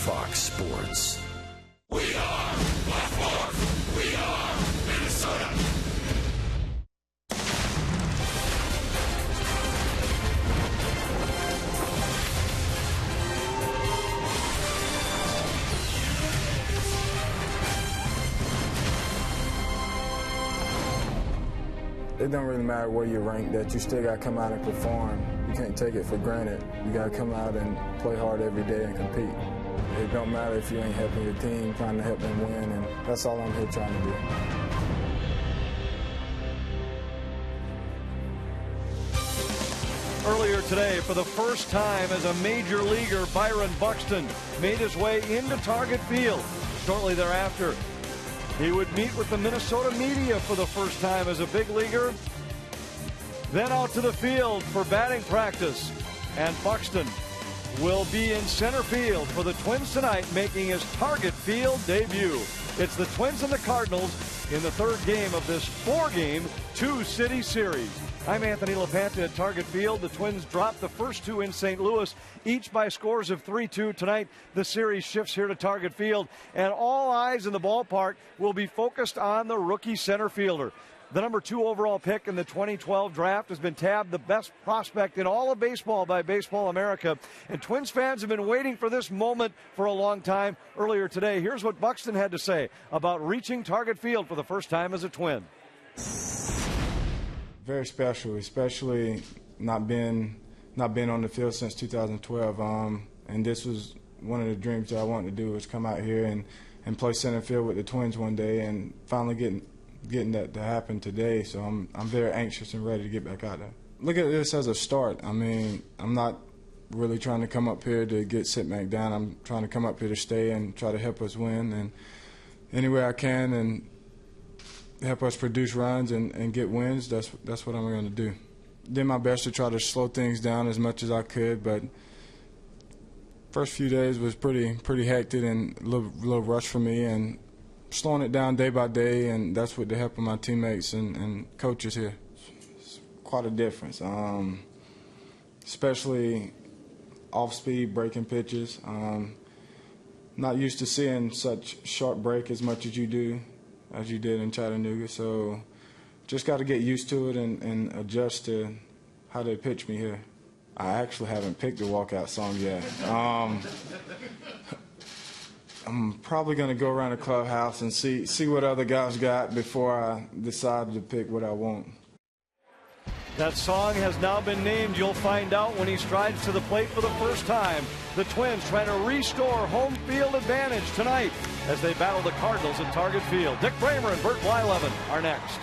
Fox Sports. We are Blackmore. We are Minnesota. It don't really matter where you're ranked, that you still got to come out and perform. You can't take it for granted. You got to come out and play hard every day and compete. It don't matter if you ain't helping your team, trying to help them win, and that's all I'm here trying to do. Earlier today, for the first time as a major leaguer, Byron Buxton made his way into Target Field. Shortly thereafter, he would meet with the Minnesota media for the first time as a big leaguer. Then out to the field for batting practice. And Buxton will be in center field for the Twins tonight, making his Target Field debut. It's the Twins and the Cardinals in the third game of this four-game, two-city series. I'm Anthony LaPanta at Target Field. The Twins dropped the first two in St. Louis, each by scores of 3-2. Tonight, the series shifts here to Target Field, and all eyes in the ballpark will be focused on the rookie center fielder. The number 2 overall pick in the 2012 draft has been tabbed the best prospect in all of baseball by Baseball America. And Twins fans have been waiting for this moment for a long time. Earlier today, here's what Buxton had to say about reaching Target Field for the first time as a Twin. Very special, especially not been on the field since 2012. And this was one of the dreams that I wanted to do, was come out here and play center field with the Twins one day, and finally getting that to happen today. So I'm very anxious and ready to get back out there. Look at this as a start. I mean, I'm not really trying to come up here to get sit back down. I'm trying to come up here to stay and try to help us win, and any way I can, and help us produce runs and get wins. That's what I'm going to do. Did my best to try to slow things down as much as I could, but first few days was pretty hectic and a little rush for me, and slowing it down day by day, and that's with the help of my teammates and coaches here. It's quite a difference, especially off-speed breaking pitches. Not used to seeing such sharp break as much as you did in Chattanooga, so just got to get used to it and adjust to how they pitch me here. I actually haven't picked the walkout song yet. I'm probably going to go around the clubhouse and see what other guys got before I decide to pick what I want. That song has now been named. You'll find out when he strides to the plate for the first time. The Twins trying to restore home field advantage tonight as they battle the Cardinals at Target Field. Dick Bramer and Bert Blyleven are next.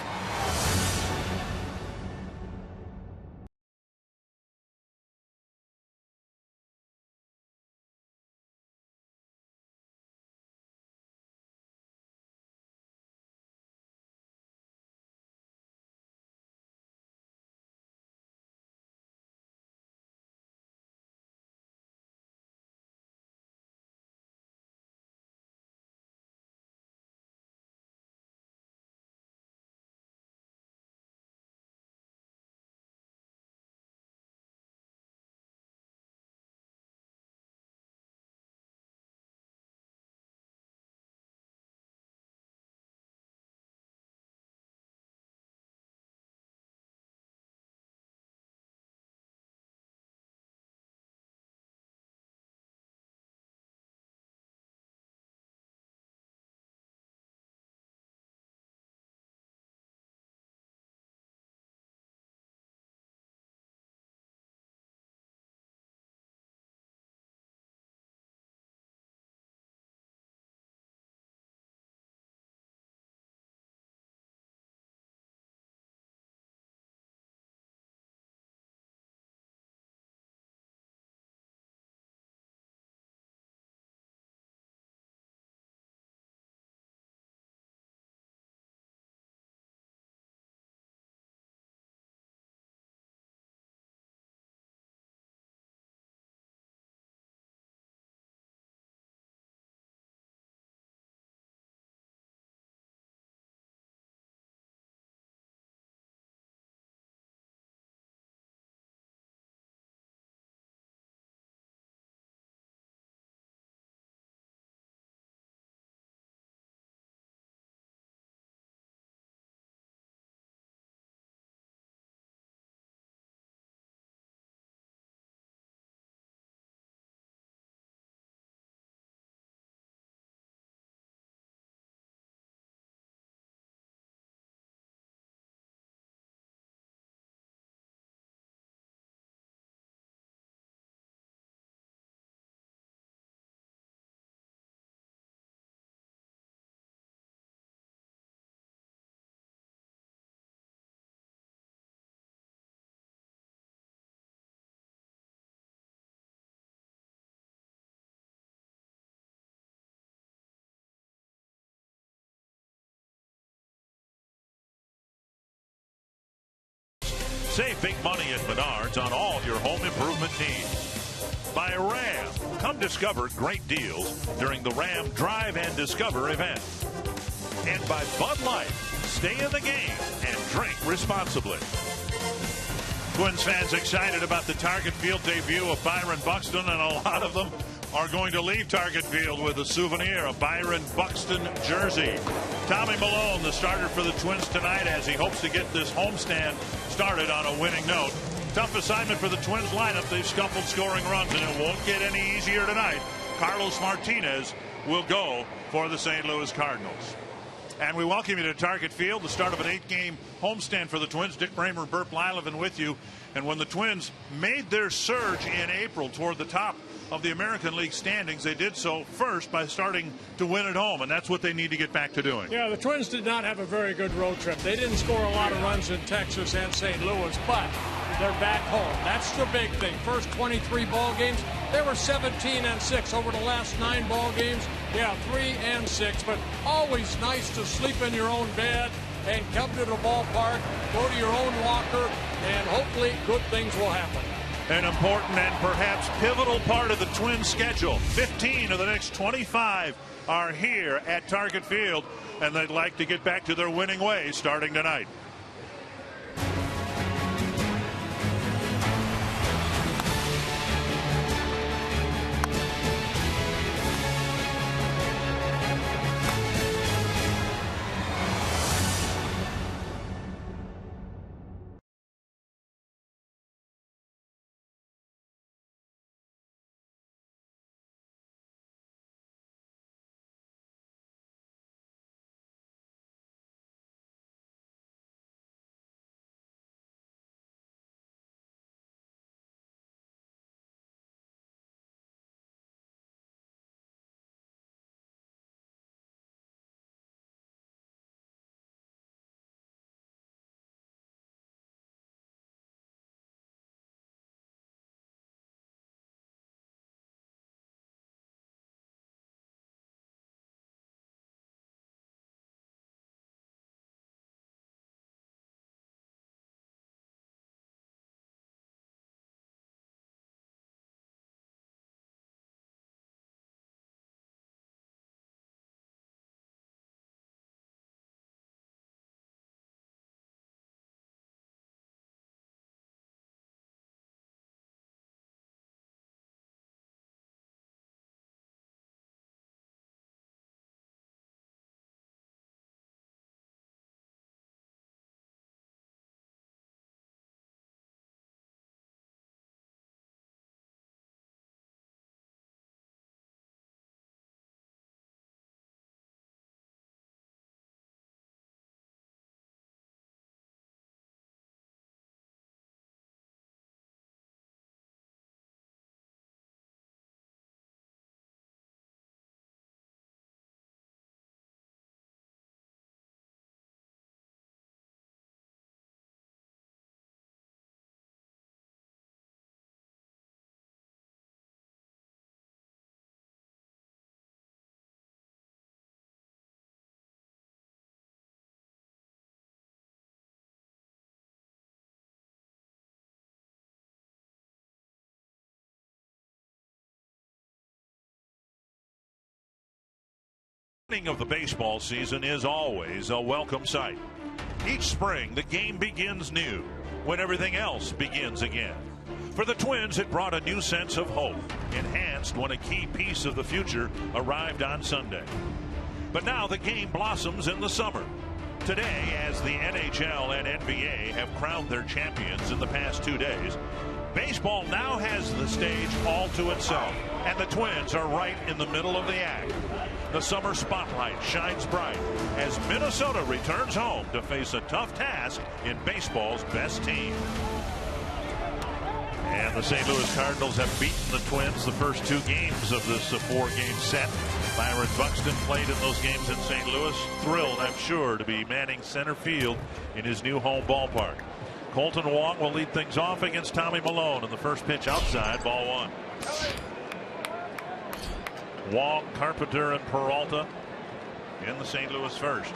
Save big money at Menards on all your home improvement needs. By Ram. Come discover great deals during the Ram Drive and Discover event. And by Bud Light. Stay in the game and drink responsibly. Twins fans excited about the Target Field debut of Byron Buxton, and a lot of them are going to leave Target Field with a souvenir, a Byron Buxton jersey. Tommy Milone, the starter for the Twins tonight, as he hopes to get this homestand started on a winning note. Tough assignment for the Twins lineup. They've scuffled scoring runs, and it won't get any easier tonight. Carlos Martinez will go for the St. Louis Cardinals. And we welcome you to Target Field, the start of an 8-game homestand for the Twins. Dick Bramer, Burt Blyleven with you. And when the Twins made their surge in April toward the top of the American League standings, they did so first by starting to win at home, and that's what they need to get back to doing. Yeah, the Twins did not have a very good road trip. They didn't score a lot of runs in Texas and St. Louis, but they're back home. That's the big thing. First 23 ball games, they were 17-6 over the last 9 ball games. Yeah, 3-6, but always nice to sleep in your own bed and come to the ballpark, go to your own locker, and hopefully good things will happen. An important and perhaps pivotal part of the Twins' schedule. 15 of the next 25 are here at Target Field, and they'd like to get back to their winning ways starting tonight. Of the baseball season is always a welcome sight. Each spring, the game begins new when everything else begins again. For the Twins, it brought a new sense of hope, enhanced when a key piece of the future arrived on Sunday. But now the game blossoms in the summer. Today, as the NHL and NBA have crowned their champions in the past 2 days, baseball now has the stage all to itself, and the Twins are right in the middle of the act. The summer spotlight shines bright as Minnesota returns home to face a tough task in baseball's best team. And the St. Louis Cardinals have beaten the Twins the first 2 games of this 4-game set. Byron Buxton played in those games in St. Louis. Thrilled, I'm sure, to be manning center field in his new home ballpark. Colton Wong will lead things off against Tommy Milone, and the first pitch outside, ball 1. Wong, Carpenter, and Peralta in the St. Louis first.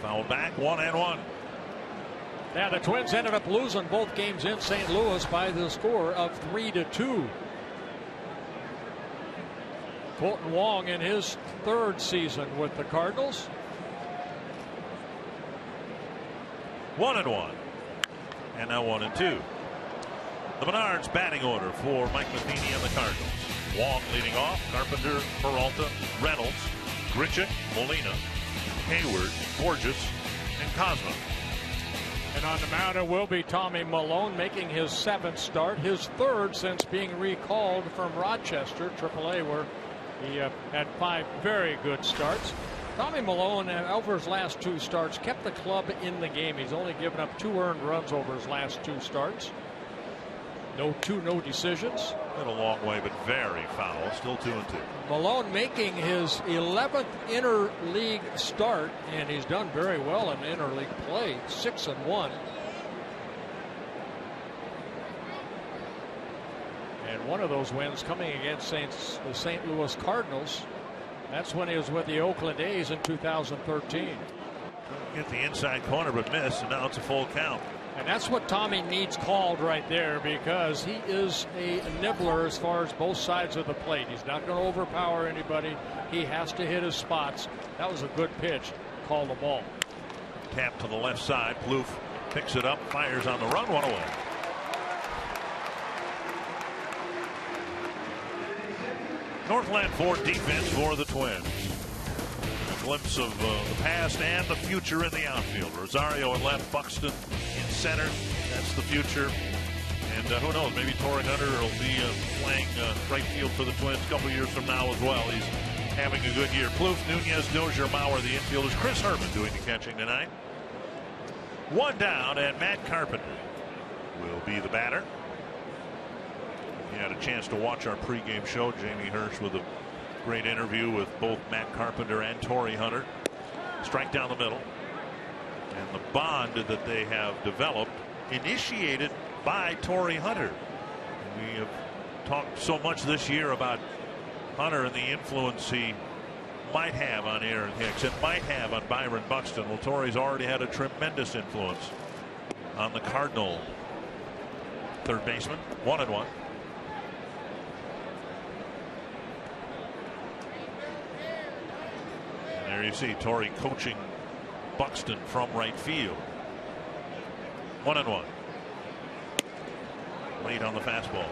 Foul back, 1-1. Yeah, the Twins ended up losing both games in St. Louis by the score of 3-2. Colton Wong in his third season with the Cardinals. 1-1. And now 1-2. The Menards batting order for Mike Matheny and the Cardinals. Wong leading off, Carpenter, Peralta, Reynolds, Grichuk, Molina, Hayward, Borges, and Cosmo. And on the mound it will be Tommy Malone, making his 7th start, his 3rd since being recalled from Rochester, AAA, where he had 5 very good starts. Tommy Malone, over his last 2 starts, kept the club in the game. He's only given up 2 earned runs over his last 2 starts. No decisions. Been a long way, but very foul. Still 2-2. Malone making his 11th interleague start, and he's done very well in interleague play. 6-1. And one of those wins coming against the St. Louis Cardinals. That's when he was with the Oakland A's in 2013. Hit the inside corner but missed, and now it's a full count. And that's what Tommy needs called right there, because he is a nibbler as far as both sides of the plate. He's not going to overpower anybody. He has to hit his spots. That was a good pitch. Call the ball. Tap to the left side. Plouffe picks it up, fires on the run, 1 away. Northland Ford defense for the Twins. A glimpse of the past and the future in the outfield. Rosario at left, Buxton in center. That's the future. And who knows, maybe Torrey Hunter will be playing right field for the Twins a couple years from now as well. He's having a good year. Plouffe, Nunez, Dozier, Mauer, the infielders. Chris Herman doing the catching tonight. 1 down, and Matt Carpenter will be the batter. You had a chance to watch our pregame show. Jamie Hirsch with a great interview with both Matt Carpenter and Torrey Hunter. Strike down the middle. And the bond that they have developed, initiated by Torrey Hunter. We have talked so much this year about Hunter and the influence he might have on Aaron Hicks and might have on Byron Buxton. Well, Torrey's already had a tremendous influence on the Cardinal third baseman. 1-1. And there you see Torrey coaching Buxton from right field. 1-1. Late on the fastball.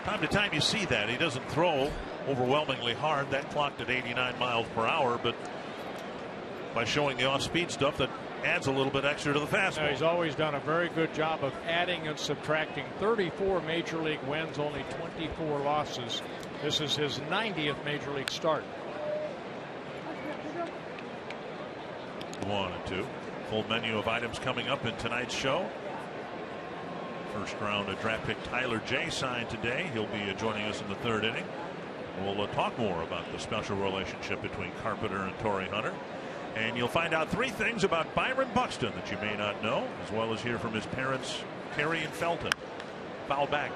Time to time you see that. He doesn't throw overwhelmingly hard. That clocked at 89 miles per hour, but by showing the off-speed stuff, that adds a little bit extra to the fastball. Yeah, he's always done a very good job of adding and subtracting. 34 major league wins, only 24 losses. This is his 90th major league start. 1-2. Full menu of items coming up in tonight's show. First round draft pick Tyler J signed today. He'll be joining us in the third inning. We'll talk more about the special relationship between Carpenter and Torrey Hunter. And you'll find out 3 things about Byron Buxton that you may not know, as well as hear from his parents, Kerry and Felton. Foul back.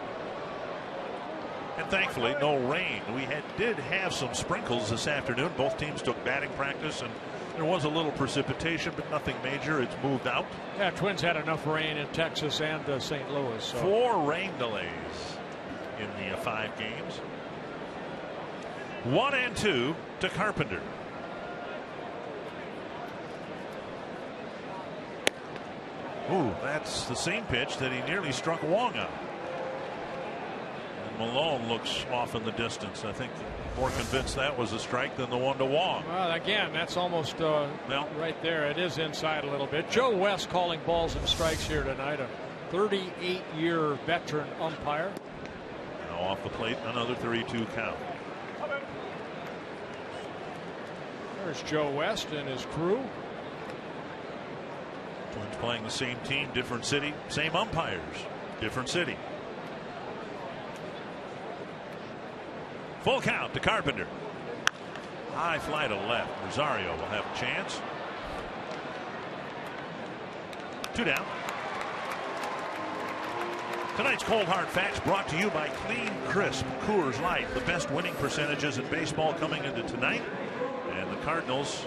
And thankfully, no rain. We did have some sprinkles this afternoon. Both teams took batting practice, and there was a little precipitation, but nothing major. It's moved out. Yeah, Twins had enough rain in Texas and St. Louis. So. 4 rain delays in the 5 games. 1-2 to Carpenter. Ooh, that's the same pitch that he nearly struck Wong on. And Malone looks off in the distance. I think more convinced that was a strike than the one to Wong. Well, again, that's almost right there. It is inside a little bit. Joe West calling balls and strikes here tonight. A 38-year veteran umpire. Now off the plate, another 3-2 count. There's Joe West and his crew. Twins playing the same team, different city, same umpires, different city. Full count to Carpenter. High fly to left. Rosario will have a chance. 2 down. Tonight's Cold Hard Facts brought to you by Clean Crisp Coors Light. The best winning percentages in baseball coming into tonight. And the Cardinals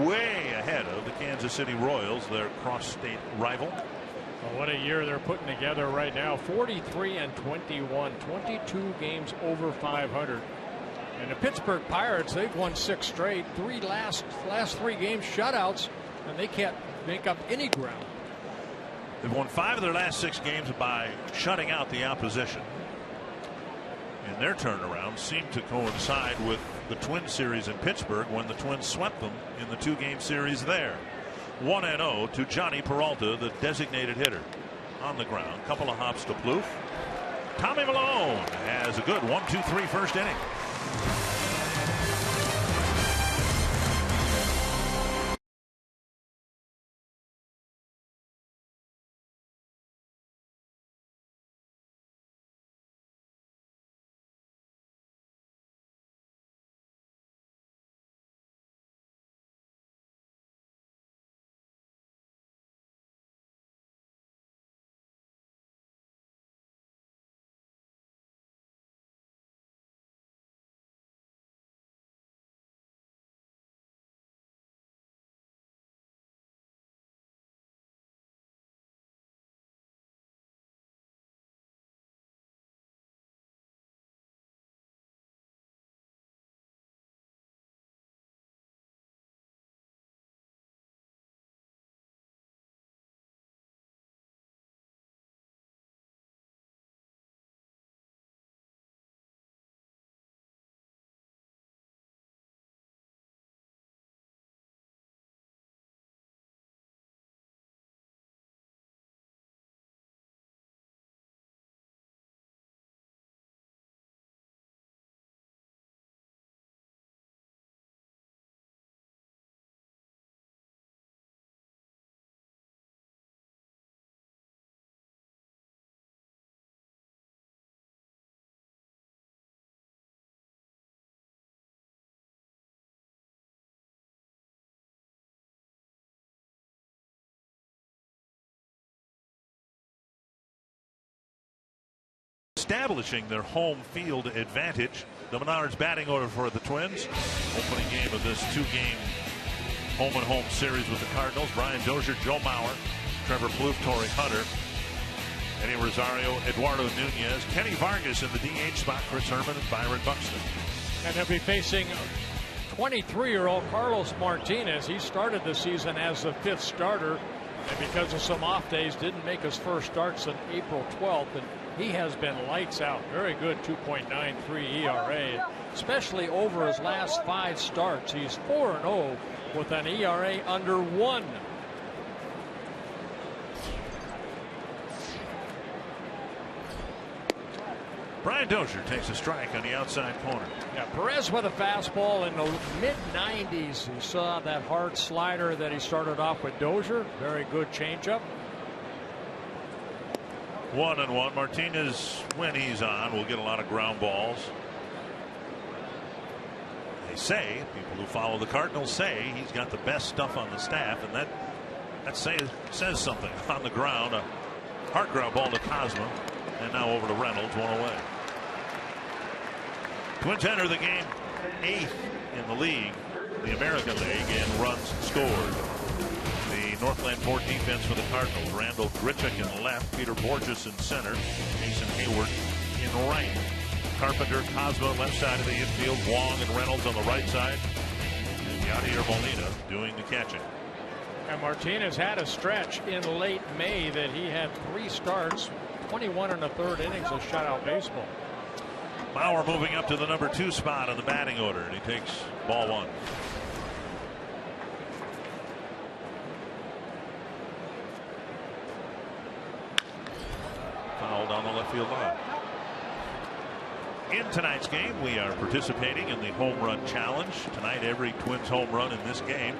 way ahead of the Kansas City Royals, their cross-state rival. Well, what a year they're putting together right now. 43-21, 22 games over 500. And the Pittsburgh Pirates, they've won 6 straight, last 3 games shutouts, and they can't make up any ground. They've won 5 of their last 6 games by shutting out the opposition. And their turnaround seemed to coincide with the Twins series in Pittsburgh when the Twins swept them in the 2-game series there. 1-0 to Johnny Peralta, the designated hitter. On the ground, couple of hops to Plouffe. Tommy Malone has a good 1-2-3 first inning. Establishing their home field advantage. The Menards batting order for the Twins. Opening game of this 2-game home-and-home series with the Cardinals. Brian Dozier, Joe Mauer, Trevor Plouffe, Torrey Hunter, Eddie Rosario, Eduardo Nunez, Kenny Vargas in the DH spot, Chris Herman, and Byron Buxton. And they'll be facing 23-year-old Carlos Martinez. He started the season as the 5th starter, and because of some off days, didn't make his first start since April 12th. And he has been lights out. Very good 2.93 ERA, especially over his last 5 starts. He's 4-0 with an ERA under 1. Brian Dozier takes a strike on the outside corner. Yeah, Perez with a fastball in the mid-90s. You saw that hard slider that he started off with. Dozier, very good changeup. 1-1. Martinez, when he's on, will get a lot of ground balls. They say, people who follow the Cardinals say, he's got the best stuff on the staff, and that says something. On the ground, a hard ground ball to Cosma, and now over to Reynolds, 1 away. Twins enter the game 8th in the league, the American League, in runs scored. The Northland Ford defense for the Cardinals. Randall Grichuk in left, Peter Borges in center, Jason Hayward in right. Carpenter, Cosmo left side of the infield, Wong and Reynolds on the right side, and Yadier Molina doing the catching. And Martinez had a stretch in late May that he had 3 starts, 21 1/3 innings of shutout baseball. Bauer moving up to the number 2 spot in the batting order, and he takes ball 1. Fouled on the left field line. In tonight's game, we are participating in the Home Run Challenge. Tonight, every Twins home run in this game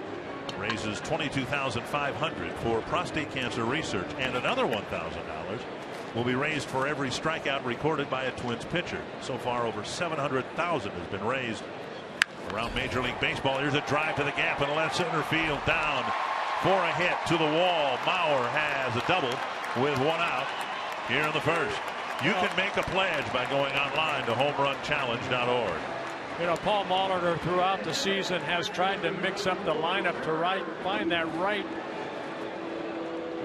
raises $22,500 for prostate cancer research, and another $1,000 will be raised for every strikeout recorded by a Twins pitcher. So far, over $700,000 has been raised around Major League Baseball. Here's a drive to the gap in left center field, down for a hit to the wall. Mauer has a double with 1 out here in the first. You can make a pledge by going online to homerunchallenge.org. You know, Paul Molitor throughout the season has tried to mix up the lineup to find that right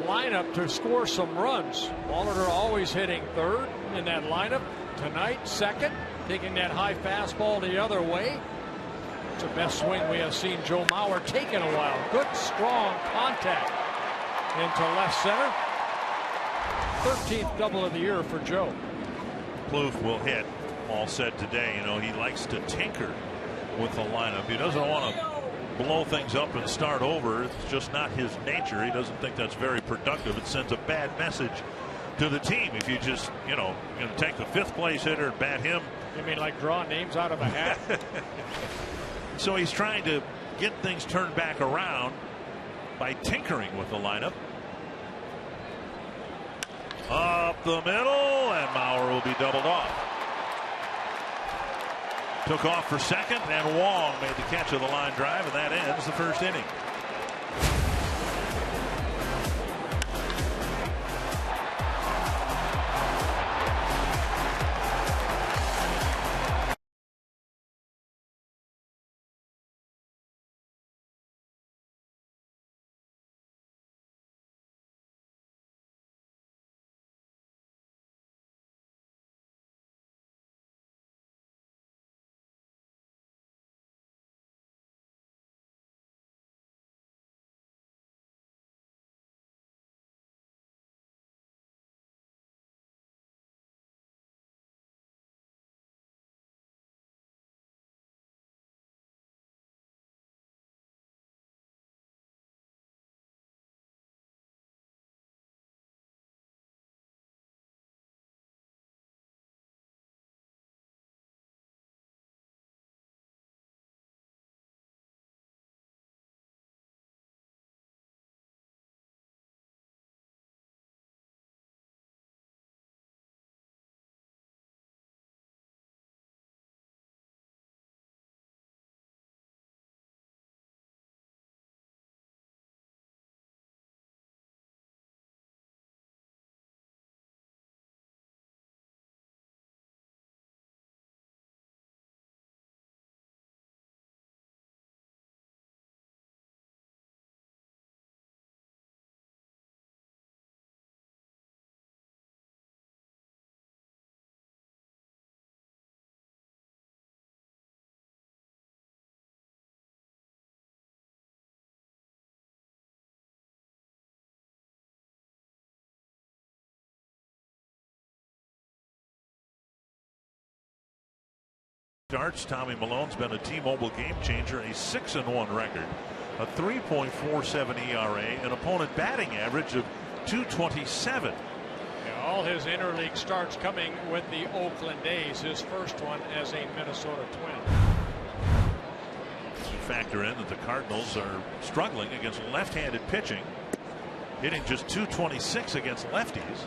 lineup to score some runs. Molitor always hitting third in that lineup. Tonight, second, taking that high fastball the other way. It's the best swing we have seen Joe Mauer take in a while. Good, strong contact into left center. 13th double of the year for Joe. Plouffe will hit. Paul said today, you know, he likes to tinker with the lineup. He doesn't want to blow things up and start over. It's just not his nature. He doesn't think that's very productive. It sends a bad message to the team if you just, you know, take the 5th place hitter and bat him. You mean like draw names out of a hat? So he's trying to get things turned back around by tinkering with the lineup. Up the middle, and Mauer will be doubled off. Took off for second, and Wong made the catch of the line drive, and that ends the first inning. Starts. Tommy Milone's been a T-Mobile game changer, a 6-1 record, a 3.47 ERA, an opponent batting average of .227. Yeah, all his interleague starts coming with the Oakland A's, his first one as a Minnesota Twin. Factor in that the Cardinals are struggling against left-handed pitching, hitting just .226 against lefties,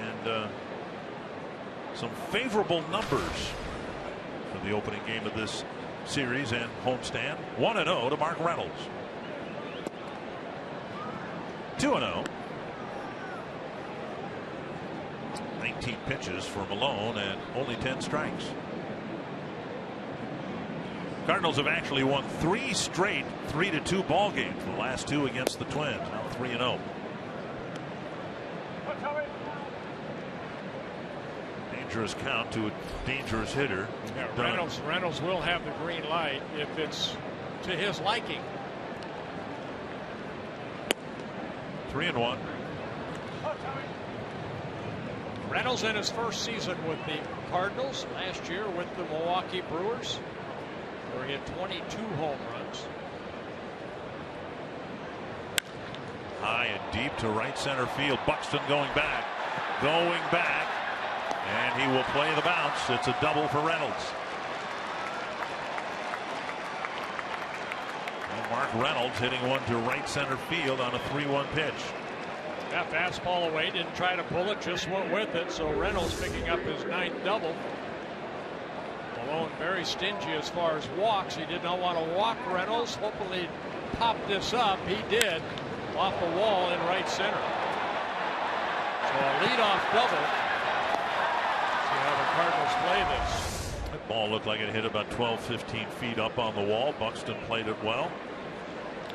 and some favorable numbers for the opening game of this series and homestand. 1-0 to Mark Reynolds. 2-0. 19 pitches for Malone and only 10 strikes. Cardinals have actually won 3 straight 3-2 ball games. The last 2 against the Twins. Now 3-0. Dangerous count to a dangerous hitter. Yeah, Reynolds will have the green light if it's to his liking. 3-1. Reynolds in his first season with the Cardinals, last year with the Milwaukee Brewers, where he had 22 home runs. High and deep to right center field. Buxton going back, and he will play the bounce. It's a double for Reynolds. And Mark Reynolds hitting one to right center field on a 3-1 pitch. That fastball away, didn't try to pull it, just went with it. So Reynolds picking up his 9th double. Malone very stingy as far as walks. He did not want to walk Reynolds. Hopefully pop this up. He did, off the wall in right center. So a leadoff double. See how the Cardinals play this. That ball looked like it hit about 12-15 feet up on the wall. Buxton played it well.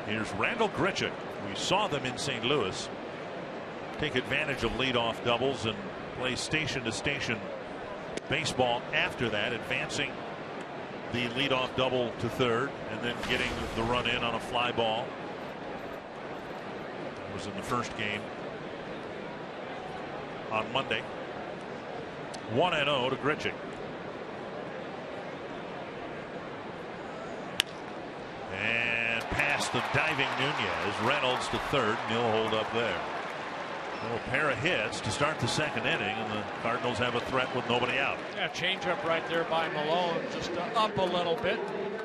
Here's Randall Grichuk. We saw them in St. Louis take advantage of leadoff doubles and play station to station baseball after that, advancing the leadoff double to third and then getting the run in on a fly ball. It was in the first game on Monday. 1-0 to Grichuk. And past the diving Nunez. Reynolds to third, and he'll hold up there. A pair of hits to start the second inning, and the Cardinals have a threat with nobody out. Yeah, changeup right there by Malone, just up a little bit.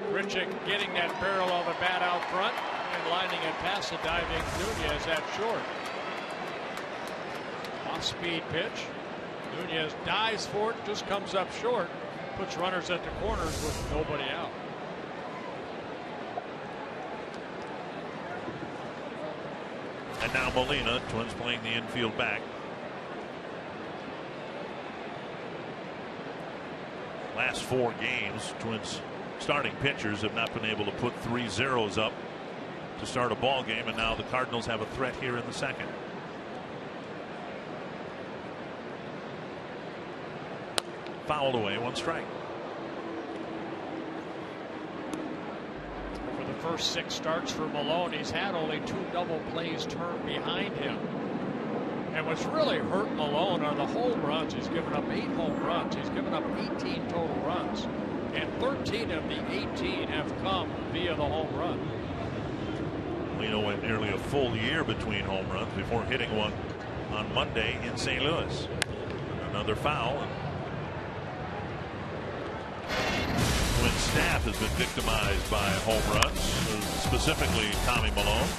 Grichuk getting that barrel of the bat out front and lining it past the diving Nunez at short. Off-speed pitch. Nunez dives for it, just comes up short, puts runners at the corners with nobody out. And now Molina, Twins playing the infield back. Last 4 games, Twins starting pitchers have not been able to put 3 zeros up to start a ball game, and now the Cardinals have a threat here in the second. Fouled away, 1 strike. First 6 starts for Malone, he's had only 2 double plays turned behind him. And what's really hurt Malone are the home runs. He's given up 8 home runs. He's given up 18 total runs. And 13 of the 18 have come via the home run. Molina went nearly a full year between home runs before hitting one on Monday in St. Louis. Another foul. Twins staff has been victimized by home runs, specifically Tommy Malone.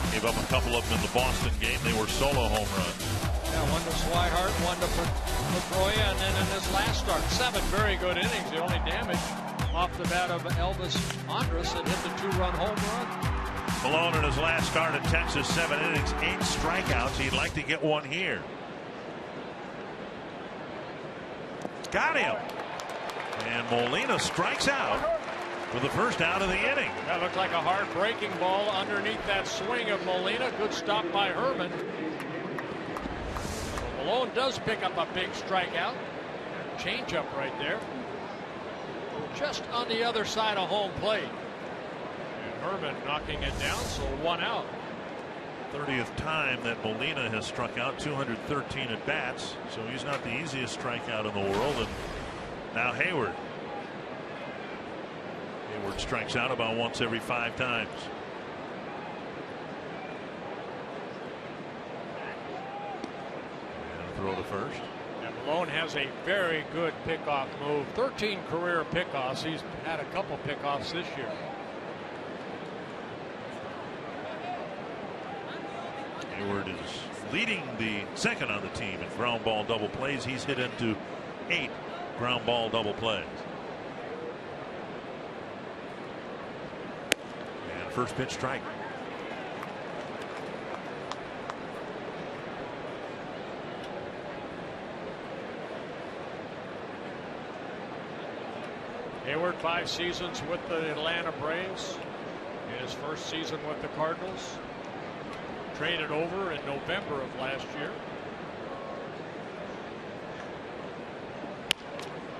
Gave up a couple of them in the Boston game. They were solo home runs. Yeah, one to Swihart, one to Pedroia, and then in his last start, 7 very good innings. The only damage off the bat of Elvis Andrus that hit the 2-run home run. Malone in his last start in Texas, 7 innings, 8 strikeouts. He'd like to get one here. Got him. And Molina strikes out for the first out of the inning. That looked like a hard breaking ball underneath that swing of Molina. Good stop by Herman. Malone does pick up a big strikeout. Changeup right there. Just on the other side of home plate. And Herman knocking it down, so 1 out. 30th time that Molina has struck out, 213 at bats. So he's not the easiest strikeout in the world. And now Hayward. Hayward strikes out about once every 5 times. And throw to first. And Malone has a very good pickoff move. 13 career pickoffs. He's had a couple pickoffs this year. Hayward is leading the second on the team in ground ball double plays. He's hit into 8 ground ball double plays. And first pitch strike. Hayward 5 seasons with the Atlanta Braves. His first season with the Cardinals. Traded over in November of last year.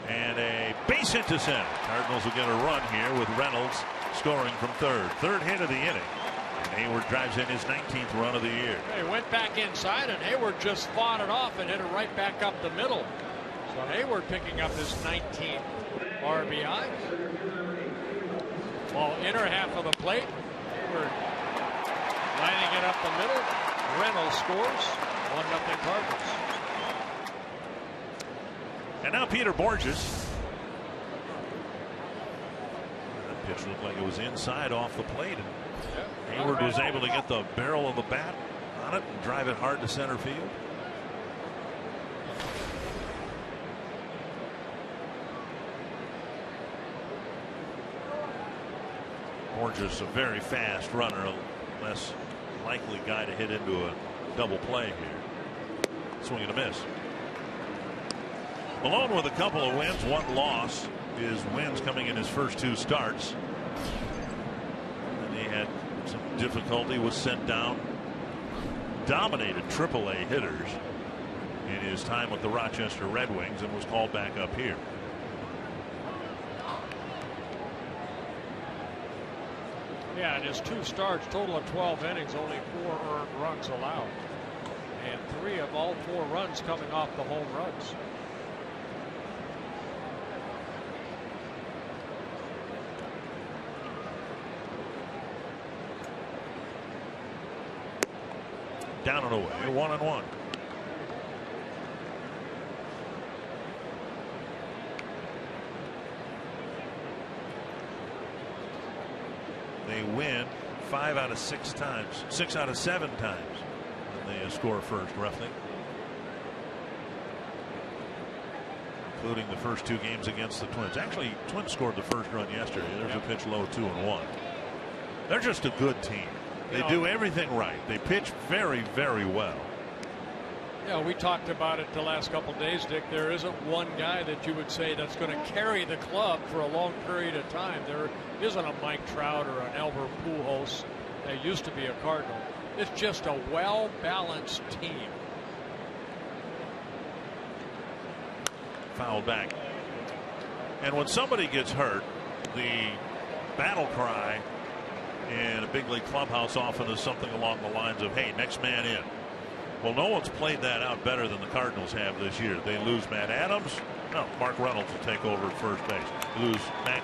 And a base hit to center. Cardinals will get a run here with Reynolds scoring from third. Third hit of the inning. And Hayward drives in his 19th run of the year. He went back inside, and Hayward just fought it off and hit it right back up the middle. So Hayward picking up his 19th RBI. Ball inner half of the plate. Hayward lining it up the middle. Reynolds scores. 1-0 Cardinals. And now Peter Borges. That pitch looked like it was inside off the plate. And Hayward was able to get the barrel of the bat on it and drive it hard to center field. Borges, a very fast runner, a less likely guy to hit into a double play here. Swing and a miss. Malone with a couple of wins, one loss. His wins coming in his first 2 starts. And he had some difficulty, was sent down. Dominated AAA hitters in his time with the Rochester Red Wings and was called back up here. Yeah, in his 2 starts, total of 12 innings, only 4 earned runs allowed. And 3 of all 4 runs coming off the home runs. Down and away, 1-1. They win 5 out of 6 times, 6 out of 7 times. And they score first, roughly. Including the first 2 games against the Twins. Actually, Twins scored the first run yesterday. There's a pitch low, 2-1. They're just a good team. They do everything right. They pitch very, very well. Yeah, we talked about it the last couple of days, Dick. There isn't one guy that you would say that's going to carry the club for a long period of time. There isn't a Mike Trout or an Albert Pujols that used to be a Cardinal. It's just a well-balanced team. Foul back. And when somebody gets hurt, the battle cry in a big league clubhouse often is something along the lines of, hey, next man in. Well, no one's played that out better than the Cardinals have this year. They lose Matt Adams. No, Mark Reynolds will take over at first base. Lose Matt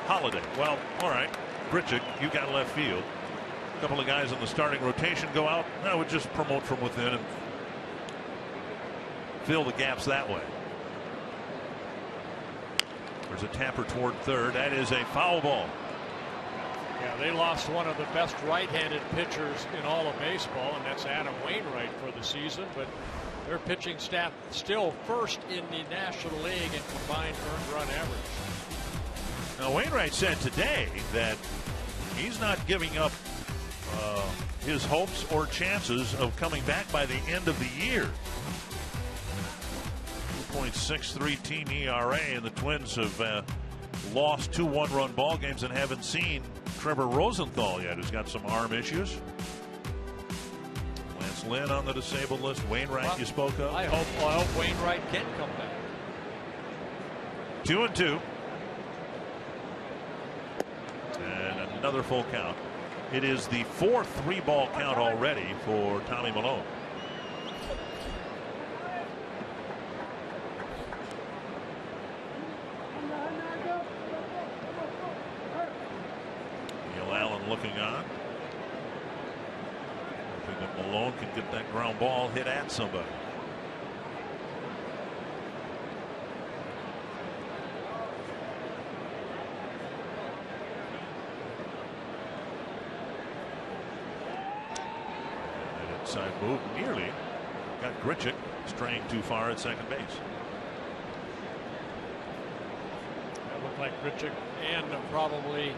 Holliday. Well, all right, Grichuk, you got left field. A couple of guys in the starting rotation go out. I would just promote from within and fill the gaps that way. There's a tapper toward third. That is a foul ball. Yeah, they lost one of the best right-handed pitchers in all of baseball, and that's Adam Wainwright for the season. But their pitching staff still first in the National League in combined earned run average. Now, Wainwright said today that he's not giving up his hopes or chances of coming back by the end of the year. 2.63 team ERA, and the Twins have lost 2 one-run ball games and haven't seen Trevor Rosenthal yet, who's got some arm issues. Lance Lynn on the disabled list. Wainwright, you spoke of. I hope Wainwright can come back. 2-2. And another full count. It is the 4th 3-ball count already for Tommy Malone. Looking on, hoping that Malone can get that ground ball hit at somebody. That inside move nearly got Grichuk straying too far at second base. That looked like Grichuk and probably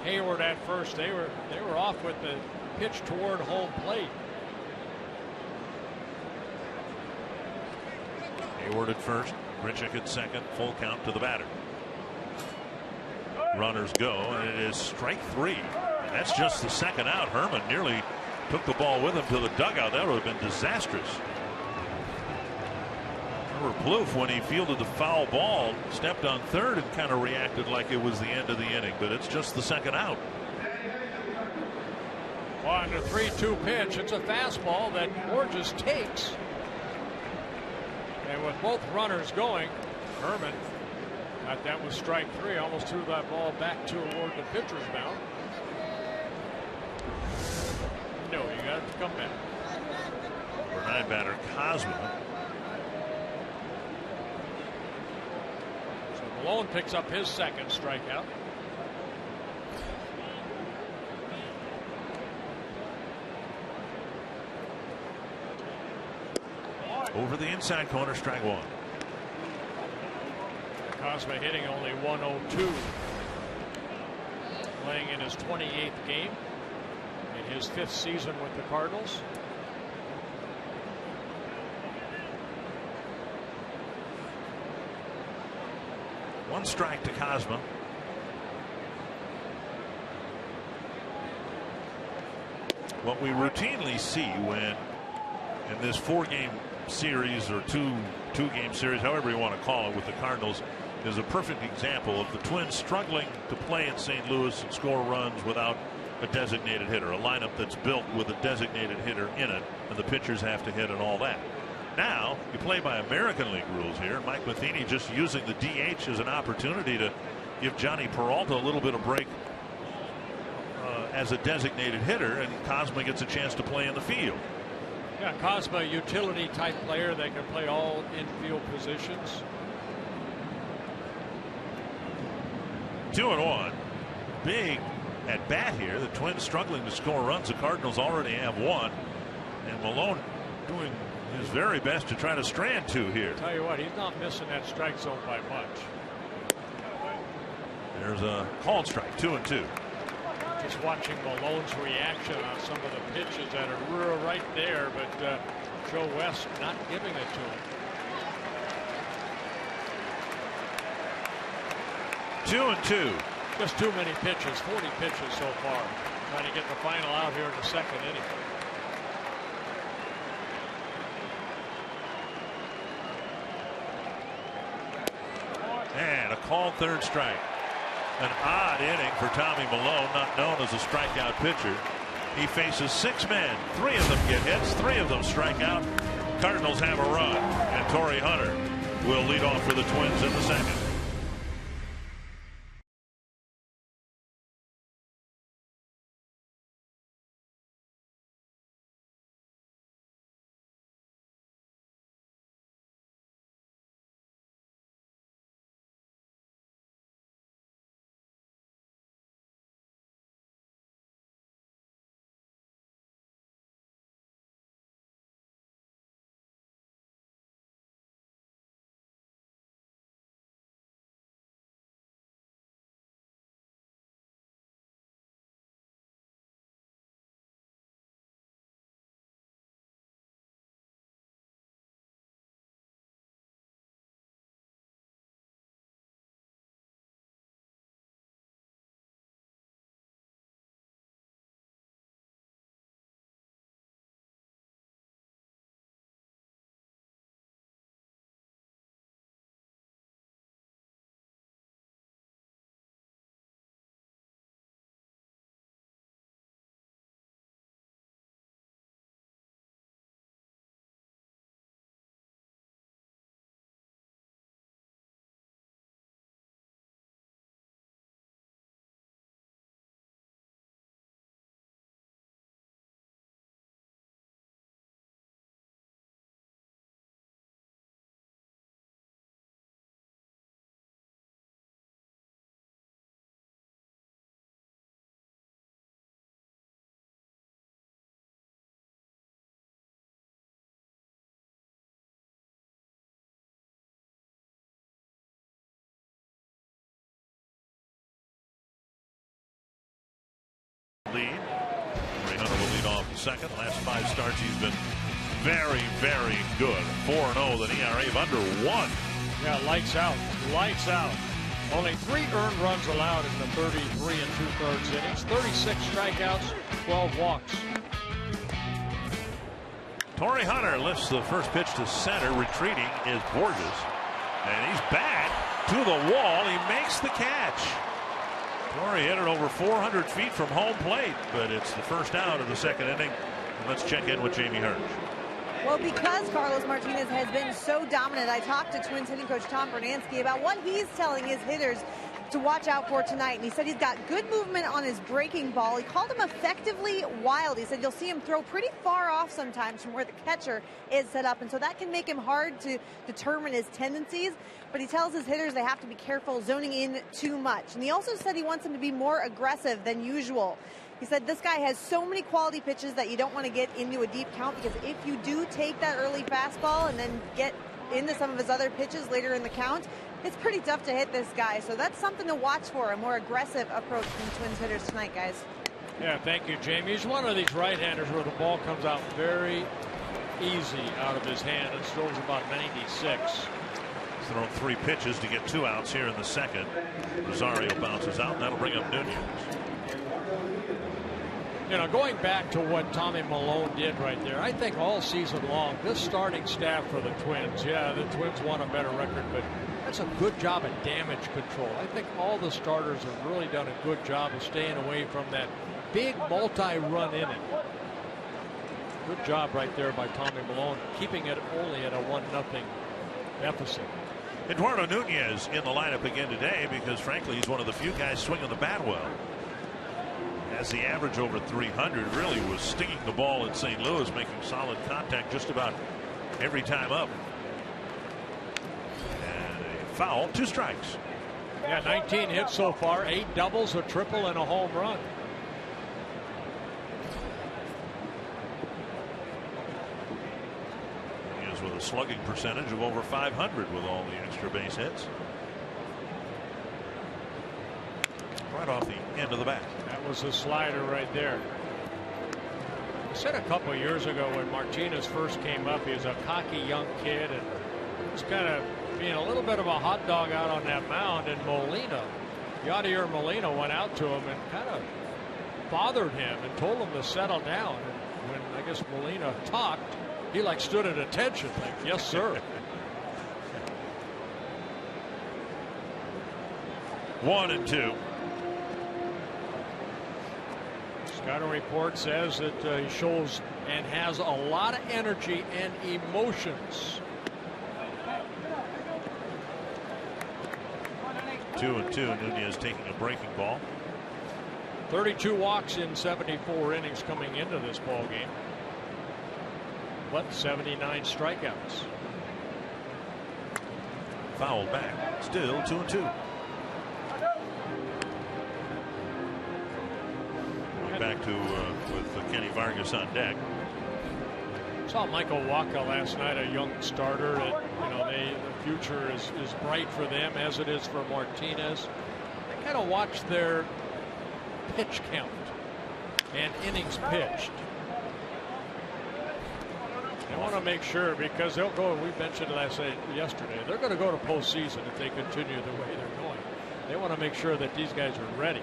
Hayward at first. They were off with the pitch toward home plate. Hayward at first, Grichuk at second, full count to the batter. Runners go, and it is strike 3. And that's just the second out. Herman nearly took the ball with him to the dugout. That would have been disastrous. Plouffe, when he fielded the foul ball, stepped on third and kind of reacted like it was the end of the inning, but it's just the second out. On the 3-2 pitch, it's a fastball that Borges takes. And with both runners going, Herman thought that was strike 3, almost threw that ball back toward the pitcher's mound. No, you got to come back. Number 9 batter Cosma. Malone picks up his second strikeout. Over the inside corner, strike 1. Cosma hitting only 102. Playing in his 28th game in his 5th season with the Cardinals. One strike to Cosma. What we routinely see when in this 4-game series or two-game series, however you want to call it, with the Cardinals, is a perfect example of the Twins struggling to play in St. Louis and score runs without a designated hitter, a lineup that's built with a designated hitter in it, and the pitchers have to hit and all that. Now you play by American League rules here. Mike Matheny just using the DH as an opportunity to give Johnny Peralta a little bit of break as a designated hitter, and Cosma gets a chance to play in the field. Yeah, Cosma, a utility type player that can play all infield positions. 2-1. Big at bat here. The Twins struggling to score runs. The Cardinals already have one, and Malone doing his very best to try to strand two here. Tell you what, he's not missing that strike zone by much. There's a called strike. 2-2. Just watching Malone's reaction on some of the pitches that are right there, but Joe West not giving it to him. 2-2. Just too many pitches, 40 pitches so far. Trying to get the final out here in the second inning. And a called third strike. An odd inning for Tommy Malone, not known as a strikeout pitcher. He faces 6 men. 3 of them get hits, 3 of them strike out. Cardinals have a run, and Torrey Hunter will lead off for the Twins in the second. Lead. Torrey Hunter will lead off the second. The last 5 starts he's been very, very good. 4-0 with an ERA of under 1. Yeah, lights out. Lights out. Only 3 earned runs allowed in the 33 2/3 innings. 36 strikeouts, 12 walks. Torrey Hunter lifts the first pitch to center. Retreating is Borges. And he's back to the wall. He makes the catch. Torrey hit it over 400 feet from home plate, but it's the first out of the second inning. And let's check in with Jamie Hirsch. Well, because Carlos Martinez has been so dominant, I talked to Twins hitting coach Tom Bernansky about what he's telling his hitters to watch out for tonight. And he said he's got good movement on his breaking ball. He called him effectively wild. He said you'll see him throw pretty far off sometimes from where the catcher is set up. And so that can make him hard to determine his tendencies. But he tells his hitters they have to be careful zoning in too much. And he also said he wants him to be more aggressive than usual. He said this guy has so many quality pitches that you don't want to get into a deep count, because if you do take that early fastball and then get into some of his other pitches later in the count, it's pretty tough to hit this guy. So that's something to watch for, a more aggressive approach from Twins hitters tonight, guys. Yeah, thank you, Jamie. He's one of these right-handers where the ball comes out very easy out of his hand and throws about 96. thrown 3 pitches to get 2 outs here in the second. Rosario bounces out, and that'll bring up Nunez. You know, going back to what Tommy Malone did right there, I think all season long, this starting staff for the Twins, yeah, the Twins want a better record, but that's a good job at damage control. I think all the starters have really done a good job of staying away from that big multi-run inning. Good job right there by Tommy Malone, keeping it only at a 1-0 deficit. Eduardo Nunez in the lineup again today because, frankly, he's one of the few guys swinging the bat well. As the average over 300, really was stinging the ball in St. Louis, making solid contact just about every time up. And a foul, 2 strikes. Yeah, 19 hits so far, 8 doubles, a triple, and a home run. He is with a slugging percentage of over 500 with all the extra base hits. Right off the end of the bat. That was a slider right there. I said a couple of years ago when Martinez first came up, he was a cocky young kid and was kind of being a little bit of a hot dog out on that mound. And Molina, Yadier Molina, went out to him and kind of bothered him and told him to settle down. And when I guess Molina talked, he like stood at attention, like, yes, sir. 1-2. Scouting report says that he shows and has a lot of energy and emotions. 2-2. Nunez taking a breaking ball. 32 walks in 74 innings coming into this ball game, but 79 strikeouts. Fouled back. Still 2-2. Back to with Kenny Vargas on deck. Saw Michael Wacha last night, a young starter. That, you know, the future is bright for them as it is for Martinez. I kind of watched their pitch count and innings pitched. They want to make sure because they'll go. We mentioned yesterday. They're going to go to postseason if they continue the way they're going. They want to make sure that these guys are ready.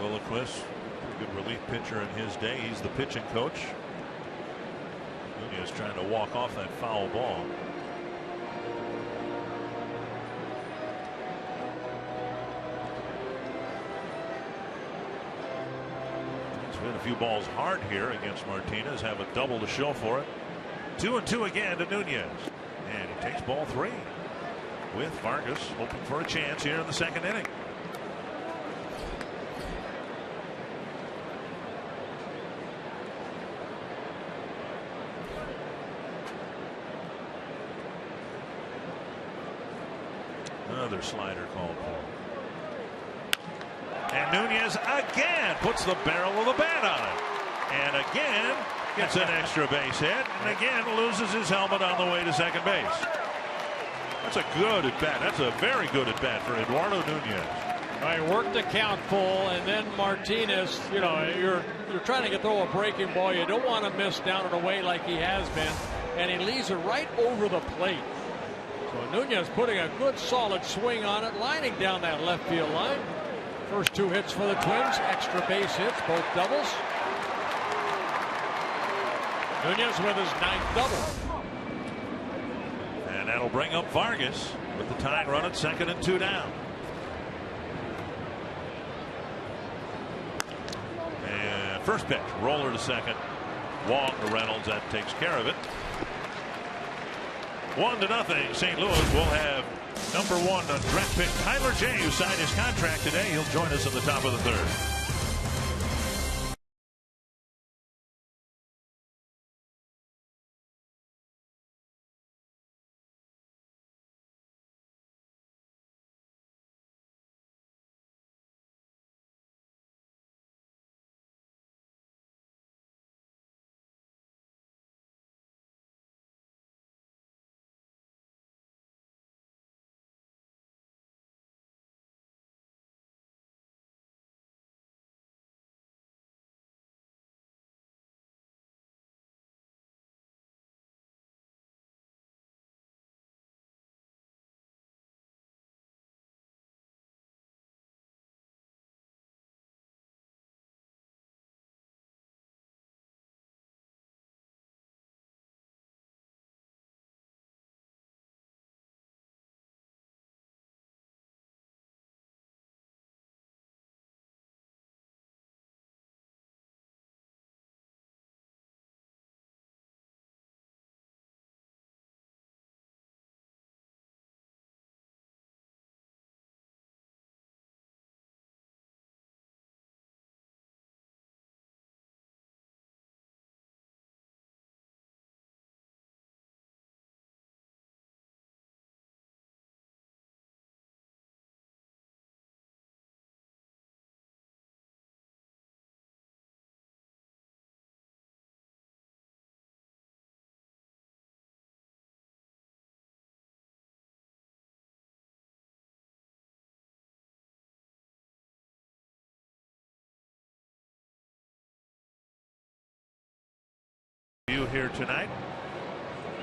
Lilliquist, pretty good relief pitcher in his day. He's the pitching coach. Nunez trying to walk off that foul ball. He's hit a few balls hard here against Martinez. Have a double to show for it. 2-2 again to Nunez. And he takes ball 3 with Vargas hoping for a chance here in the second inning. Another slider called for. And Nunez again puts the barrel of the bat on it. And again gets an extra base hit. And again loses his helmet on the way to second base. That's a good at bat. That's a very good at bat for Eduardo Nunez. I worked the count full, and then Martinez, you know, you're trying to throw a breaking ball. You don't want to miss down and away like he has been. And he leaves it right over the plate. So Nunez putting a good solid swing on it, lining down that left field line. First 2 hits for the Twins, extra base hits, both doubles. Nunez with his 9th double. And that'll bring up Vargas with the tying run at second and 2 down. And first pitch, roller to second. Wong to Reynolds, that takes care of it. 1-0. St. Louis will have number 1 draft pick Tyler J, who signed his contract today. He'll join us in the top of the 3rd. here tonight.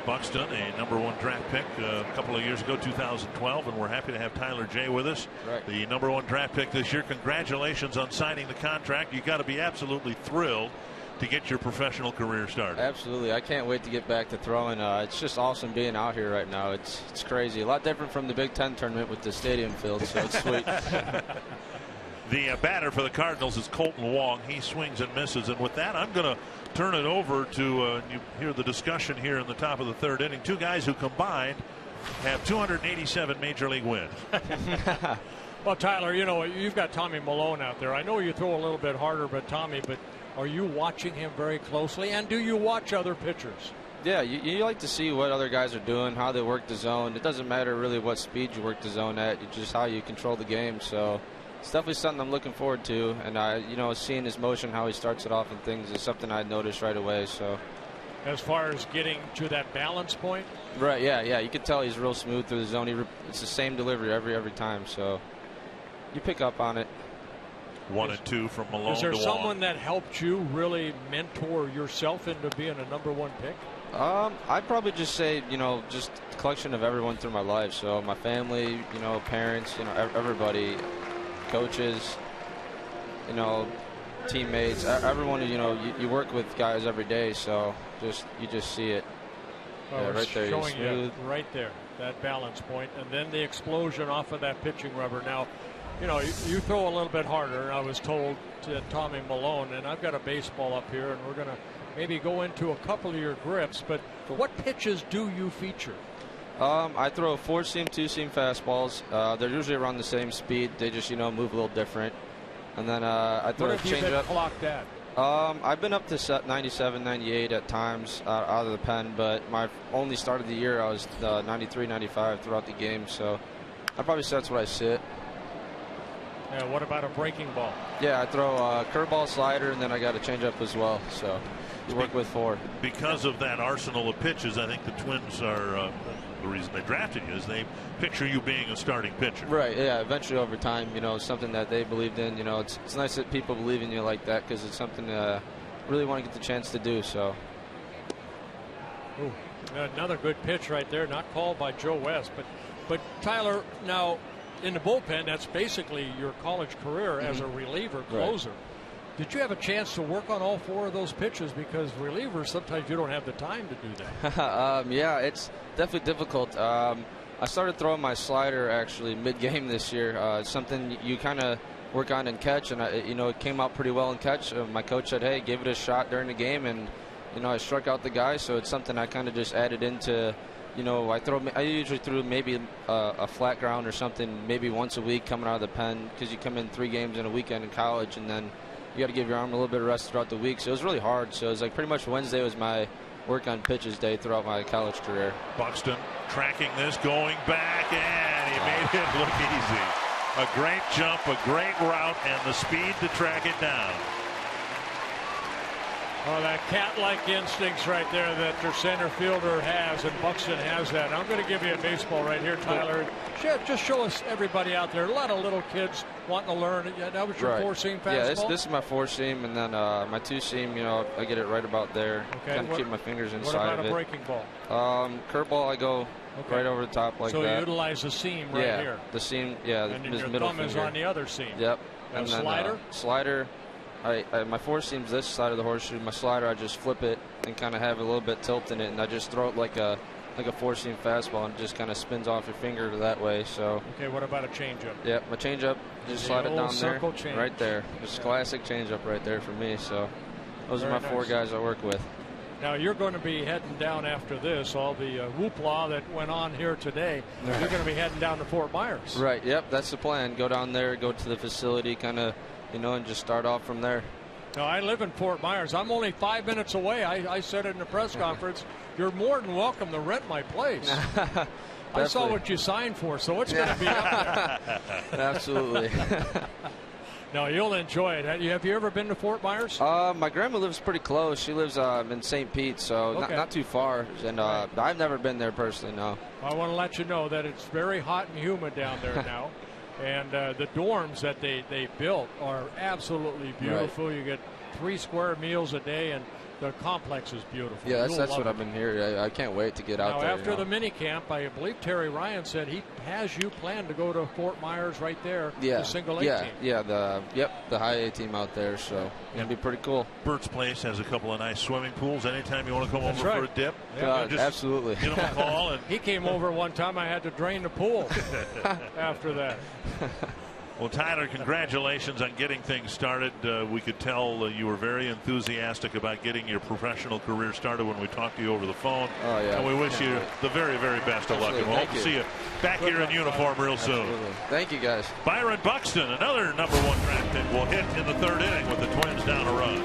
Buxton, a #1 draft pick a couple of years ago, 2012, and we're happy to have Tyler J with us. Right. The #1 draft pick this year. Congratulations on signing the contract. You got to be absolutely thrilled to get your professional career started. Absolutely. I can't wait to get back to throwing. It's just awesome being out here right now. It's crazy. A lot different from the Big Ten tournament with the stadium filled, so it's sweet. The batter for the Cardinals is Colton Wong. He swings and misses. And with that, I'm going to turn it over to you hear the discussion here in the top of the third inning. Two guys who combined have 287 major league wins. Well, Tyler, you know, you've got Tommy Milone out there. I know you throw a little bit harder, but are you watching him very closely? And do you watch other pitchers? Yeah, you like to see what other guys are doing, how they work the zone. It doesn't matter really what speed you work the zone at, it's just how you control the game. So it's definitely something I'm looking forward to. And seeing his motion, how he starts it off and things is something I noticed right away. So as far as getting to that balance point? Right, yeah. You can tell he's real smooth through the zone. It's the same delivery every time. So you pick up on it. 1 and 2 from Malone. Is there to someone Wong. that helped you really mentor yourself into being a #1 pick? I'd probably just say, just a collection of everyone through my life. So my family, parents, everybody, coaches, teammates, everyone. You work with guys every day, so you just see it. Well, yeah, right there. Showing you right there that balance point, and then the explosion off of that pitching rubber. Now, you throw a little bit harder. I was told to Tommy Milone, and I've got a baseball up here, and we're going to maybe go into a couple of your grips. But what pitches do you feature? I throw 4-seam, 2-seam fastballs. They're usually around the same speed. They just move a little different. And then I throw a changeup. What have you been clocked at? I've been up to 97, 98 at times out of the pen, but my only start of the year I was 93, 95 throughout the game. So I probably say that's what I sit. Yeah, what about a breaking ball? Yeah, I throw a curveball, slider, and then I got a changeup as well. So you work with 4. Because of that arsenal of pitches, I think the Twins are the reason they drafted you is they picture you being a starting pitcher. Right. Yeah. Eventually, over time, something that they believed in. It's nice that people believe in you like that because it's something really want to get the chance to do. So. Ooh, another good pitch right there, not called by Joe West, but Tyler, now in the bullpen, that's basically your college career as a reliever closer. Right. Did you have a chance to work on all 4 of those pitches? Because relievers, sometimes you don't have the time to do that. Yeah, it's definitely difficult. I started throwing my slider actually mid-game this year. Something you kind of work on in catch, and it came out pretty well in catch. My coach said, "Hey, give it a shot during the game," and I struck out the guy. So it's something I kind of just added into. I usually threw maybe a flat ground or something maybe once a week coming out of the pen because you come in 3 games in a weekend in college and then you got to give your arm a little bit of rest throughout the week. So it was really hard. So it was like pretty much Wednesday was my work on pitches day throughout my college career. Buxton tracking this, going back, and he made it look easy. A great jump, a great route, and the speed to track it down. Oh, that cat-like instincts right there that their center fielder has, and Buxton has that. I'm going to give you a baseball right here, Tyler. Just show us, everybody out there, a lot of little kids wanting to learn. Yeah, that was your 4-seam fastball? Yeah, this is my 4-seam, and then my 2-seam, I get it right about there. Okay. Kind of keep my fingers inside of it. What about a breaking ball? Curveball, I go right over the top like that. So you utilize the seam right here. The seam, yeah. And his your middle thumb finger. is on the other seam. Yep. And then, slider? Slider. My 4-seam's this side of the horseshoe. My slider, I just flip it and kind of have a little bit tilt in it, and I just throw it like a 4-seam fastball, and it just kind of spins off your finger that way. So. Okay, what about a changeup? Yeah, my changeup, just slide it down there, change. right there. Just classic changeup right there for me. So those are my 4 guys I work with. Now you're going to be heading down after this. All the whoopla that went on here today. You're going to be heading down to Fort Myers. Right. Yep. That's the plan. Go down there, go to the facility, kind of. And just start off from there. No, I live in Fort Myers. I'm only 5 minutes away. I said it in the press conference. You're more than welcome to rent my place. I saw what you signed for, so it's going to be up there. Absolutely. No, you'll enjoy it. Have you ever been to Fort Myers? My grandma lives pretty close. She lives in St. Pete, so not too far. And I've never been there personally, no. I want to let you know that it's very hot and humid down there now. And the dorms that they built are absolutely beautiful. Right. You get 3 square meals a day, and The complex is beautiful. Yeah, that's what I've been hearing. I can't wait to get out there. After the mini camp, I believe Terry Ryan said he has you planned to go to Fort Myers right there. Yeah, the single A team. Yeah, the high A team out there. So it'll be pretty cool. Bert's Place has a couple of nice swimming pools. Anytime you want to come over for a dip, absolutely. Give him a call. And he came over one time. I had to drain the pool after that. Well, Tyler, congratulations on getting things started. We could tell you were very enthusiastic about getting your professional career started when we talked to you over the phone. Oh, yeah. And we wish you the very, very best of luck. And we'll hope to see you back here in uniform real soon. Absolutely. Thank you, guys. Byron Buxton, another number 1 draft pick, will hit in the 3rd inning with the Twins down a run.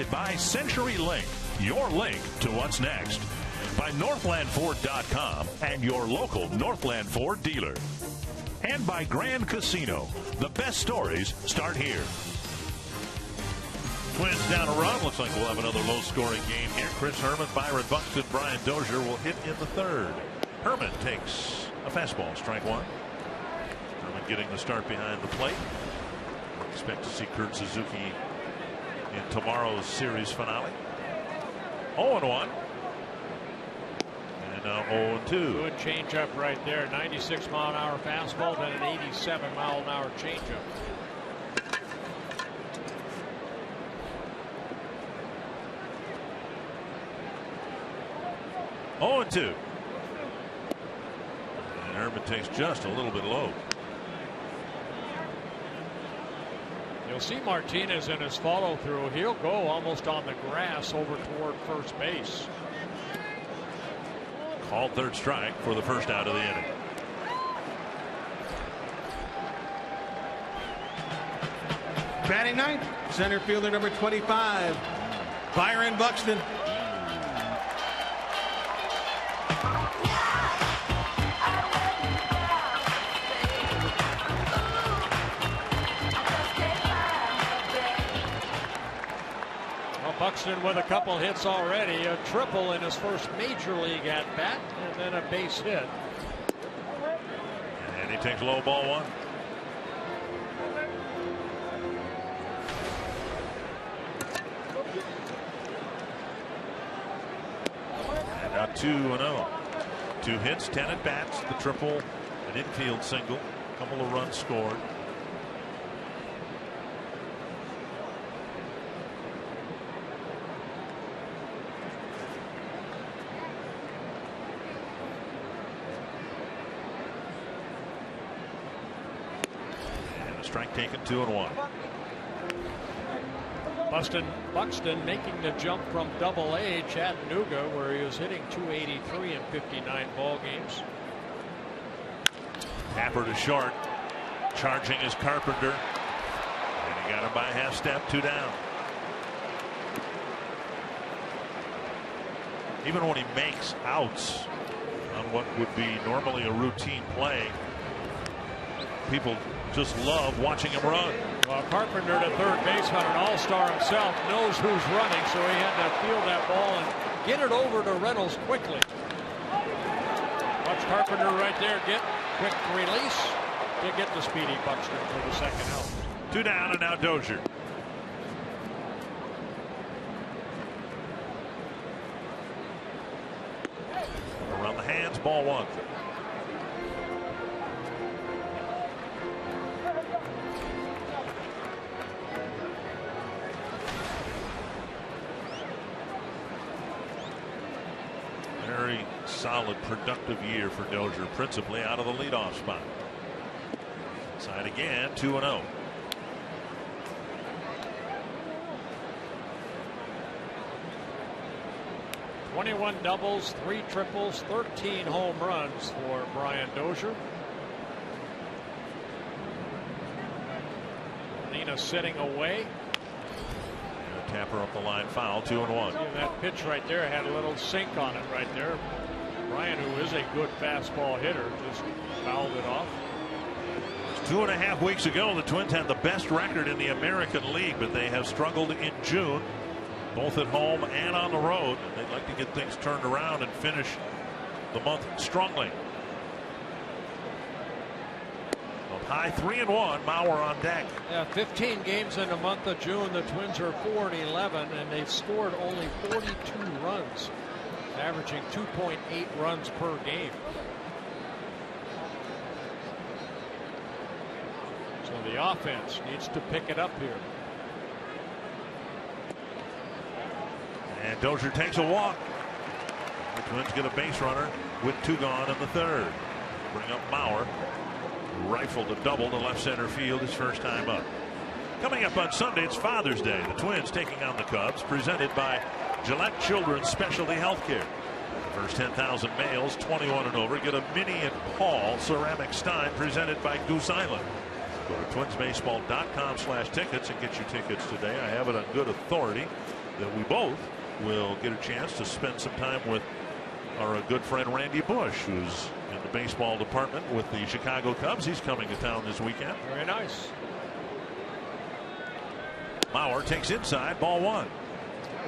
By CenturyLink, your link to what's next. By NorthlandFord.com and your local Northland Ford dealer. And by Grand Casino. The best stories start here. Twins down a run. Looks like we'll have another low-scoring game here. Chris Herman, Byron Buxton, Brian Dozier will hit in the 3rd. Herman takes a fastball, strike 1. Herman getting the start behind the plate. Expect to see Kurt Suzuki in tomorrow's series finale. 0-1. And now 0-2. Good changeup right there. 96-mile-an-hour fastball, then an 87-mile-an-hour changeup. Oh, and 2. And Herman takes just a little bit low. You'll see Martinez in his follow through. He'll go almost on the grass over toward first base. Called 3rd strike for the first out of the inning. Batting 9th, center fielder number 25, Byron Buxton. Buxton with a couple hits already, a triple in his first major league at bat, and then a base hit. And he takes low, ball 1. And now 2-0. 2 hits, 10 at bats, the triple, an infield single, a couple of runs scored. Strike taken, 2-1. Buxton making the jump from Double-A Chattanooga, where he was hitting .283 in 59 ball games. Tapper to short. Charging is Carpenter. got him by a half step, 2 down. Even when he makes outs on what would be normally a routine play, people just love watching him run. Well, Carpenter, the third baseman, an all-star himself, knows who's running, so he had to field that ball and get it over to Reynolds quickly. Watch Carpenter right there get quick release to get the speedy Buxton for the second out. 2 down, and now Dozier. Around the hands, ball 1. Very solid, productive year for Dozier, principally out of the leadoff spot. Side again, 2-0. .21 doubles, 3 triples, 13 home runs for Brian Dozier. Nina sitting away. Tapper up the line, foul, 2-1. That pitch right there had a little sink on it right there. Brian, who is a good fastball hitter, just fouled it off. 2.5 weeks ago, the Twins had the best record in the American League, but they have struggled in June, both at home and on the road. They'd like to get things turned around and finish the month strongly. Up high, 3-1. Mauer on deck. Yeah, 15 games in the month of June. The Twins are 4-11, and they've scored only 42 runs, averaging 2.8 runs per game. So the offense needs to pick it up here. And Dozier takes a walk. The Twins get a base runner with 2 gone in the 3rd. Bring up Mauer. Rifled a double to left center field his first time up. Coming up on Sunday, it's Father's Day. The Twins taking on the Cubs, presented by Gillette Children's Specialty Healthcare. The first 10,000 males 21 and over get a Minnie and Paul ceramic stein presented by Goose Island. Go to twinsbaseball.com/tickets and get your tickets today. I have it on good authority that we both will get a chance to spend some time with our good friend Randy Bush, who's in the baseball department with the Chicago Cubs. He's coming to town this weekend. Very nice. Mauer takes inside, ball 1.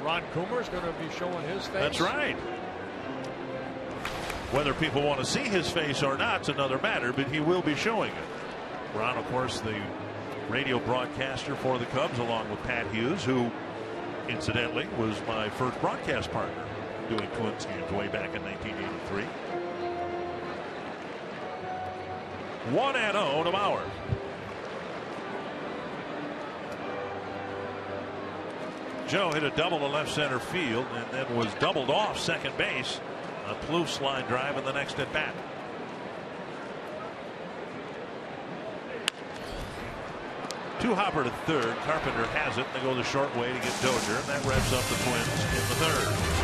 Ron Coomer's going to be showing his face. That's right. Whether people want to see his face or not is another matter, but he will be showing it. Ron, of course, the radio broadcaster for the Cubs, along with Pat Hughes, who incidentally was my first broadcast partner doing Twins games way back in 1983. 1-0 to Mauer. Joe hit a double to left center field and then was doubled off second base. A Plouffe line drive in the next at bat. Two hopper to third. Carpenter has it. They go the short way to get Dozier, and that wraps up the Twins in the 3rd.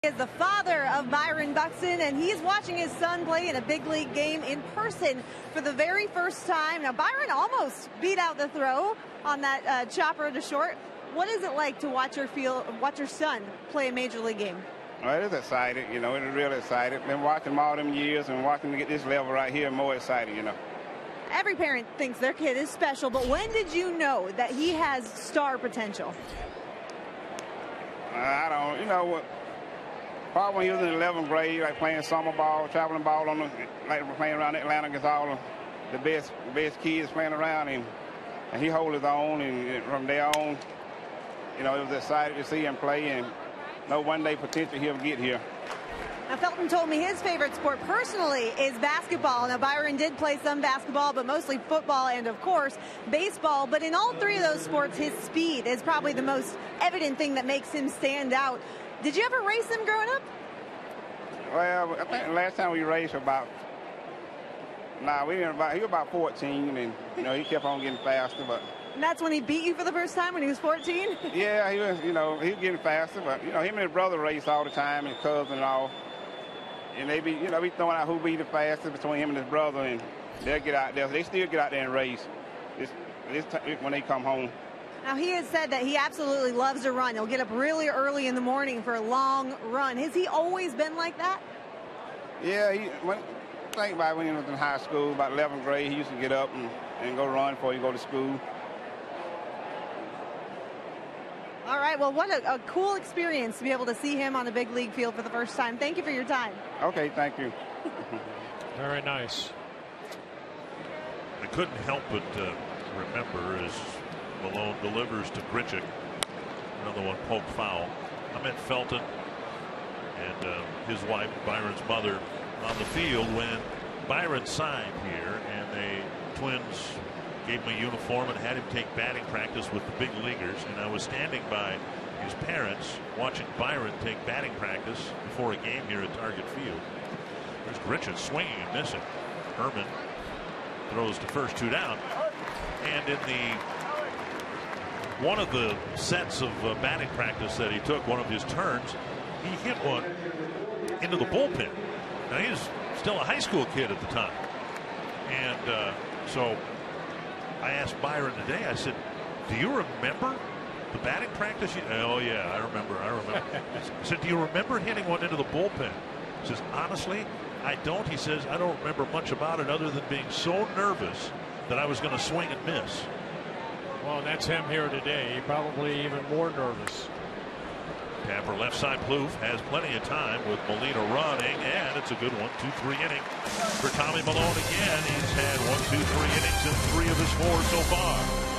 Is the father of Byron Buxton, and he's watching his son play in a big league game in person for the very first time. Now, Byron almost beat out the throw on that chopper to short. What is it like to watch your son play a major league game? Well, it is exciting, you know. It is really exciting. Been watching him all them years, and watching him to get this level right here more exciting, you know. Every parent thinks their kid is special, but when did you know that he has star potential? I don't, you know what. Probably when he was in 11th grade, like playing summer ball, traveling ball on like playing around Atlanta against all the best kids playing around him, and he hold his own. And from there on, you know, it was exciting to see him play, and no one day potential he'll get here. Now, Felton told me his favorite sport personally is basketball. Now, Byron did play some basketball, but mostly football and, of course, baseball. But in all three of those sports, his speed is probably the most evident thing that makes him stand out. Did you ever race him growing up? Well, I think the last time we raced he was about 14, and, you know, he kept on getting faster, but... And that's when he beat you for the first time, when he was 14? Yeah, he was, you know, he was getting faster, but, you know, him and his brother race all the time, his cousin and all. And they be, you know, throwing out who be the fastest between him and his brother, and they'll get out there. They still get out there and race when they come home. Now, he has said that he absolutely loves to run. He'll get up really early in the morning for a long run. Has he always been like that? Yeah, think about when he was in high school, about 11th grade, he used to get up and go run before he go to school. All right, well, what a cool experience to be able to see him on a big league field for the first time. Thank you for your time. Okay, thank you. Very nice. I couldn't help but remember as Malone delivers to Grichuk, another one poked foul. I met Felton and his wife, Byron's mother, on the field when Byron signed here, and the Twins gave him a uniform and had him take batting practice with the big leaguers. And I was standing by his parents watching Byron take batting practice before a game here at Target Field. There's Grichuk swinging and missing. Herman throws to first, 2 down. And in one of the sets of batting practice that he took, one of his turns, he hit one into the bullpen. Now, he was still a high school kid at the time. And so I asked Byron today, I said, do you remember the batting practice? Oh, yeah, I remember. I said, do you remember hitting one into the bullpen? He says, honestly, I don't. He says, I don't remember much about it other than being so nervous that I was going to swing and miss. Well, and that's him here today. Probably even more nervous. Tampa left side Plouffe has plenty of time with Molina running, and it's a good 1-2-3 inning for Tommy Malone again. He's had 1-2-3 innings in 3 of his 4 so far.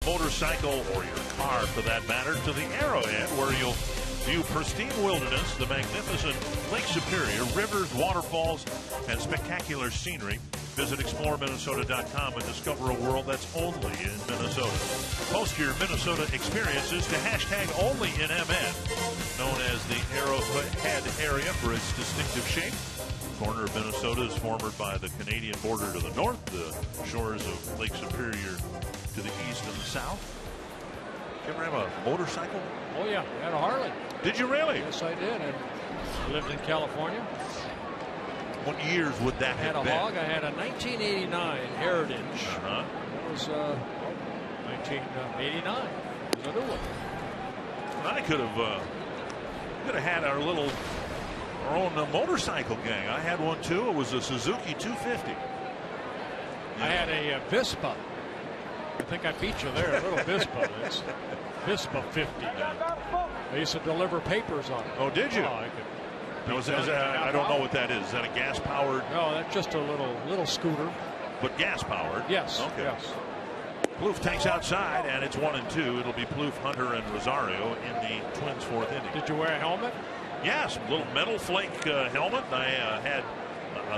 Motorcycle or your car for that matter to the Arrowhead, where you'll View pristine wilderness, the magnificent Lake Superior, rivers, waterfalls, and spectacular scenery. Visit exploreminnesota.com and discover a world that's only in Minnesota. Post your Minnesota experiences to #OnlyInMN, known as the Arrowhead area for its distinctive shape. The corner of Minnesota is formed by the Canadian border to the north, the shores of Lake Superior to the east and the south. Did you ever have a motorcycle? Oh, yeah. I had a Harley. Did you really? Yes, I did. And lived in California. What years would that have been? I had a Hog. I had a 1989 Heritage. That was 1989. It was a new one. I could have had our own motorcycle gang. I had one too. It was a Suzuki 250. I had a Vespa. I think I beat you there. A little Vespa. It's Vespa 50. I used to deliver papers on it. Oh, did you? Oh, I could. I don't know what that is. Is that a gas powered? No, that's just a little scooter. But gas powered? Yes. Okay. Yes. Plouffe takes outside, and it's 1-2. It'll be Plouffe, Hunter, and Rosario in the Twins' fourth inning. Did you wear a helmet? Yes, a little metal flake helmet. I had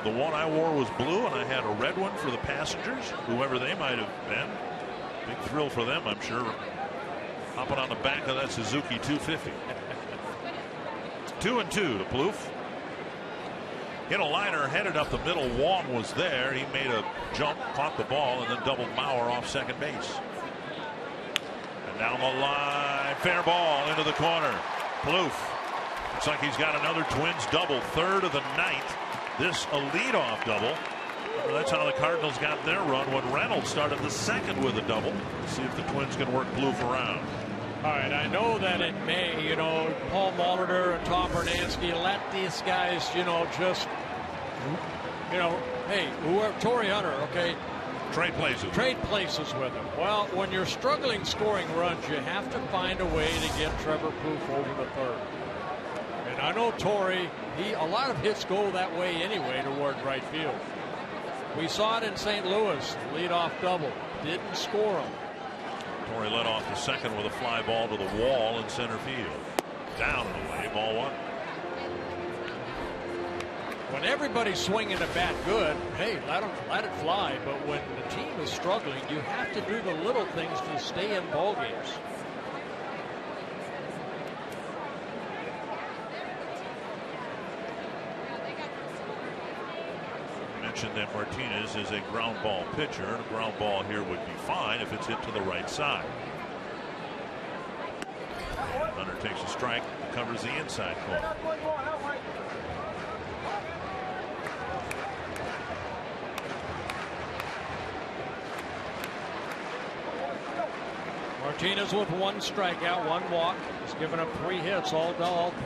the one I wore was blue, and I had a red one for the passengers, whoever they might have been. Big thrill for them, I'm sure. Hopping on the back of that Suzuki 250. 2-2 to Plouffe. Hit a liner, headed up the middle. Wong was there. He made a jump, caught the ball, and then doubled Mauer off second base. And down the line, fair ball into the corner. Plouffe. Looks like he's got another Twins double, third of the night. This a leadoff double. That's how the Cardinals got their run when Reynolds started the second with a double. Let's see if the Twins can work Plouffe around. All right, I know that in May, Paul Molitor and Tom Bernansky let these guys, just, hey, whoever, Torrey Hunter, okay. Trade places with him. Well, when you're struggling scoring runs, you have to find a way to get Trevor Plouffe over the third. And I know Torrey, a lot of hits go that way anyway toward right field. We saw it in St. Louis, leadoff double, didn't score him. Torrey led off the second with a fly ball to the wall in center field. Down and away, ball one. When everybody's swinging a bat good, hey, let it fly. But when the team is struggling, you have to do the little things to stay in ball games. Mentioned that Martinez is a ground ball pitcher, and a ground ball here would be fine if it's hit to the right side. Hunter takes a strike, covers the inside corner. Martinez with one strikeout, one walk. He's given up 3 hits. All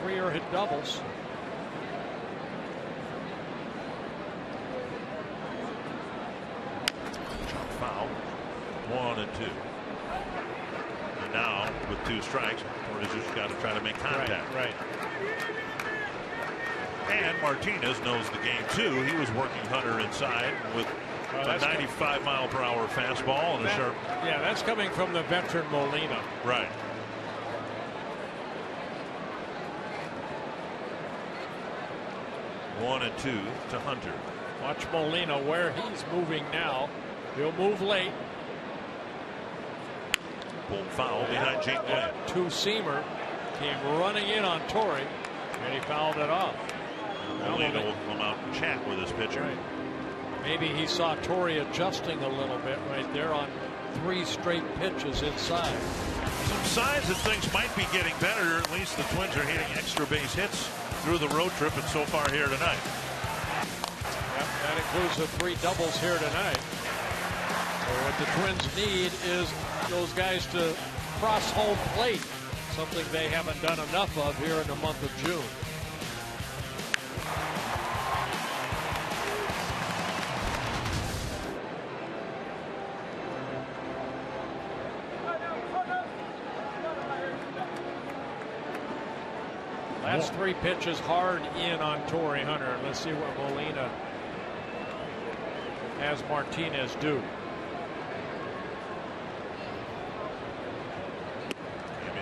3 are hit doubles. Foul. 1-2. And now with 2 strikes, Torres just got to try to make contact. Right. And Martinez knows the game too. He was working Hunter inside with a 95-mile-per-hour fastball and a sharp. Yeah, that's coming from the veteran Molina. Right. One and 2 to Hunter. Watch Molina where he's moving now. He'll move late. Pulled foul behind Jake Williams. 2-seamer came running in on Torrey, and he fouled it off. Molina will come out and chat with his pitcher. Right. Maybe he saw Torrey adjusting a little bit right there on 3 straight pitches inside. Some signs that things might be getting better. At least the Twins are hitting extra base hits through the road trip and so far here tonight. Yep, that includes the 3 doubles here tonight. So what the Twins need is those guys to cross home plate, something they haven't done enough of here in the month of June. Last 3 pitches hard in on Torrey Hunter. Let's see what Molina has Martinez do.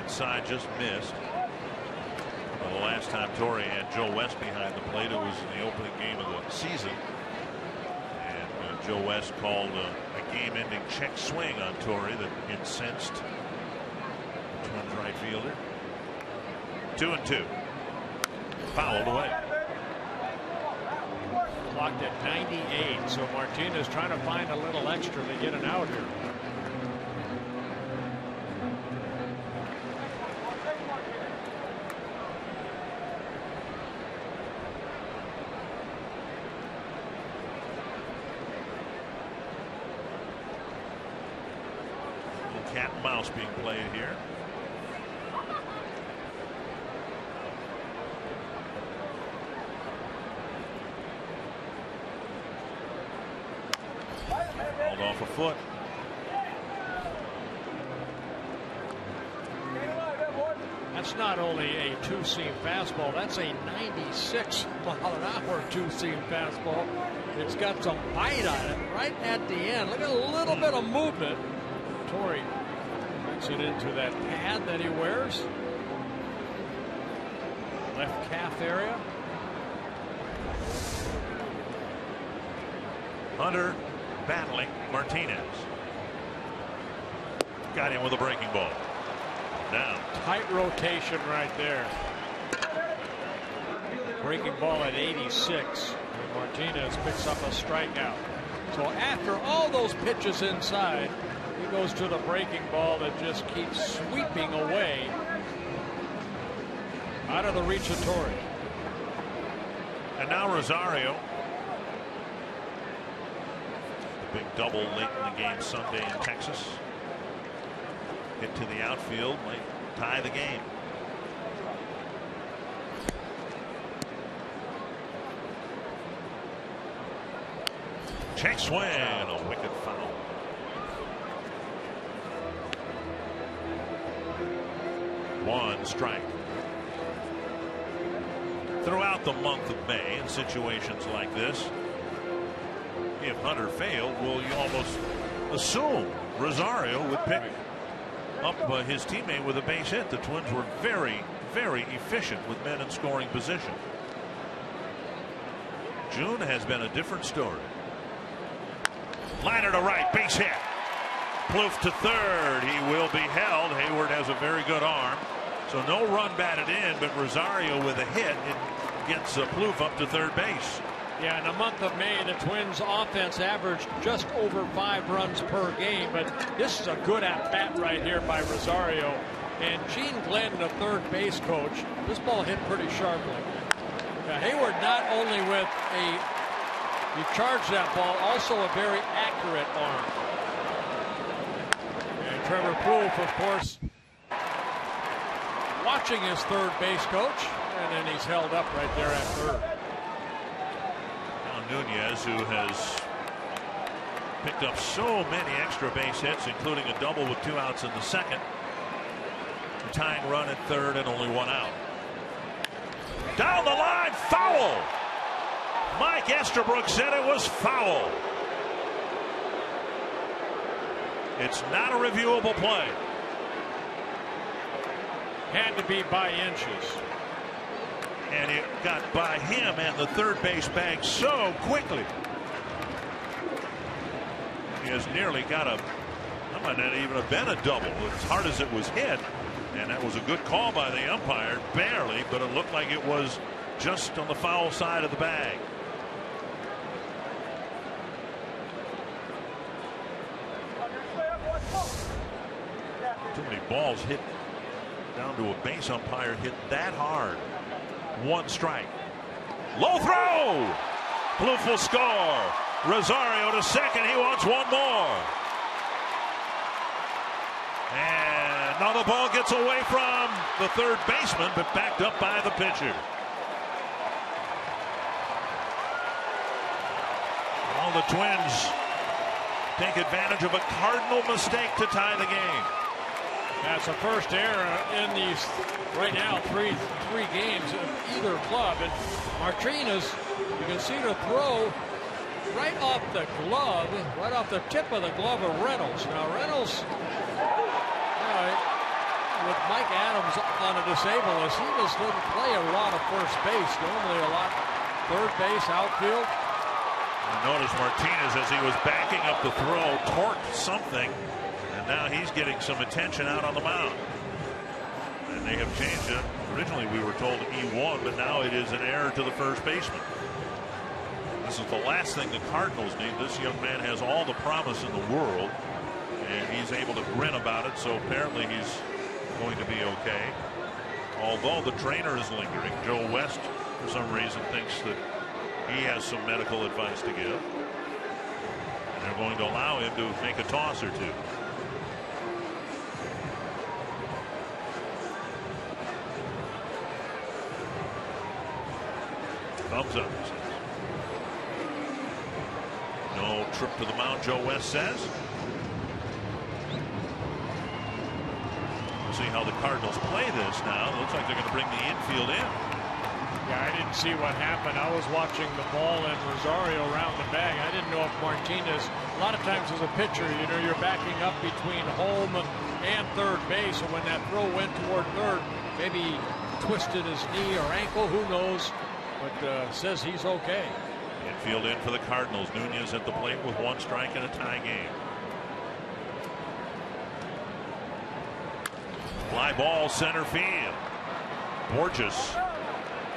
Inside just missed. Well, the last time Torrey had Joe West behind the plate, it was in the opening game of the season. And Joe West called a game-ending check swing on Torrey that incensed the Twins right fielder. 2-2. Fouled away. Clocked at 98, so Martinez trying to find a little extra to get an out here. Cat and mouse being played here. Called off a foot. That's not only a two-seam fastball, that's a 96-mile-an-hour two-seam fastball. It's got some bite on it right at the end. Look at a little bit of movement. Torrey brings it into that pad that he wears. Left calf area. Hunter battling Martinez. Got him with a breaking ball. Down. Tight rotation right there. Breaking ball at 86. And Martinez picks up a strikeout. So after all those pitches inside, he goes to the breaking ball that just keeps sweeping away out of the reach of Torrey. And now Rosario. The big double late in the game Sunday in Texas. Hit to the outfield, might tie the game. Check swing, a wicked foul. One strike. Throughout the month of May, in situations like this, if Hunter failed, well, you almost assume Rosario would pick up his teammate with a base hit. The Twins were very, very efficient with men in scoring position. June has been a different story. Liner to right, base hit. Plouffe to third. He will be held. Hayward has a very good arm. So no run batted in, but Rosario with a hit, it gets Plouffe up to third base. Yeah, in the month of May, the Twins offense averaged just over 5 runs per game, but this is a good at-bat right here by Rosario. And Gene Glenn, the third base coach, this ball hit pretty sharply. Now, Hayward not only with he charged that ball, also a very accurate arm. And Trevor Plouffe, of course, watching his third base coach, and then he's held up right there at third. Nunez, who has picked up so many extra base hits, including a double with 2 outs in the second. A tying run at third and only 1 out. Down the line, foul! Mike Estabrook said it was foul. It's not a reviewable play. Had to be by inches. And it got by him and the third base bag so quickly. He has nearly got that might not even have been a double as hard as it was hit. And that was a good call by the umpire, barely, but it looked like it was just on the foul side of the bag. Too many balls hit down to a base umpire hit that hard. 1 strike. Low throw. Plouffe will score. Rosario to second. He wants 1 more. And now the ball gets away from the third baseman, but backed up by the pitcher. Well, the Twins take advantage of a Cardinal mistake to tie the game. That's the first error in these right now three games of either club. And Martinez, you can see the throw right off the glove, right off the tip of the glove of Reynolds. Now Reynolds, with Mike Adams on a disabled list, he just didn't play a lot of first base. Normally a lot third base, outfield. Notice Martinez, as he was backing up the throw, torqued something, and now he's getting some attention out on the mound. And they have changed it. Originally we were told E1, but now it is an error to the first baseman. This is the last thing the Cardinals need. This young man has all the promise in the world, and he's able to grin about it, so apparently he's going to be okay. Although the trainer is lingering, Joe West, for some reason, thinks that he has some medical advice to give. And they're going to allow him to make a toss or two. Thumbs up, he says. No trip to the mound, Joe West says. We'll see how the Cardinals play this now. It looks like they're going to bring the infield in. Yeah, I didn't see what happened. I was watching the ball and Rosario around the bag. I didn't know if Martinez, a lot of times as a pitcher, you know, you're backing up between home and third base. And when that throw went toward third, maybe he twisted his knee or ankle, who knows, but says he's okay. Infield in for the Cardinals. Nunez at the plate with one strike in a tie game. Fly ball center field. Borges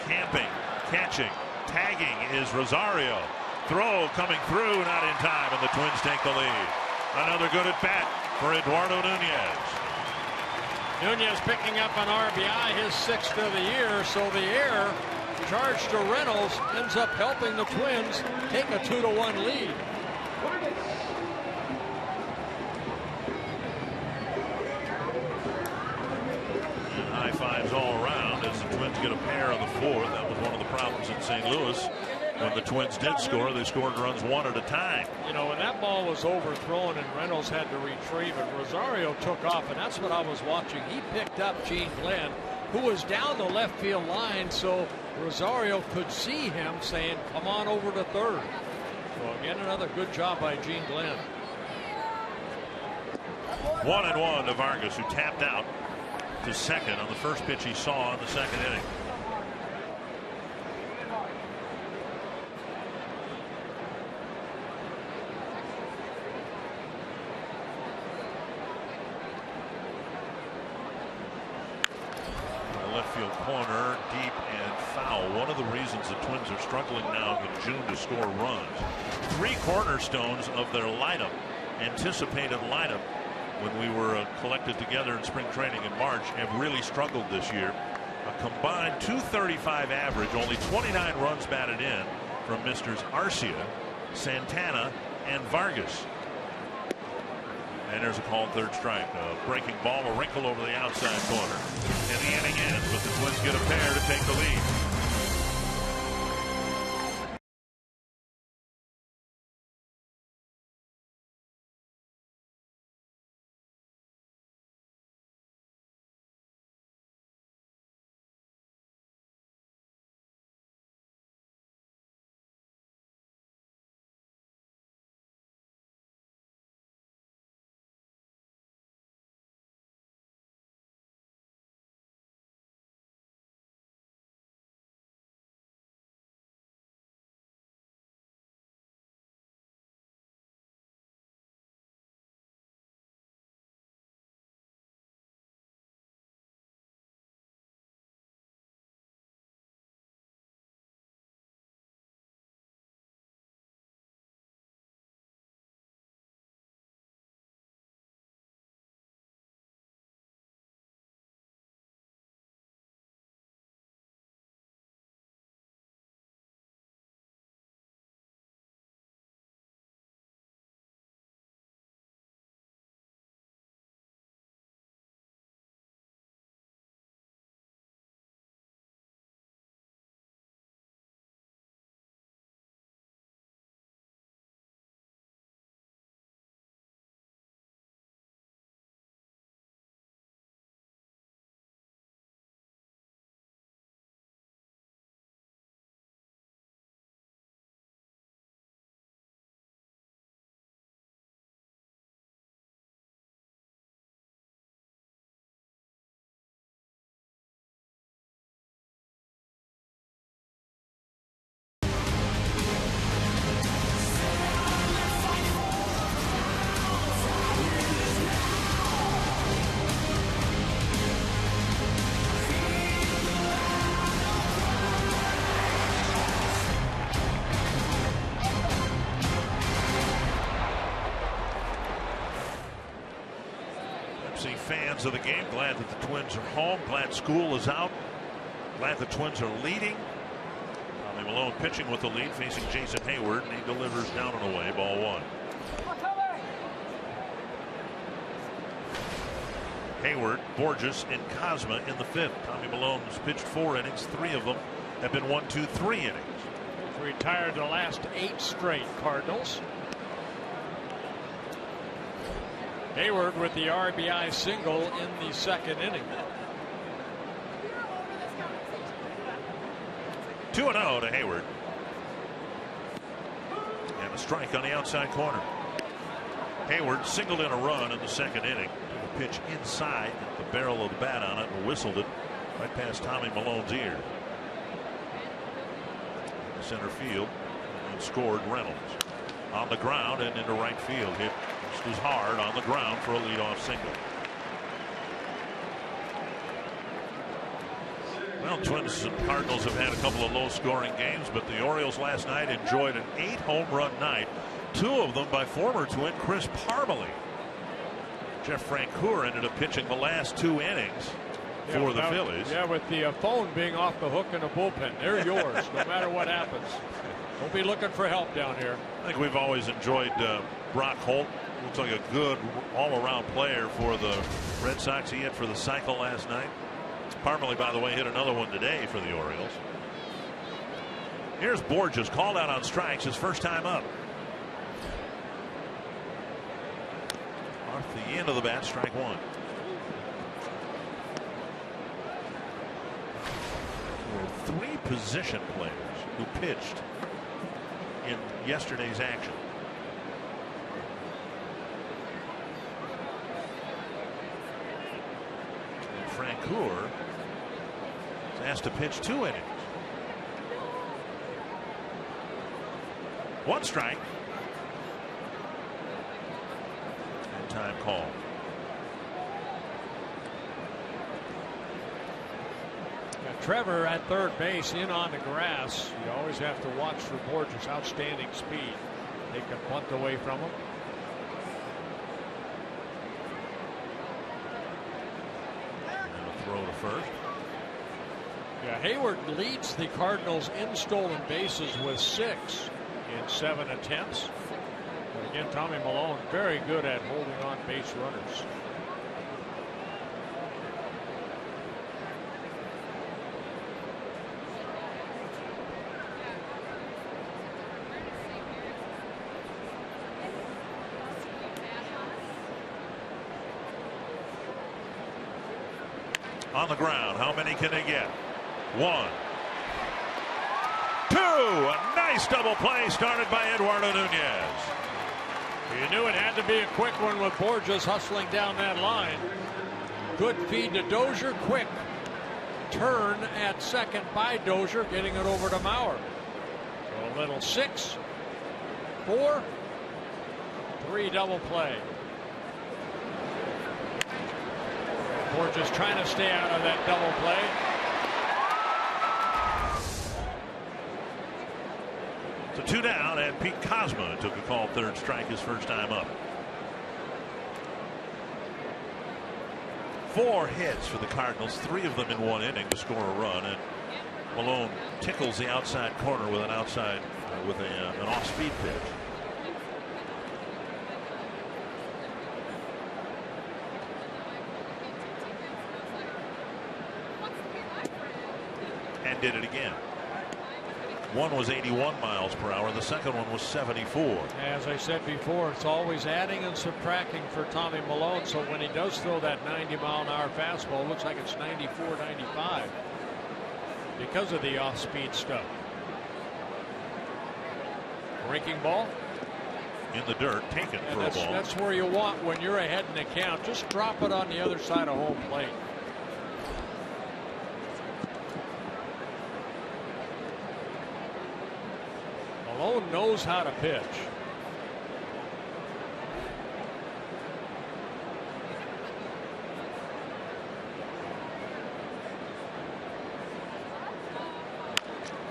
camping, catching, tagging is Rosario. Throw coming through, not in time, and the Twins take the lead. Another good at bat for Eduardo Nunez. Nunez picking up an RBI, his 6th of the year, so the error charged to Reynolds ends up helping the Twins take a 2-1 lead. And high fives all around as the Twins get a pair on the 4th. That was one of the problems in St. Louis. When the Twins did score, they scored runs one at a time. You know, when that ball was overthrown and Reynolds had to retrieve it, Rosario took off, and that's what I was watching. He picked up Gene Glenn, who was down the left field line, so Rosario could see him saying, come on over to third. So again, another good job by Gene Glenn. 1-1 to Vargas, who tapped out to second on the first pitch he saw in the second inning. Left field corner, deep and foul. One of the reasons the Twins are struggling now in June to score runs. 3 cornerstones of their lineup, anticipated lineup, when we were collected together in spring training in March, have really struggled this year. A combined .235 average, only 29 runs batted in from Misters Arcia, Santana, and Vargas. And there's a called third strike. A breaking ball, a wrinkle over the outside corner. And the inning ends, but the Twins get a pair to take the lead. Poughkeepsie fans of the game glad that the Twins are home, glad school is out, glad the Twins are leading. Tommy Milone pitching with the lead, facing Jason Hayward, and he delivers down and away, ball 1. Hayward, Borges, and Cosma in the 5th. Tommy Malone's pitched 4 innings. 3 of them have been 1, 2, 3 innings. He's retired the last 8 straight Cardinals. Hayward with the RBI single in the 2nd inning. 2-0 to Hayward. And a strike on the outside corner. Hayward singled in a run in the 2nd inning. A pitch inside the barrel of the bat on it and whistled it right past Tommy Malone's ear. Center field and scored Reynolds. On the ground and into right field. Hit just as hard on the ground for a leadoff single. Well, Twins and Cardinals have had a couple of low-scoring games, but the Orioles last night enjoyed an 8-home-run night. 2 of them by former Twin Chris Parmalee. Jeff Francoeur ended up pitching the last 2 innings for the Phillies. Yeah, with the phone being off the hook in the bullpen. They're yours, no matter what happens. Don't be looking for help down here. I think we've always enjoyed Brock Holt. Looks like a good all-around player for the Red Sox. He hit for the cycle last night. Parmalee, by the way, hit another one today for the Orioles. Here's Borges, called out on strikes, his first time up. Off the end of the bat, strike 1. There were 3 position players who pitched in yesterday's action. And Francoeur is asked to pitch 2 innings. 1 strike. And time call. Trevor at third base in on the grass. You always have to watch for Borges' outstanding speed. Take a bunt away from him. And a throw to first. Yeah, Hayward leads the Cardinals in stolen bases with 6 in 7 attempts. But again, Tommy Milone very good at holding on base runners. On the ground, how many can they get? 1, 2, a nice double play started by Eduardo Nunez. You knew it had to be a quick one with Borges hustling down that line. Good feed to Dozier, quick turn at second by Dozier, getting it over to Mauer. So a little 6, 4, 3 double play. Borges trying to stay out of that double play. So 2 down, and Pete Cosma took a called third strike his first time up. 4 hits for the Cardinals, 3 of them in 1 inning to score a run, and Malone tickles the outside corner with an outside with an off-speed pitch. And did it again. One was 81 miles per hour. The second one was 74. As I said before, it's always adding and subtracting for Tommy Milone. So when he does throw that 90-mile-an-hour fastball, it looks like it's 94, 95 because of the off-speed stuff. Breaking ball. In the dirt, taken for a ball. That's where you want when you're ahead in the count. Just drop it on the other side of home plate. Malone knows how to pitch.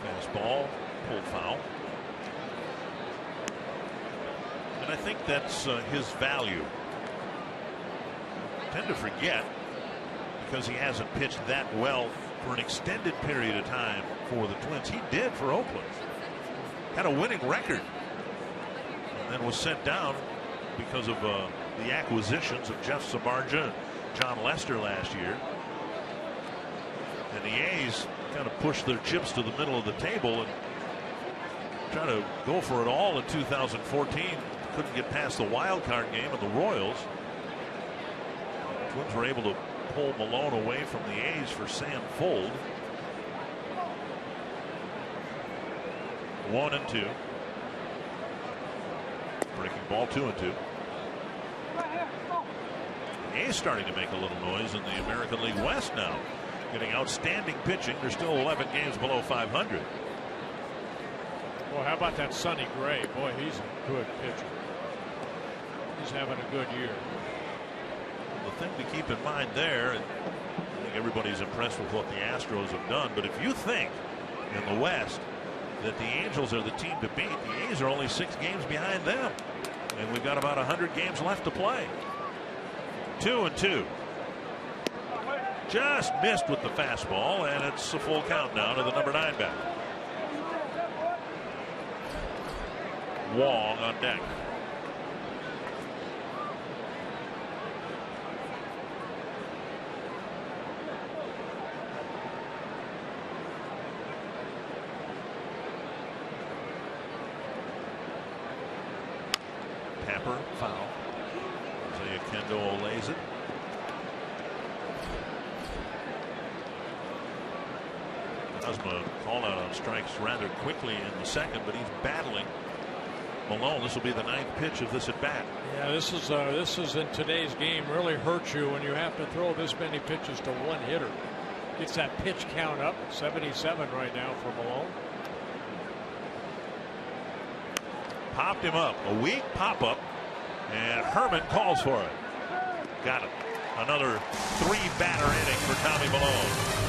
Fastball, pulled foul. And I think that's his value. tend to forget because he hasn't pitched that well for an extended period of time for the Twins. He did for Oakland. Had a winning record. And then was sent down because of the acquisitions of Jeff Samardzija and John Lester last year. And the A's kind of pushed their chips to the middle of the table and try to go for it all in 2014. Couldn't get past the wild card game of the Royals. The Twins were able to pull Malone away from the A's for Sam Fuld. 1-2. Breaking ball, 2-2. The A's starting to make a little noise in the American League West now. Getting outstanding pitching. They're still 11 games below 500. Well, how about that Sonny Gray? Boy, he's a good pitcher. He's having a good year. The thing to keep in mind there, and I think everybody's impressed with what the Astros have done, but if you think in the West that the Angels are the team to beat, the A's are only 6 games behind them. And we've got about 100 games left to play. 2-2. Just missed with the fastball, and it's a full count now to the number 9 batter. Wong on deck. Tapper, foul. Isaiah Kendo lays it. Ozma called out on strikes rather quickly in the second, but he's battling Malone. This will be the 9th pitch of this at bat. Yeah, this is in today's game really hurts you when you have to throw this many pitches to one hitter. Gets that pitch count up, 77 right now for Malone. Popped him up, a weak pop up, and Herman calls for it. Got it. Another 3-batter inning for Tommy Malone.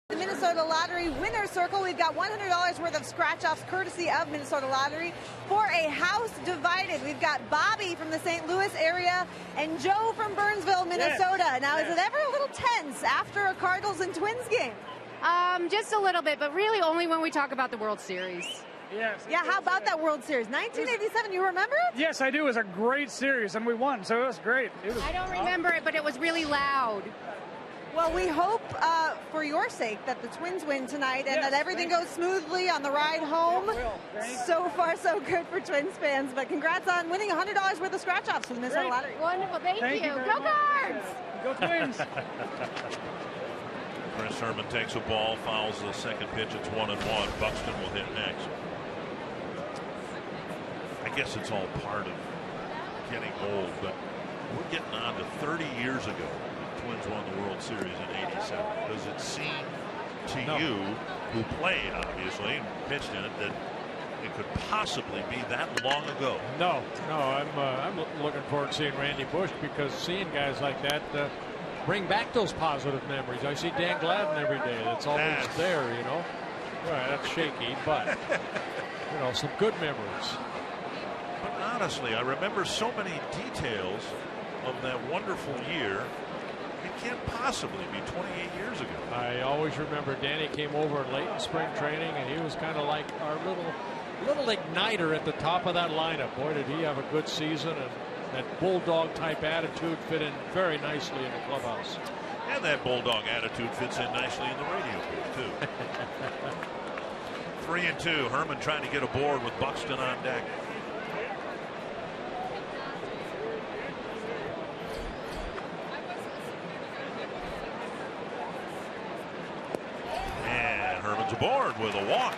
The Minnesota Lottery winner circle. We've got $100 worth of scratch-offs courtesy of Minnesota Lottery for a house divided. We've got Bobby from the St. Louis area and Joe from Burnsville, Minnesota. Yes. Now, is it ever a little tense after a Cardinals and Twins game? Just a little bit, but really only when we talk about the World Series. Yes. Yeah, how about that World Series? 1987, you remember it? Yes, I do. It was a great series, and we won, so it was great. I don't remember it, but it was really loud. Well, we hope for your sake that the Twins win tonight and that everything goes smoothly on the ride home. So far, so good for Twins fans. But congrats on winning $100 worth of scratch-offs for the Minnesota Lottery. Wonderful. Thank you. Go Cards! Go Twins! Chris Herman takes a ball, fouls the second pitch. It's 1-1. Buxton will hit next. I guess it's all part of getting old, but We're getting on to 30 years ago. The Twins won the World Series in '87. Does it seem to you, who played obviously and pitched in it, that it could possibly be that long ago? No, I'm looking forward to seeing Randy Bush, because seeing guys like that bring back those positive memories. I see Dan Gladden every day. That's always there, you know. Right, that's shaky, but you know, some good memories. But honestly, I remember so many details of that wonderful year. It can't possibly be 28 years ago. I always remember Danny came over late in spring training, and he was kind of like our little igniter at the top of that lineup. Boy, did he have a good season, and that bulldog type attitude fit in very nicely in the clubhouse. And that bulldog attitude fits in nicely in the radio booth too. 3-2. Herman trying to get aboard with Buxton on deck. And Herman's aboard with a walk.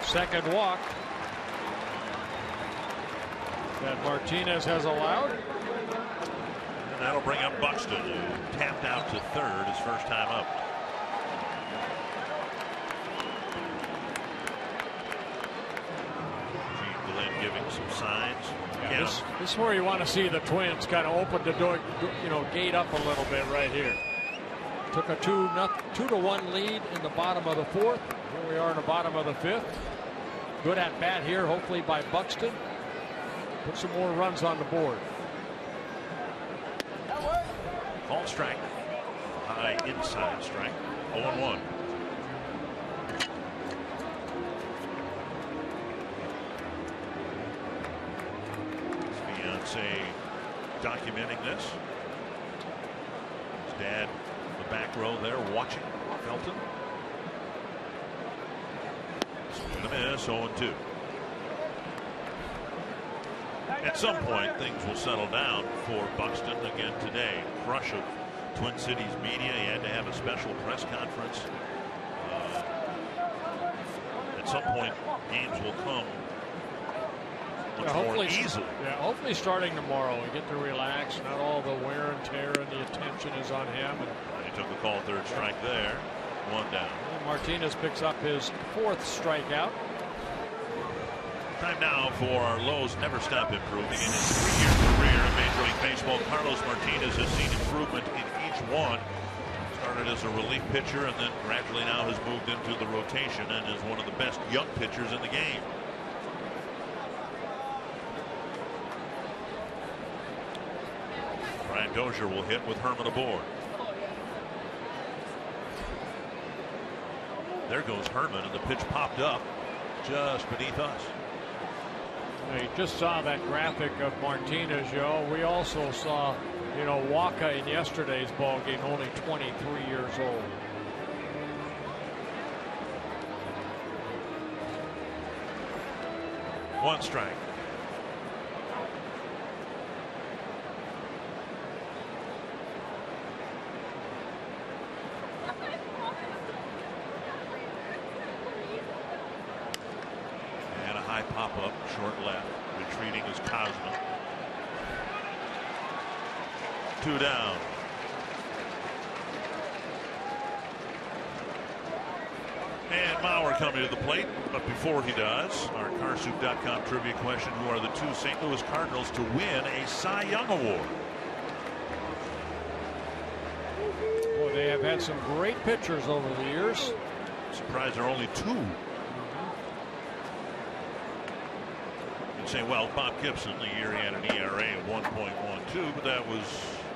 Second walk that Martinez has allowed. And that'll bring up Buxton, who tapped out to third his first time up. Gene Glenn giving some signs. Yeah, this is where you want to see the Twins kind of open the door, you know, gate up a little bit right here. Took a 2-1 lead in the bottom of the fourth. Here we are in the bottom of the fifth. Good at bat here, hopefully by Buxton. Put some more runs on the board. Call strike. High inside strike. 0-1. His fiance documenting this. His dad in the back row there watching. Felton. Swing and a miss. 0-2. At some point, things will settle down for Buxton again today. Crush of Twin Cities media. He had to have a special press conference. At some point, games will come much more easily. Yeah, hopefully starting tomorrow, we get to relax. Not all the wear and tear and the attention is on him. And he took a call, third strike there. One down. Martinez picks up his fourth strikeout. Time now for Lowe's never stop improving. In his 3-year career in Major League Baseball, Carlos Martinez has seen improvement in each one. Started as a relief pitcher and then gradually now has moved into the rotation and is one of the best young pitchers in the game. Brian Dozier will hit with Herman aboard. There goes Herman, and the pitch popped up just beneath us. You just saw that graphic of Martinez, Joe. We also saw, you know, Waka in yesterday's ball game, only 23 years old. One strike. Pop-up, short left. Retreating is Cosma. 2 down. And Mauer coming to the plate, but before he does, our Carsoup.com trivia question: who are the 2 St. Louis Cardinals to win a Cy Young Award? Well, they have had some great pitchers over the years. Surprised there are only 2. Say, well, Bob Gibson, the year he had an ERA of 1.12, but that was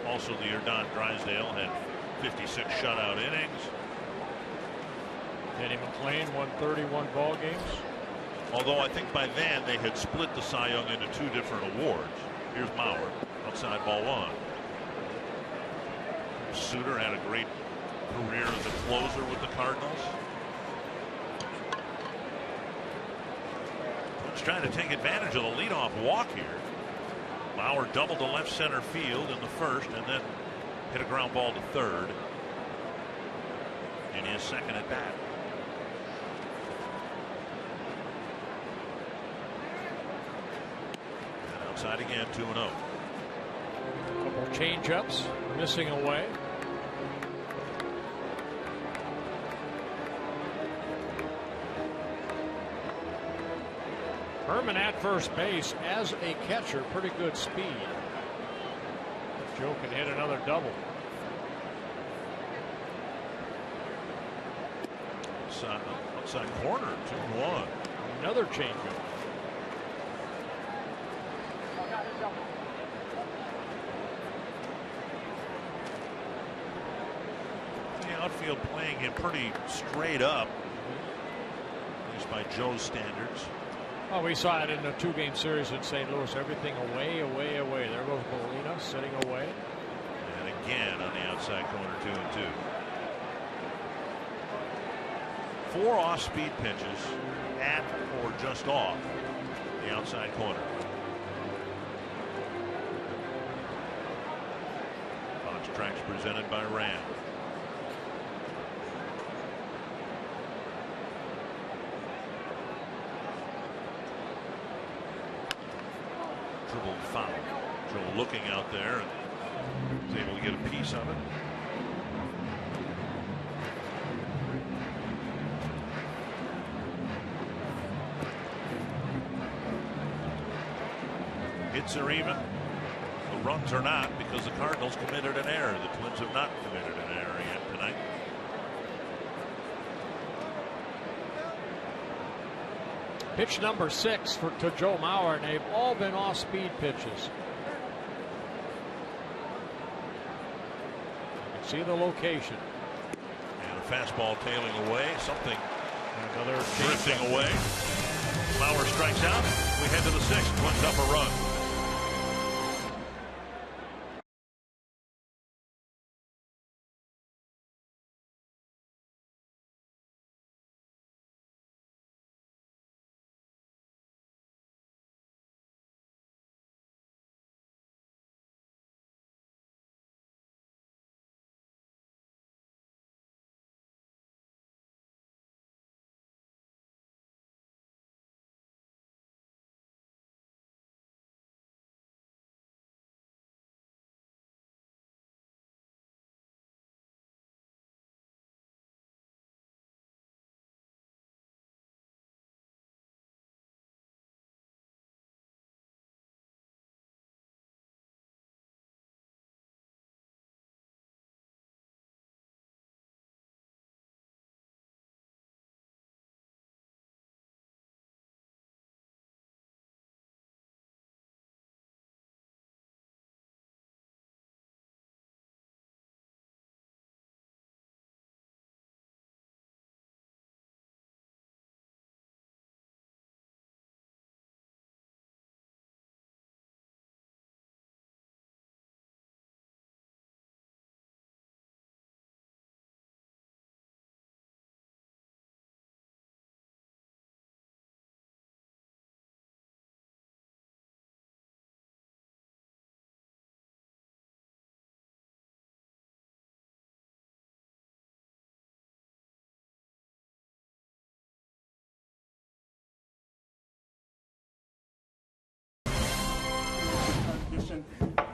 also the year Don Drysdale had 56 shutout innings. Danny McLean won 31 ball games. Although I think by then they had split the Cy Young into 2 different awards. Here's Mauer, outside ball 1. Suter had a great career as a closer with the Cardinals. Trying to take advantage of the leadoff walk here. Mauer doubled to left center field in the first and then hit a ground ball to third in his second at bat. And outside again, 2-0. Couple change-ups missing away. Herman at first base as a catcher, pretty good speed. Joe can hit another double. Outside corner, 2-1. Another changeup. The outfield playing him pretty straight up, at least by Joe's standards. Well, we saw it in the 2-game series in St. Louis. Everything away, away, away. There goes Molina sitting away. And again on the outside corner, 2-2. 4 off-speed pitches at or just off the outside corner. Box tracks presented by Ram. Dribble foul. Joe looking out there and was able to get a piece of it. Hits are even. The runs are not, because the Cardinals committed an error. The Twins have not committed an error yet tonight. Pitch number 6 to Joe Mauer, and they've all been off-speed pitches. You can see the location. And a fastball tailing away. Something another drifting away. Mauer strikes out. We head to the 6th. Twins up a run.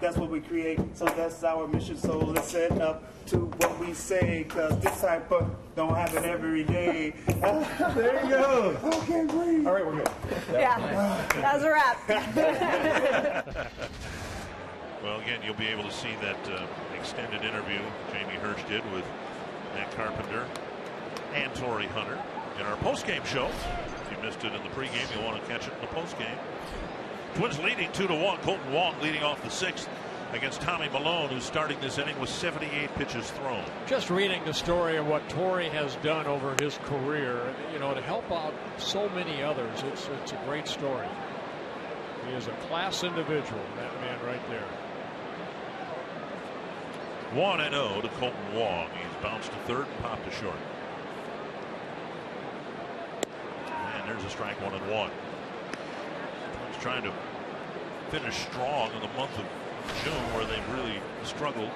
That's what we create, so that's our mission. So let's set up to what we say, cause this type of don't happen every day. There you go. Okay, breathe. All right, we're good. Yeah, that was a wrap. Well, again, you'll be able to see that extended interview Jamie Hirsch did with Matt Carpenter and Torrey Hunter in our postgame show. If you missed it in the pregame, you'll want to catch it in the postgame. Twins leading 2-1. Colton Wong leading off the 6th against Tommy Malone, who's starting this inning with 78 pitches thrown. Just reading the story of what Torrey has done over his career, you know, to help out so many others, it's a great story. He is a class individual, that man right there. 1-0 to Colton Wong. He's bounced to third and popped to short. And there's a strike, 1-1. He's trying to finish strong in the month of June, where they really struggled.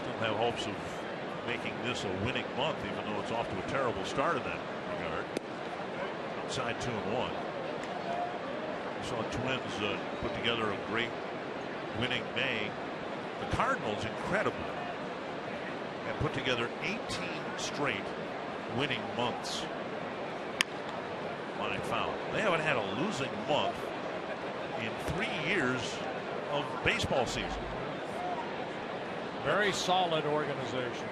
Still have hopes of making this a winning month, even though it's off to a terrible start in that regard. Outside 2-1. We saw Twins put together a great winning May The Cardinals, incredible, have put together 18 straight winning months. Line foul. They haven't had a losing month in 3 years of baseball season. Very solid organization.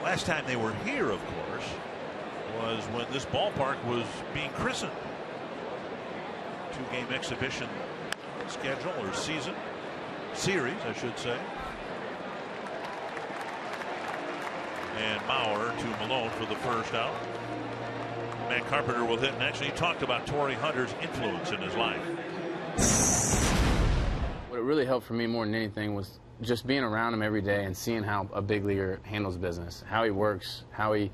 Last time they were here, of course, was when this ballpark was being christened. 2-game exhibition schedule, or series, I should say. And Mauer to Malone for the first out. Matt Carpenter will hit next. And he talked about Torrey Hunter's influence in his life. What really helped for me more than anything was just being around him every day and seeing how a big leaguer handles business, how he works, how he,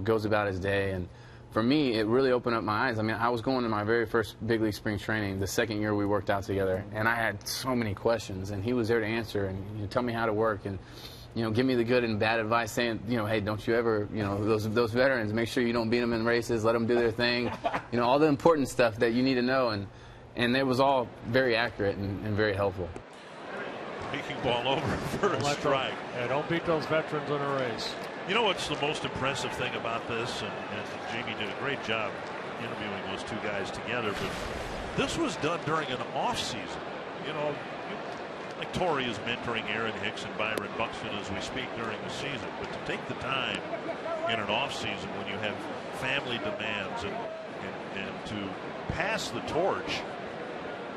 goes about his day. And for me, it really opened up my eyes. I mean, I was going to my very first big league spring training the second year we worked out together, and I had so many questions, and he was there to answer and tell me how to work and give me the good and bad advice, saying, hey, don't you ever, those veterans, make sure you don't beat them in races, let them do their thing, all the important stuff that you need to know, and it was all very accurate and very helpful. Making ball over for a strike. Yeah, don't beat those veterans in a race. You know what's the most impressive thing about this, and Jamie did a great job interviewing those two guys together, but this was done during an off season. Like Torrey is mentoring Aaron Hicks and Byron Buxton as we speak during the season, but to take the time in an off season when you have family demands and to pass the torch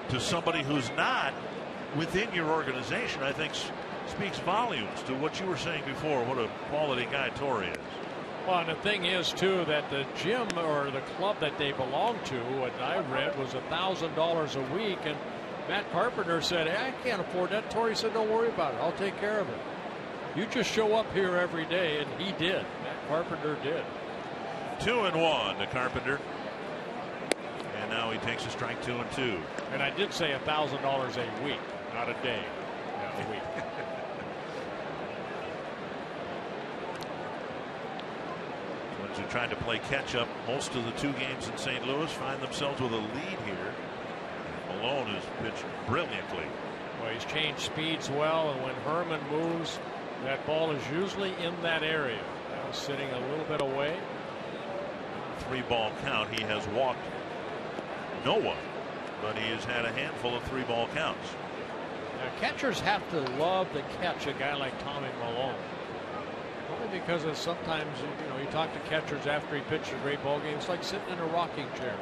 to somebody who's not within your organization, I think speaks volumes to what you were saying before, what a quality guy Torrey is. Well, and the thing is, too, that the gym or the club that they belong to, what I read, was $1,000 a week, and Matt Carpenter said, hey, I can't afford that. Torrey said, don't worry about it. I'll take care of it. You just show up here every day, and he did. Matt Carpenter did. 2-1 to Carpenter. And now he takes a strike 2-2. And I did say $1,000 a week, not a day. Yeah, a week. Twins who tried to play catch up most of the 2 games in St. Louis find themselves with a lead here. Malone has pitched brilliantly. Well, he's changed speeds well, and when Herman moves, that ball is usually in that area. Now sitting a little bit away. 3-ball count. He has walked no one, but he has had a handful of 3-ball counts. Now, catchers have to love to catch a guy like Tommy Malone. Only because of sometimes, you talk to catchers after he pitched a great ball game. It's like sitting in a rocking chair.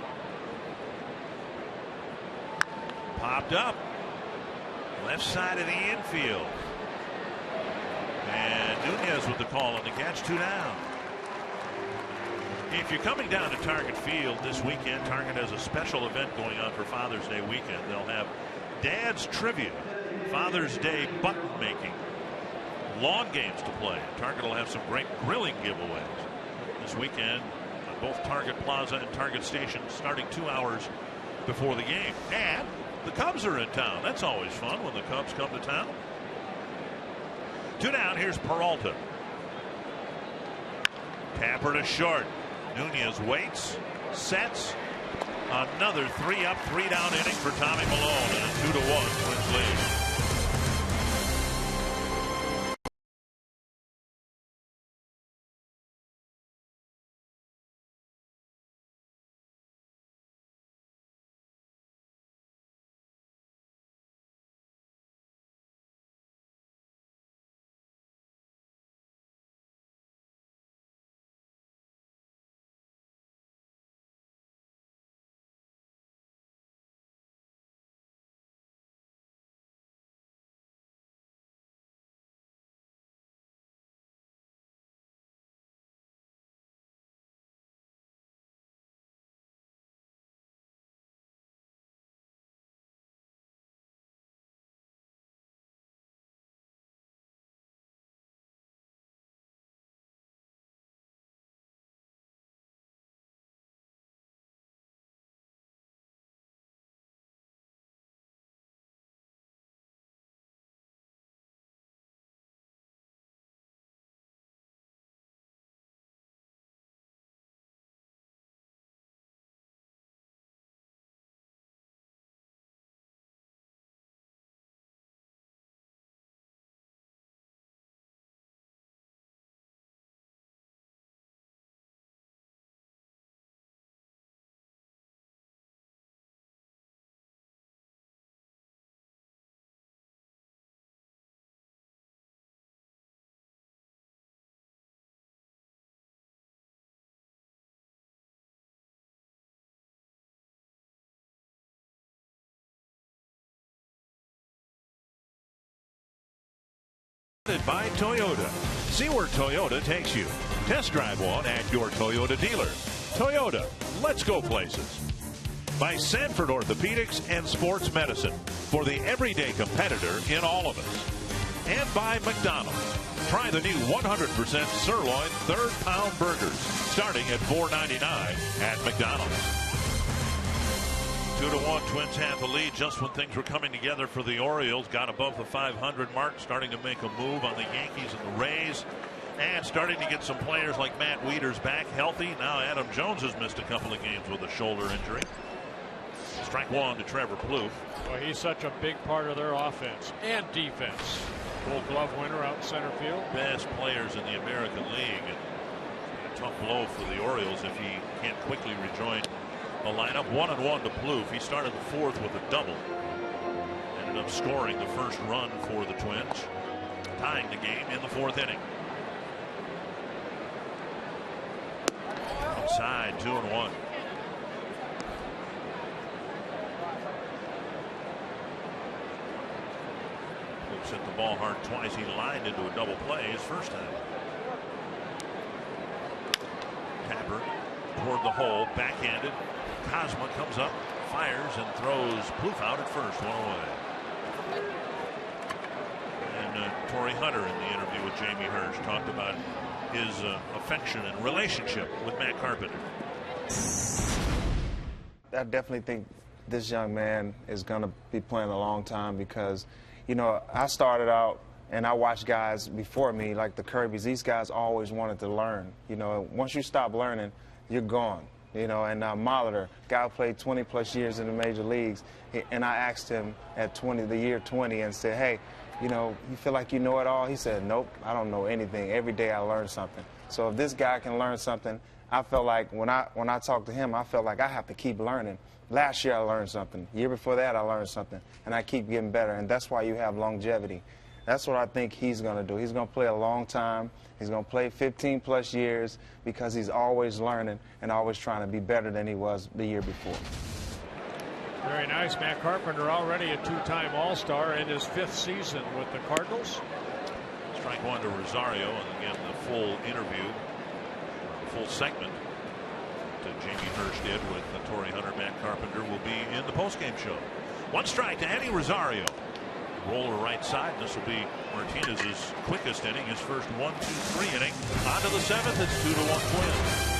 Popped up. Left side of the infield. And Nunez with the call on the catch. 2 down. If you're coming down to Target Field this weekend, Target has a special event going on for Father's Day weekend. They'll have Dad's Trivia, Father's Day button making, lawn games to play. Target will have some great grilling giveaways this weekend on both Target Plaza and Target Station, starting 2 hours before the game. And the Cubs are in town. That's always fun when the Cubs come to town. 2 down. Here's Peralta. Tapper to short. Nunez waits, sets. Another 3 up, 3 down inning for Tommy Malone, and a 2-1 Twins lead. By Toyota. See where Toyota takes you. Test drive one at your Toyota dealer. Toyota, let's go places. By Sanford Orthopedics and Sports Medicine, for the everyday competitor in all of us. And by McDonald's. Try the new 100% sirloin third-pound burgers, starting at $4.99 at McDonald's. 2-1, Twins have the lead just when things were coming together for the Orioles. Got above the 500 mark, starting to make a move on the Yankees and the Rays. And starting to get some players like Matt Wieters back healthy. Now Adam Jones has missed a couple of games with a shoulder injury. Strike one to Trevor Plouffe. Well, he's such a big part of their offense and defense. Gold Glove winner out in center field. Best players in the American League. And a tough blow for the Orioles if he can't quickly rejoin the lineup. 1-1 to Plouffe. He started the fourth with a double. Ended up scoring the first run for the Twins, tying the game in the fourth inning. Outside, 2-1. Plouffe hit the ball hard twice. He lined into a double play his first time. Tapper toward the hole, backhanded. Kozma comes up, fires, and throws Plouffe out at first, one away. And Torrey Hunter in the interview with Jamie Hirsch talked about his affection and relationship with Matt Carpenter. I definitely think this young man is going to be playing a long time because, you know, I started out and I watched guys before me, like the Kirbys. These guys always wanted to learn. You know, once you stop learning, you're gone. You know, and Molitor, guy who played 20-plus years in the major leagues, and I asked him at the year 20 and said, hey, you know, you feel like you know it all? He said, nope, I don't know anything. Every day I learn something. So if this guy can learn something, I felt like when I talked to him, I felt like I have to keep learning. Last year I learned something. The year before that I learned something. And I keep getting better, and that's why you have longevity. That's what I think he's going to do. He's going to play a long time. He's going to play 15-plus years because he's always learning and always trying to be better than he was the year before. Very nice. Matt Carpenter already a two-time All-Star in his fifth season with the Cardinals. Strike one to Rosario, and again the full interview, full segment that Jamie Hirsch did with Torrey Hunter, Matt Carpenter will be in the postgame show. One strike to Eddie Rosario. Roller right side. This will be Martinez's quickest inning, his first 1-2-3 inning. On to the seventh. It's 2-1 Twins.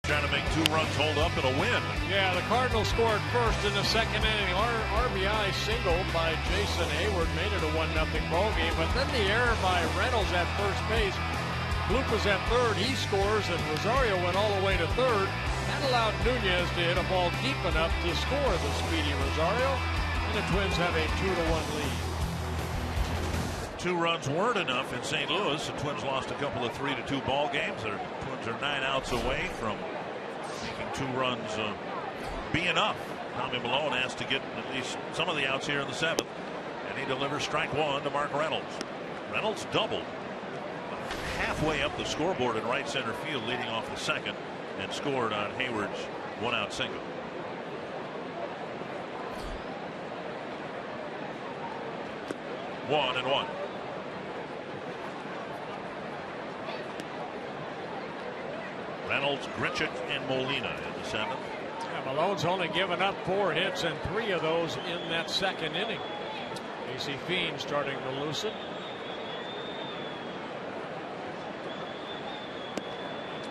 Trying to make 2 runs hold up and a win. Yeah, the Cardinals scored first in the second inning. RBI single by Jason Hayward made it a 1-0 ball game. But then the error by Reynolds at first base. Plouffe was at third. He scores, and Rosario went all the way to third. That allowed Nunez to hit a ball deep enough to score the speedy Rosario. And the Twins have a 2-1 lead. 2 runs weren't enough in St. Louis. The Twins lost a couple of 3-2 ball games. The Twins are 9 outs away from making 2 runs be enough. Tommy Milone asked to get at least some of the outs here in the 7th, and he delivers strike 1 to Mark Reynolds. Reynolds doubled halfway up the scoreboard in right center field, leading off the 2nd, and scored on Hayward's 1-out single. One and one. Reynolds, Grichuk, and Molina in the 7th. Yeah, Malone's only given up 4 hits, and 3 of those in that 2nd inning. AC Fiend starting to loosen.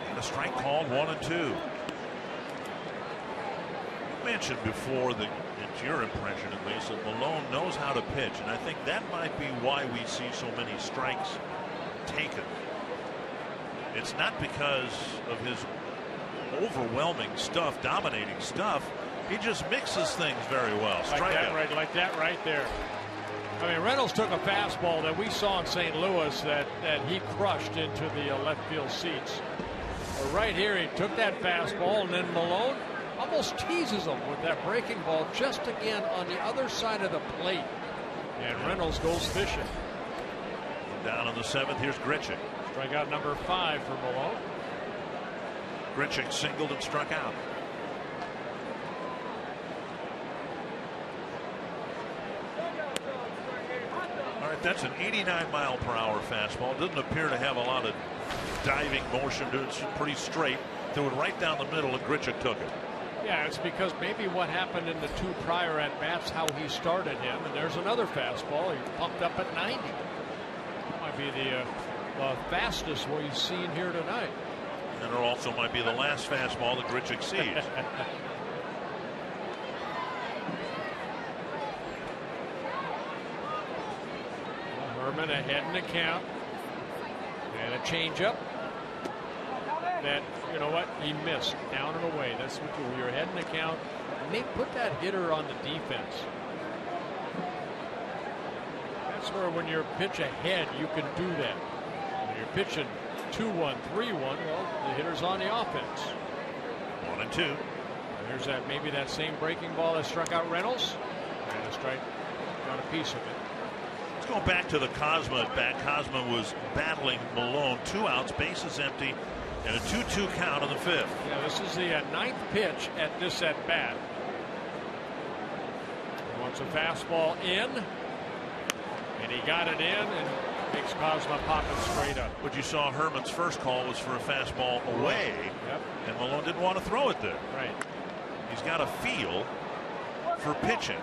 And a strike called, 1-2. You mentioned before that it's your impression at least that Malone knows how to pitch, and I think that might be why we see so many strikes taken. It's not because of his overwhelming stuff, dominating stuff. He just mixes things very well. Like that right there. I mean, Reynolds took a fastball that we saw in St. Louis that he crushed into the left field seats. But right here, he took that fastball, and then Malone almost teases him with that breaking ball just again on the other side of the plate. And Reynolds goes fishing. Down in the 7th, here's Grichuk. Strikeout number 5 for Malone. Grichuk singled and struck out. All right, that's an 89-mile-per-hour fastball. Doesn't appear to have a lot of diving motion. It's pretty straight. Threw it right down the middle, and Grichuk took it. Yeah, it's because maybe what happened in the 2 prior at-bats, how he started him, and there's another fastball. He pumped up at 90. Might be the fastest we've seen here tonight. And it also might be the last fastball that Grichuk sees. Herman ahead in the count. And a changeup. That, you know what, he missed down and away. That's what you're ahead in the count. Put that hitter on the defense. That's where when you're pitch ahead, you can do that. When you're pitching 2-1, 3-1, well, the hitter's on the offense. 1-2. Here's that, maybe that same breaking ball that struck out Reynolds. And a strike, got a piece of it. Let's go back to the Cosma at bat. Cosma was battling Malone. 2 outs, bases empty, and a 2-2 count on the 5th. Yeah, this is the 9th pitch at this at bat. He wants a fastball in, and he got it in, and makes Cosma pop it straight up. But you saw Herman's first call was for a fastball away, and Malone didn't want to throw it there. Right. He's got a feel for pitching.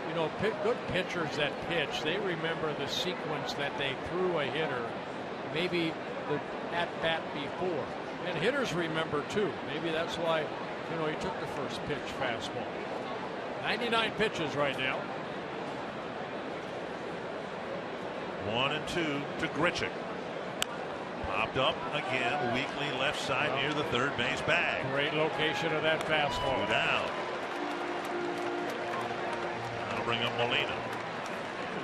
You know, good pitchers that pitch, they remember the sequence that they threw a hitter, maybe the at-bat before. And hitters remember, too. Maybe that's why, you know, he took the first pitch fastball. 99 pitches right now. 1-2 to Grichuk. Popped up again, weakly left side near the 3rd base bag. Great location of that fastball. 2 down. That'll bring up Molina.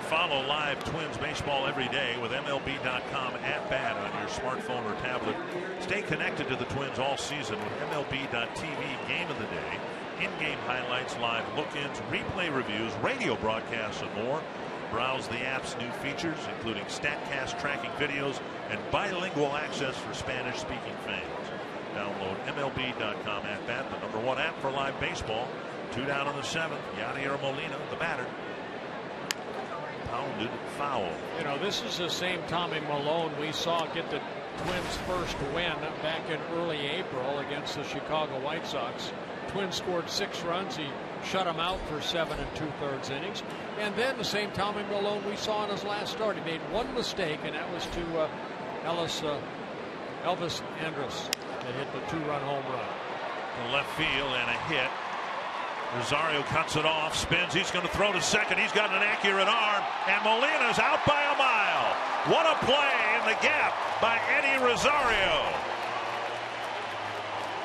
Follow live Twins baseball every day with MLB.com at bat on your smartphone or tablet. Stay connected to the Twins all season with MLB.TV Game of the Day, in-game highlights, live look-ins, replay reviews, radio broadcasts, and more. Browse the app's new features, including StatCast tracking videos and bilingual access for Spanish-speaking fans. Download MLB.com at bat, the #1 app for live baseball. 2 down in the 7th. Yadier Molina, the batter. Pounded foul. You know, this is the same Tommy Milone we saw get the Twins' first win back in early April against the Chicago White Sox. Twins scored 6 runs. He shut them out for 7 2/3 innings. And then the same Tommy Milone we saw in his last start. He made one mistake, and that was to Elvis Andrus that hit the 2-run home run. To left field and a hit. Rosario cuts it off, spins. He's going to throw to second. He's got an accurate arm, and Molina's out by a mile. What a play in the gap by Eddie Rosario.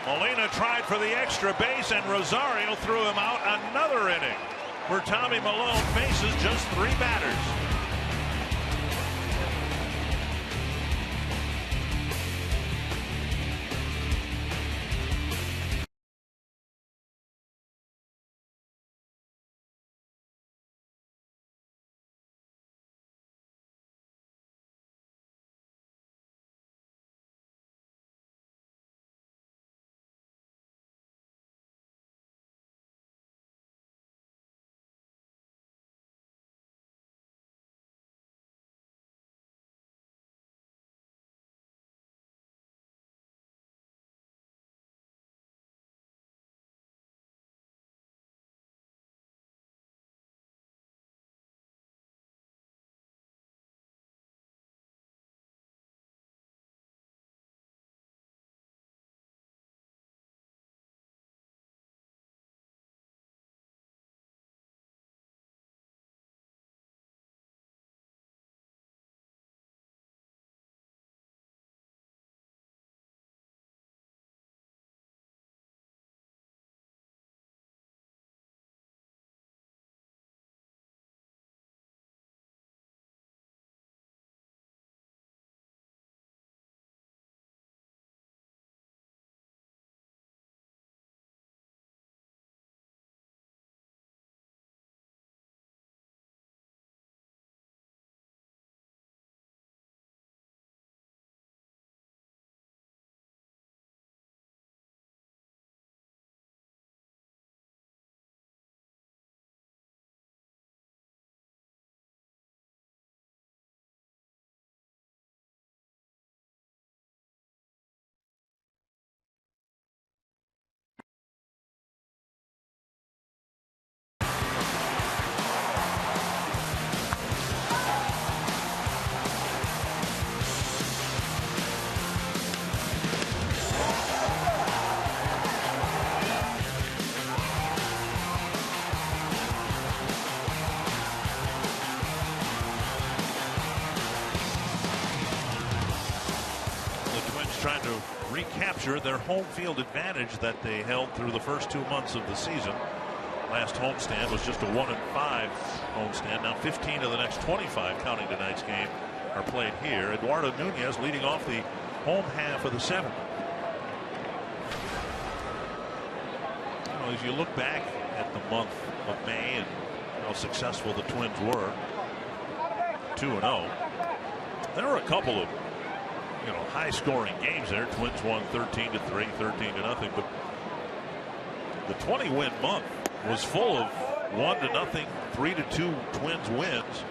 Molina tried for the extra base, and Rosario threw him out another inning. where Tommy Malone faces just 3 batters. Trying to recapture their home field advantage that they held through the first 2 months of the season. Last homestand was just a 1-5 homestand. Now 15 of the next 25, counting tonight's game, are played here. Eduardo Nunez leading off the home half of the 7th. As you look back at the month of May and how successful the Twins were, 2-0, there were a couple of high-scoring games there. Twins won 13-3, 13-0, but the 20-win month was full of 1-0, 3-2 Twins wins.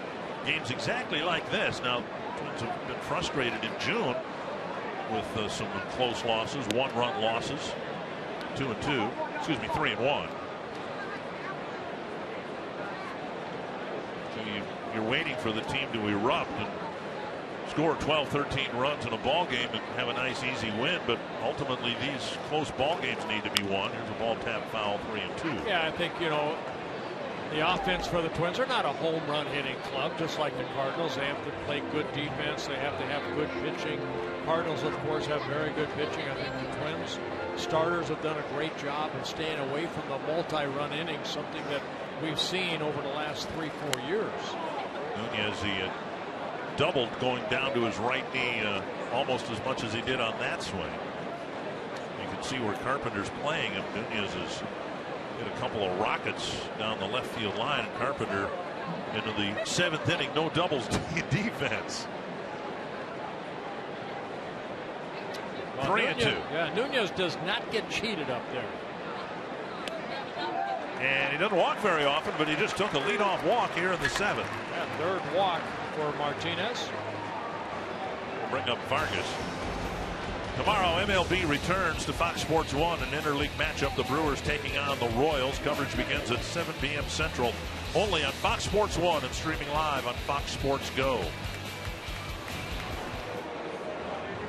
Games exactly like this. Now, Twins have been frustrated in June with some close losses, 1-run losses, 3-1. So you're waiting for the team to erupt and score 12, 13 runs in a ball game and have a nice easy win, but ultimately these close ball games need to be won. Here's a ball tap foul, 3-2. Yeah, I think the offense for the Twins are not a home run hitting club, just like the Cardinals. They have to play good defense. They have to have good pitching. Cardinals, of course, have very good pitching. I think the Twins starters have done a great job in staying away from the multi-run innings, something that we've seen over the last 3-4 years. Nunez, he doubled going down to his right knee almost as much as he did on that swing. You can see where Carpenter's playing him. Nunez has hit a couple of rockets down the left field line, and Carpenter into the 7th inning, no doubles defense. 3-2. Yeah, Nunez does not get cheated up there. And he doesn't walk very often, but he just took a leadoff walk here in the 7th. Yeah, 3rd walk for Martinez. We'll bring up Vargas. Tomorrow, MLB returns to Fox Sports 1, an interleague matchup. The Brewers taking on the Royals. Coverage begins at 7 p.m. Central, only on Fox Sports 1 and streaming live on Fox Sports Go.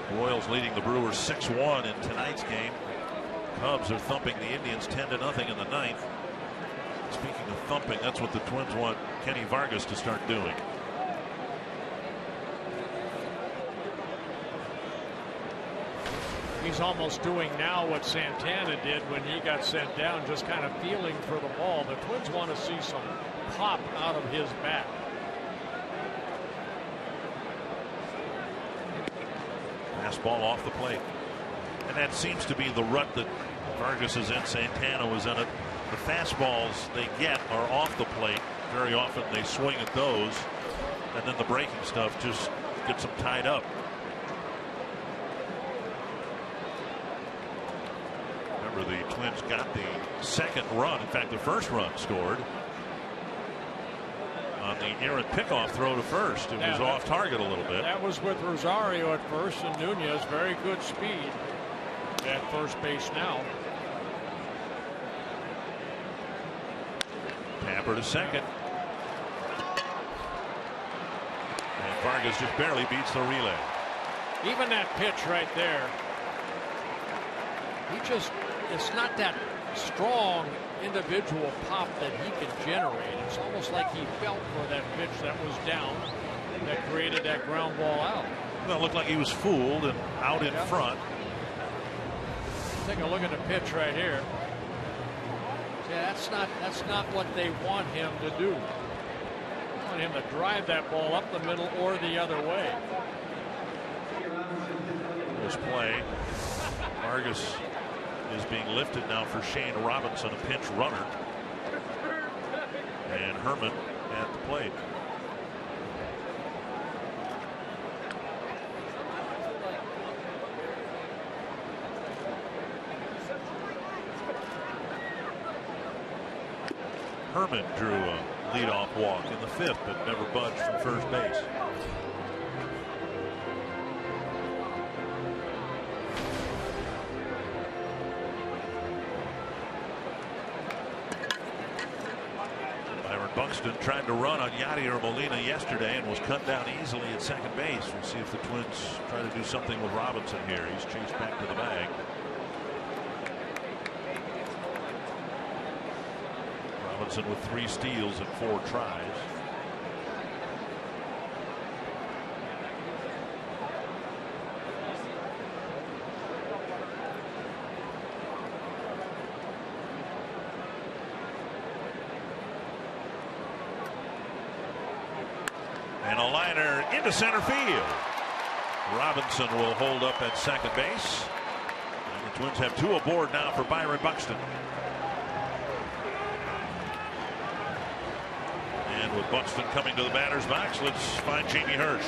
The Royals leading the Brewers 6-1 in tonight's game. Cubs are thumping the Indians 10-0 in the 9th. Speaking of thumping, that's what the Twins want Kenny Vargas to start doing. He's almost doing now what Santana did when he got sent down, just kind of feeling for the ball. The Twins want to see some pop out of his bat. Fastball off the plate. And that seems to be the rut that Vargas is in. Santana was in it. The fastballs they get are off the plate. Very often they swing at those, and then the breaking stuff just gets them tied up. Remember, the Twins got the second run. In fact, the first run scored on the errant pickoff throw to first. It was off target a little bit. That was with Rosario at first, and Nunez, very good speed at first base now. Tapper to second. And Vargas just barely beats the relay. Even that pitch right there, it's not that strong individual pop that he can generate. It's almost like he felt for that pitch that was down that created that ground ball out. Well, it looked like he was fooled and out in front. Take a look at the pitch right here. Yeah, that's not what they want him to do. They want him to drive that ball up the middle or the other way. This play, Vargas is being lifted now for Shane Robinson, a pinch runner, and Herman at the plate. Herman drew a leadoff walk in the fifth, but never budged from first base. Byron Buxton tried to run on Yadier Molina yesterday and was cut down easily at second base. We'll see if the Twins try to do something with Robinson here. He's chased back to the bag. Robinson with 3 steals and 4 tries. And a liner into center field. Robinson will hold up at second base. And the Twins have 2 aboard now for Byron Buxton. With Buxton coming to the batter's box, let's find Jamie Hirsch.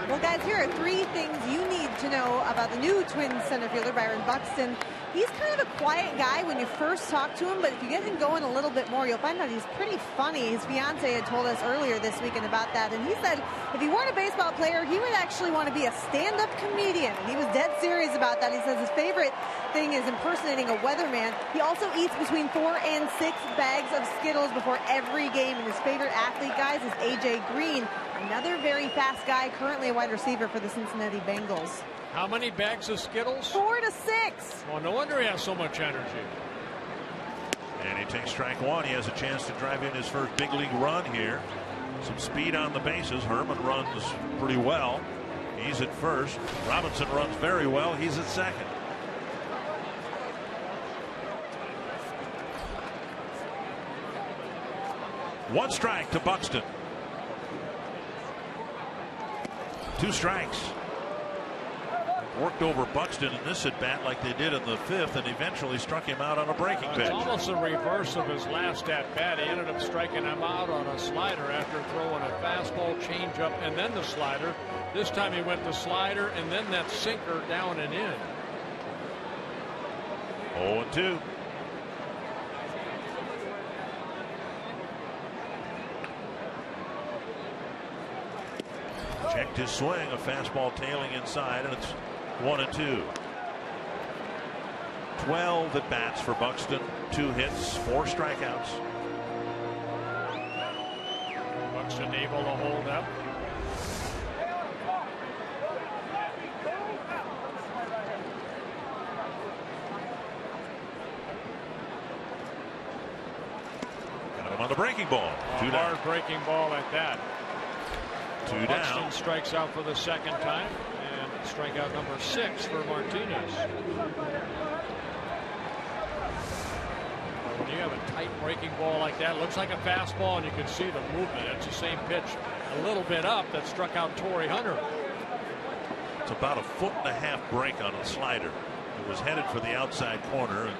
Well, guys, here are 3 things you need to know about the new Twins center fielder, Byron Buxton. He's kind of a quiet guy when you first talk to him, but if you get him going a little bit more, you'll find out he's pretty funny. His fiance had told us earlier this weekend about that, and he said if he weren't a baseball player, he would actually want to be a stand-up comedian. And he was dead serious about that. He says his favorite thing is impersonating a weatherman. He also eats between 4 and 6 bags of Skittles before every game, and his favorite athlete, guys, is A.J. Green, another very fast guy, currently a wide receiver for the Cincinnati Bengals. How many bags of Skittles? 4 to 6. Well, no wonder he has so much energy. And he takes strike 1. He has a chance to drive in his first big league run here. Some speed on the bases. Herman runs pretty well. He's at first. Robinson runs very well. He's at second. One strike to Buxton. 2 strikes. Worked over Buxton in this at bat like they did in the 5th, and eventually struck him out on a breaking pitch. It's almost a reverse of his last at bat. He ended up striking him out on a slider after throwing a fastball, changeup, and then the slider. This time he went the slider and then that sinker down and in. 0-2. Checked his swing, a fastball tailing inside, and it's 1-2. 12 at bats for Buxton, 2 hits, 4 strikeouts. Buxton able to hold up. Got him on the breaking ball. A hard breaking ball at that. 2 Buxton down. strikes out for the second time, and strikeout number 6 for Martinez. When you have a tight breaking ball like that, it looks like a fastball, and you can see the movement. It's the same pitch a little bit up that struck out Torrey Hunter. It's about a 1.5 foot break on a slider. It was headed for the outside corner and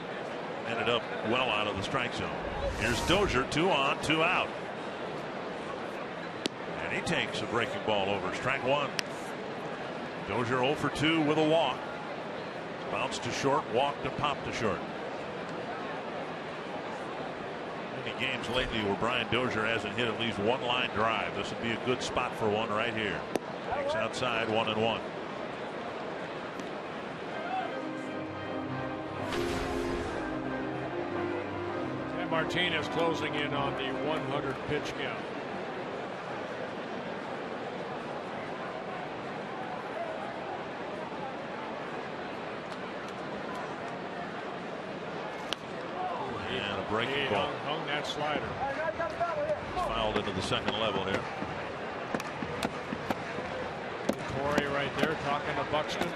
ended up well out of the strike zone. Here's Dozier, 2 on, 2 out. And he takes a breaking ball over. Strike 1. Dozier 0 for 2 with a walk. Bounced to short, walked and popped to short. Many games lately where Brian Dozier hasn't hit at least one line drive. This would be a good spot for one right here. Takes outside, 1-1. And Martinez closing in on the 100 pitch count. And a breaking ball. Hung that slider. Fouled into the second level here. Torrey right there talking to Buxton.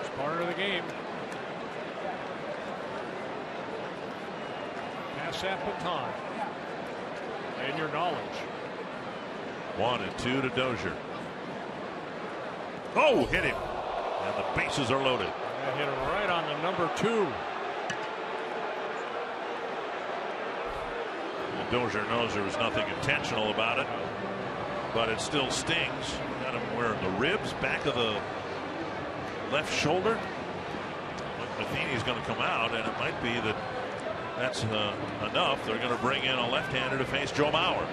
It's part of the game. Pass that baton. And your knowledge. 1 and 2 to Dozier. Oh, hit him. And the bases are loaded. That hit him right on the number 2. Well, Dozier knows there was nothing intentional about it, but it still stings. Got him where the ribs, back of the left shoulder. Matheny's going to come out, and it might be that that's enough. They're going to bring in a left-hander to face Joe Mauer.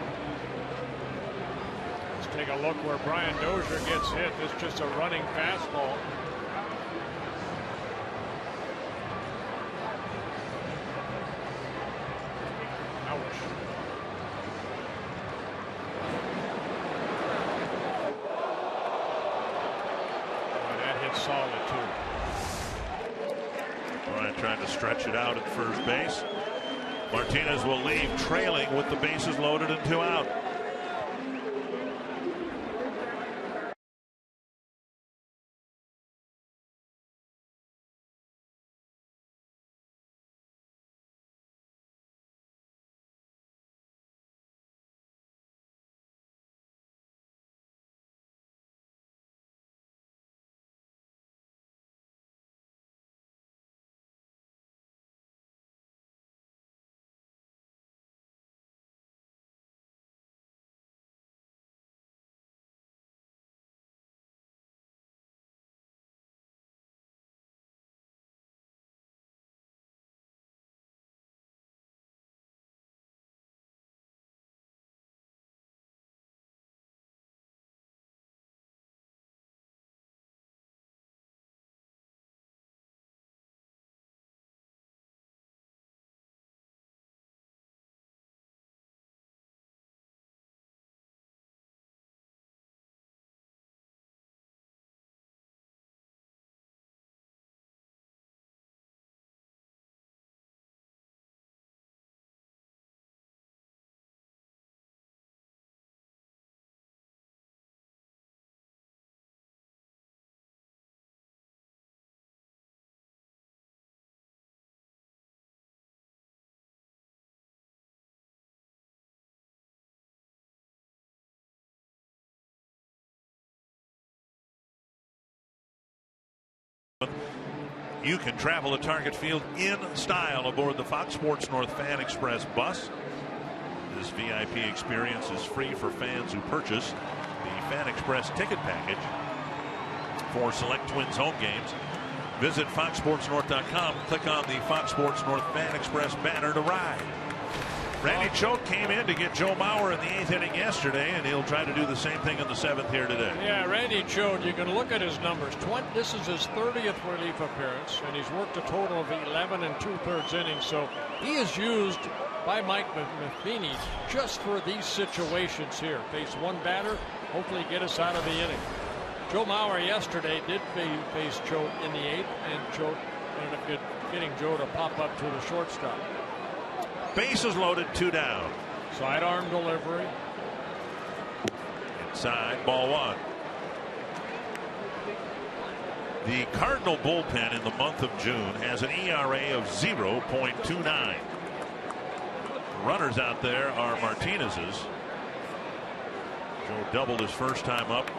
Let's take a look where Brian Dozier gets hit. It's just a running fastball. Solid too. Bryant trying to stretch it out at first base. Martinez will leave trailing with the bases loaded and 2 out. You can travel to Target Field in style aboard the Fox Sports North Fan Express bus. This VIP experience is free for fans who purchase the Fan Express ticket package for select Twins home games. Visit foxsportsnorth.com. Click on the Fox Sports North Fan Express banner to ride. Randy Choate came in to get Joe Mauer in the 8th inning yesterday, and he'll try to do the same thing in the 7th here today. Yeah, Randy Choate, you can look at his numbers. This is his 30th relief appearance, and he's worked a total of 11 2/3 innings. So he is used by Mike Matheny just for these situations here. Face one batter, hopefully get us out of the inning. Joe Mauer yesterday did face Choate in the 8th, and Choate ended up getting Joe to pop up to the shortstop. Bases loaded, 2 down. Sidearm delivery. Outside, ball one. The Cardinal bullpen in the month of June has an ERA of 0.29. Runners out there are Martinez's. Joe doubled his first time up.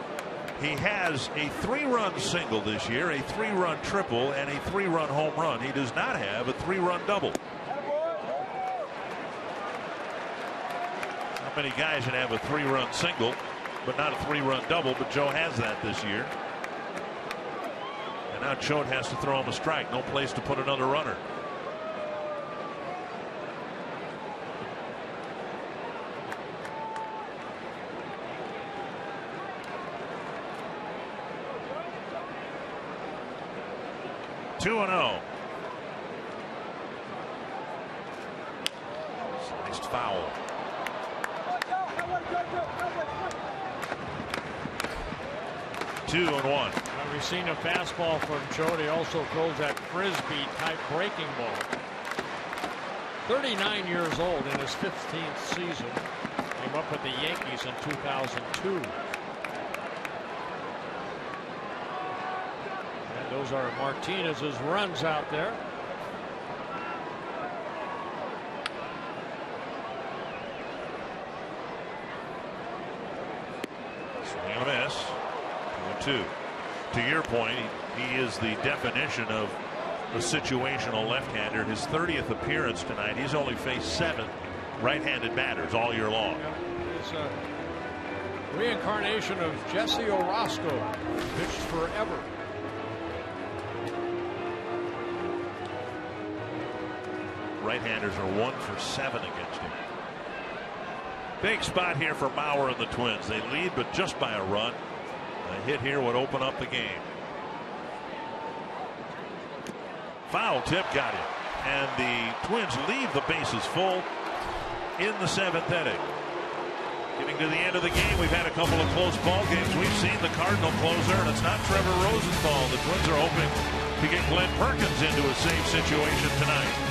He has a 3-run single this year, a 3-run triple, and a 3-run home run. He does not have a 3-run double. Not many guys can have a 3-run single, but not a 3-run double, but Joe has that this year. And now Choate has to throw him a strike. No place to put another runner. Two and 0. Sliced foul. Two and 1. We've seen a fastball from Choate. He also throws that frisbee type breaking ball. 39 years old in his 15th season. Came up with the Yankees in 2002. And those are Martinez's runs out there. Swing and a miss. 2-2. To your point, he is the definition of a situational left-hander. His 30th appearance tonight. He's only faced 7 right-handed batters all year long. He's a reincarnation of Jesse Orosco. Pitched forever. Right-handers are 1 for 7 against him. Big spot here for Mauer and the Twins. They lead, but just by a run. A hit here would open up the game. Foul tip got him. And the Twins leave the bases full in the 7th inning. Getting to the end of the game, we've had a couple of close ball games. We've seen the Cardinal closer, and it's not Trevor Rosenthal. The Twins are hoping to get Glenn Perkins into a save situation tonight.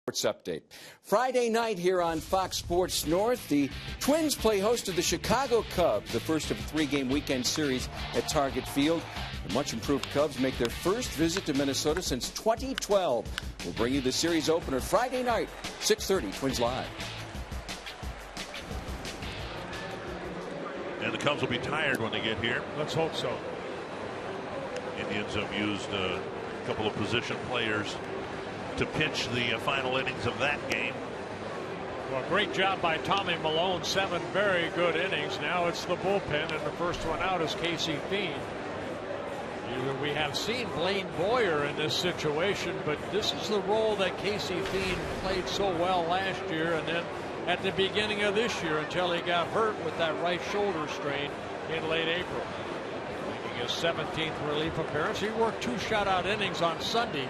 Update. Friday night here on Fox Sports North, the Twins play host to the Chicago Cubs, the first of a 3-game weekend series at Target Field. The much-improved Cubs make their first visit to Minnesota since 2012. We'll bring you the series opener Friday night, 6:30, Twins Live. And the Cubs will be tired when they get here. Let's hope so. Indians have used a couple of position players to pitch the final innings of that game. Well, great job by Tommy Malone. 7 very good innings. Now it's the bullpen, and the first one out is Casey Fiend. We have seen Blaine Boyer in this situation, but this is the role that Casey Fiend played so well last year, and then at the beginning of this year until he got hurt with that right shoulder strain in late April. Making his 17th relief appearance. He worked 2 shutout innings on Sunday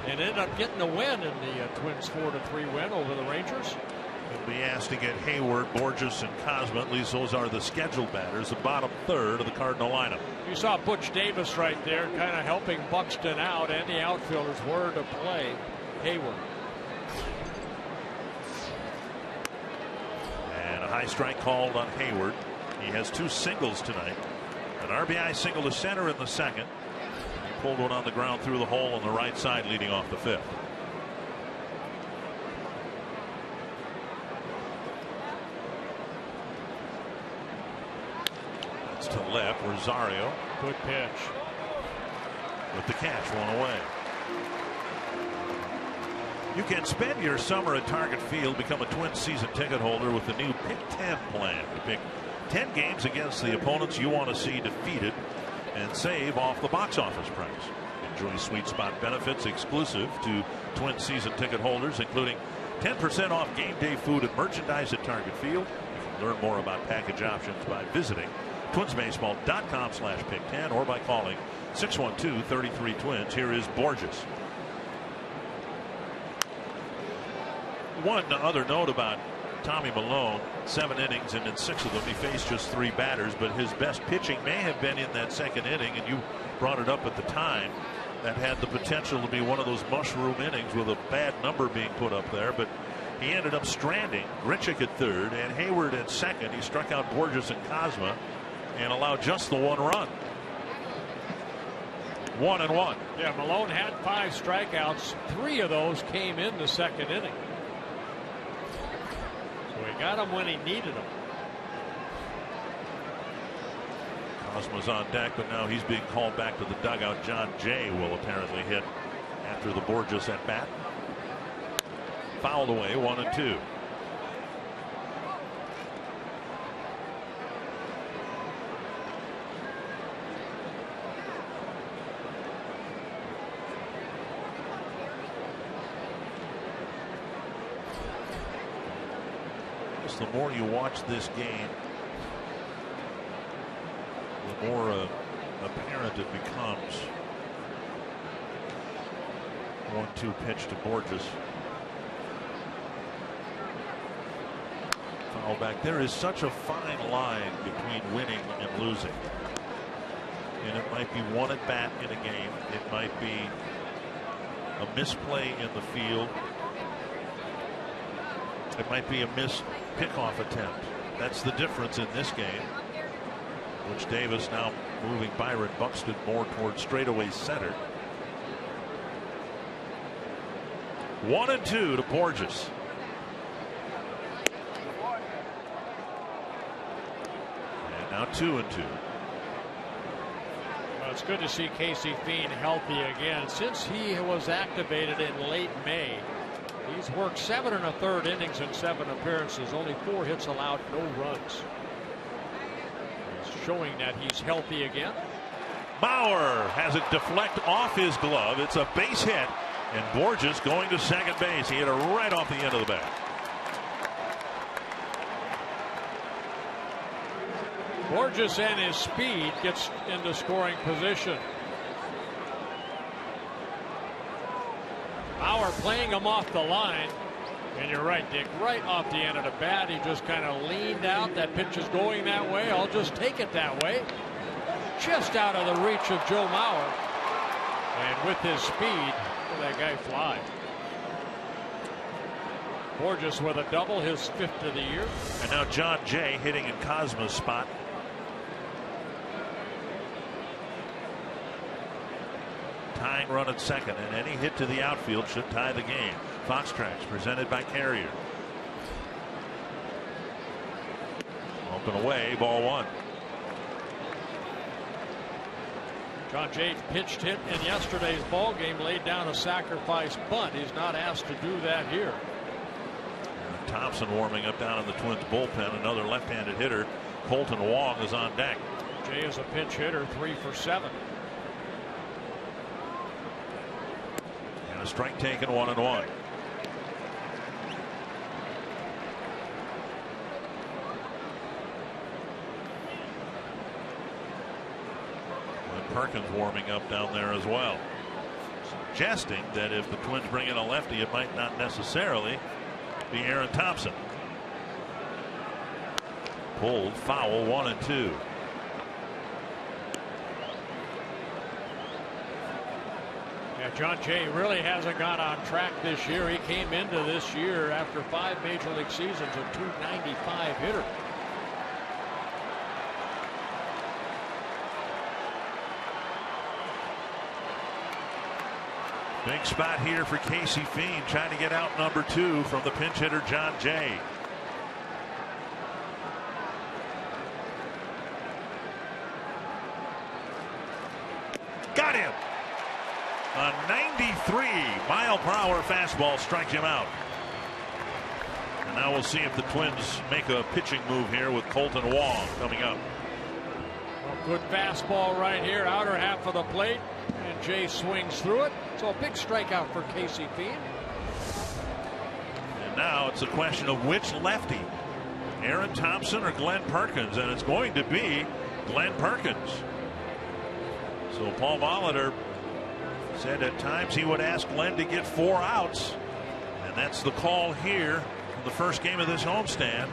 and ended up getting the win in the Twins' 4-3 win over the Rangers. He'll be asked to get Hayward, Borges, and Cosma. At least those are the scheduled batters, the bottom third of the Cardinal lineup. You saw Butch Davis right there kind of helping Buxton out, and the outfielders were to play Hayward. And a high strike called on Hayward. He has 2 singles tonight. An RBI single to center in the second. He pulled one on the ground through the hole on the right side leading off the 5th. It's to left. Rosario. Good pitch. With the catch, 1 away. You can spend your summer at Target Field, become a Twins season ticket holder with the new Pick 10 plan. You pick 10 games against the opponents you want to see defeated and save off the box office price. Enjoy sweet spot benefits exclusive to Twins season ticket holders, including 10% off game day food and merchandise at Target Field. You can learn more about package options by visiting twinsbaseball.com/pick10 or by calling 612-33-TWINS. Here is Borges. One other note about Tommy Milone, 7 innings, and in 6 of them he faced just 3 batters, but his best pitching may have been in that second inning, and you brought it up at the time. That had the potential to be one of those mushroom innings with a bad number being put up there, but he ended up stranding Grichuk at third and Hayward at second. He struck out Borges and Cosma and allowed just the 1 run. 1-1. Yeah, Milone had 5 strikeouts. 3 of those came in the second inning. So he got him when he needed him. Cosma's on deck, but now he's being called back to the dugout. John Jay will apparently hit after the Borges at bat. Fouled away, 1-2. The more you watch this game, the more apparent it becomes. 1-2 pitch to Borges. Foul back. There is such a fine line between winning and losing. And it might be one at bat in a game. It might be a misplay in the field. It might be a missed pickoff attempt. That's the difference in this game. Which Davis now moving Byron Buxton more towards straightaway center. 1-2 to Borges. And now 2-2. Well, it's good to see Casey Fiend healthy again. Since he was activated in late May, he's worked 7 1/3 innings in 7 appearances, only 4 hits allowed, no runs. He's showing that he's healthy again. Bauer has it deflect off his glove. It's a base hit, and Borges going to second base. He hit it right off the end of the bat. Borges and his speed gets into scoring position. Bauer playing him off the line. And you're right, Dick, right off the end of the bat. He just kind of leaned out. That pitch is going that way. I'll just take it that way. Just out of the reach of Joe Mauer. And with his speed, that guy fly. Borges with a double, his 5th of the year. And now John Jay hitting in Cosma's spot. Tying run at second, and any hit to the outfield should tie the game. Fox Tracks presented by Carrier. Up and away, ball 1. John Jay pitched hit in yesterday's ball game, laid down a sacrifice bunt. He's not asked to do that here. And Thompson warming up down in the Twins bullpen. Another left-handed hitter, Colton Wong, is on deck. Jay is a pinch hitter, 3 for 7. And a strike taken, 1-1. Perkins warming up down there as well, suggesting that if the Twins bring in a lefty, it might not necessarily be Aaron Thompson. Pulled, foul, 1-2. Yeah, John Jay really hasn't got on track this year. He came into this year after 5 major league seasons a .295 hitter. Big spot here for Casey Fiend, trying to get out number 2 from the pinch hitter John Jay. Got him. A 93-mile-per-hour fastball strikes him out. And now we'll see if the Twins make a pitching move here with Colton Wong coming up. Well, good fastball right here, outer half of the plate, and Jay swings through it. So a big strikeout for Casey Fiend. And now it's a question of which lefty, Aaron Thompson or Glenn Perkins, and it's going to be Glenn Perkins. So Paul Molitor said at times he would ask Glenn to get 4 outs, and that's the call here in the first game of this homestand.